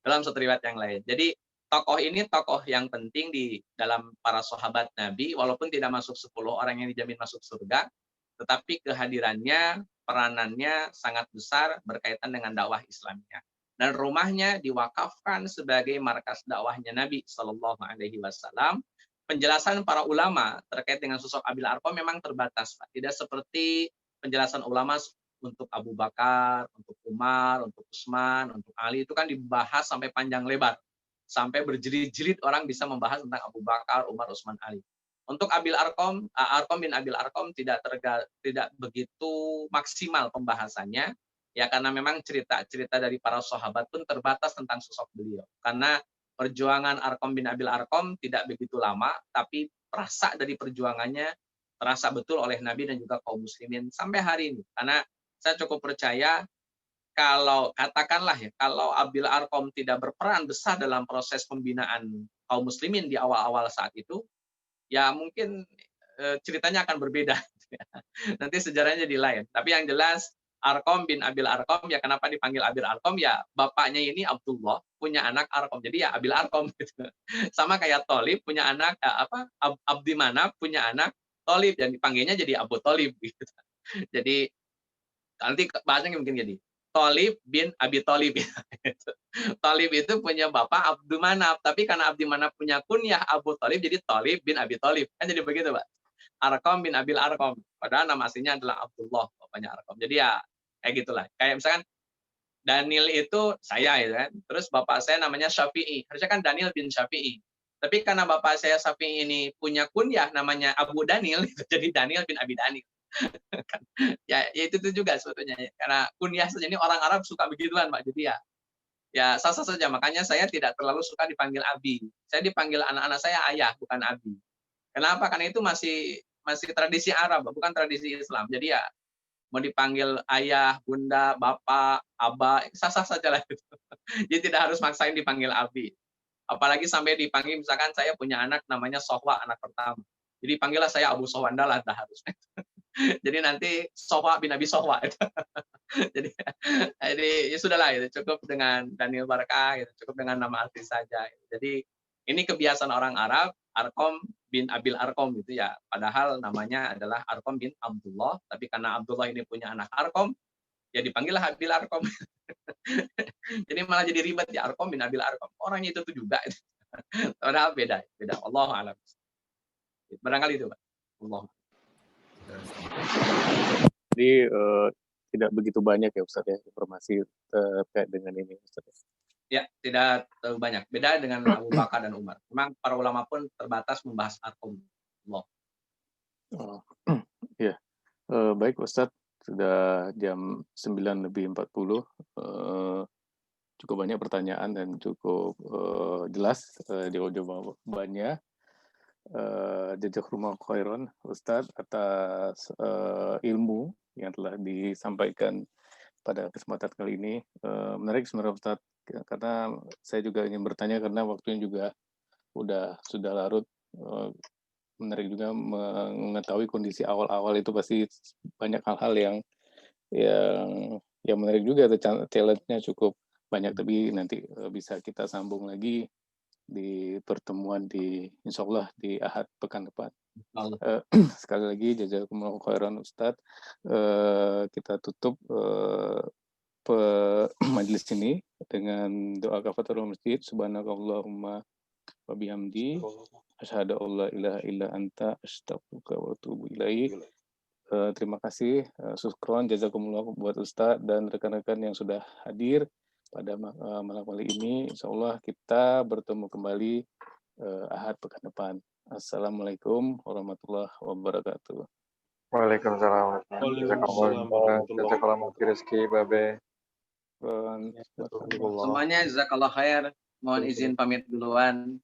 Dalam satu riwayat yang lain. Jadi tokoh ini tokoh yang penting di dalam para sahabat Nabi, walaupun tidak masuk 10 orang yang dijamin masuk surga, tetapi kehadirannya, peranannya sangat besar berkaitan dengan dakwah Islamnya. Dan rumahnya diwakafkan sebagai markas dakwahnya Nabi Shallallahu Alaihi Wasallam. Penjelasan para ulama terkait dengan sosok Abil Arkom memang terbatas, Pak. Tidak seperti penjelasan ulama untuk Abu Bakar, untuk Umar, untuk Utsman, untuk Ali, itu kan dibahas sampai panjang lebar. Sampai berjilid-jilid orang bisa membahas tentang Abu Bakar, Umar, Utsman, Ali. Untuk Abil Arkom, Arkom bin Abil Arkom tidak begitu maksimal pembahasannya, ya karena memang cerita-cerita dari para sahabat pun terbatas tentang sosok beliau. Karena perjuangan Arkom bin Abil Arkom tidak begitu lama, tapi rasa dari perjuangannya terasa betul oleh Nabi dan juga kaum muslimin sampai hari ini. Karena saya cukup percaya kalau katakanlah ya, kalau Abil Arkom tidak berperan besar dalam proses pembinaan kaum muslimin di awal-awal saat itu, ya mungkin ceritanya akan berbeda. Nanti sejarahnya jadi lain. Tapi yang jelas Arkom bin Abil Arkom, ya kenapa dipanggil Abil Arkom? Ya bapaknya ini Abdullah, punya anak Arkom. Jadi ya Abil Arkom. Gitu. Sama kayak Thalib punya anak Abdi Manaf punya anak Thalib, dan dipanggilnya jadi Abu Thalib. Gitu. Jadi nanti bahasanya mungkin jadi Thalib bin Abi Thalib. Thalib itu punya bapak Abdul Manaf, tapi karena Abdul Manaf punya kunyah Abu Thalib, jadi Thalib bin Abi Thalib. Kan jadi begitu, Pak. Arqam bin Abil Arqam. Padahal nama aslinya adalah Abdullah, bapaknya Arqam. Jadi ya kayak gitulah. Kayak misalkan Daniel itu saya ya kan. Terus bapak saya namanya Syafi'i. Harusnya kan Daniel bin Syafi'i. Tapi karena bapak saya Syafi'i ini punya kunyah namanya Abu Daniel, jadi Daniel bin Abi Daniel. Ya itu juga sebetulnya ya. Karena kunyah saja ini orang Arab suka begituan, Pak. Jadi ya sah-sah saja. Makanya saya tidak terlalu suka dipanggil Abi. Saya dipanggil anak-anak saya ayah, bukan Abi. Kenapa? Karena itu masih tradisi Arab, bukan tradisi Islam. Jadi ya mau dipanggil ayah, bunda, bapak, aba, sah-sah saja lah. Jadi tidak harus maksain dipanggil Abi. Apalagi sampai dipanggil, misalkan saya punya anak namanya Sohwa, anak pertama. Jadi panggillah saya Abu Sohwanda, dah harus. Jadi nanti Sohwa bin Abi Sohwa. jadi ya sudahlah, itu cukup dengan Daniel Barkah, cukup dengan nama artis saja. Jadi ini kebiasaan orang Arab, Arqam bin Abil Arqam gitu ya. Padahal namanya adalah Arqam bin Abdullah, tapi karena Abdullah ini punya anak Arqam, ya dipanggillah Abil Arqam. Jadi malah jadi ribet ya, Arqam bin Abil Arqam. Orangnya itu juga. Padahal beda. Allahu a'lam. Barangkali itu, Pak. Allah. Jadi tidak begitu banyak ya Ustaz ya informasi terkait dengan ini Ustaz. Ya, tidak terlalu banyak. Beda dengan Abu Bakar dan Umar. Memang para ulama pun terbatas membahas Arqam. Allah. Ya, baik Ustaz. Sudah jam 9:40. Cukup banyak pertanyaan dan cukup jelas jawabannya. Jazakumullah khairan Ustadz atas ilmu yang telah disampaikan pada kesempatan kali ini. Menarik sebenarnya Ustadz, karena saya juga ingin bertanya karena waktunya juga sudah larut. Menarik juga mengetahui kondisi awal-awal itu pasti banyak hal-hal yang menarik juga. Challenge-nya cukup banyak, tapi nanti bisa kita sambung lagi di pertemuan insya Allah di Ahad pekan depan. Sekali lagi jazakumullah khairan Ustadz. Kita tutup majelis ini dengan doa kafaratul masjid. Subhanakallahumma wa bihamdi asyhadu an la ilaha illa anta astaghfiruka wa atubu ilaik. Terima kasih, syukron, jazakumullah buat Ustadz dan rekan-rekan yang sudah hadir pada malam kali ini. Insya Allah kita bertemu kembali Ahad pekan depan. Assalamualaikum warahmatullahi wabarakatuh. Waalaikumsalam. Jazakallahu rezeki Babe. Semuanya jazakallah khair. Mohon izin pamit duluan.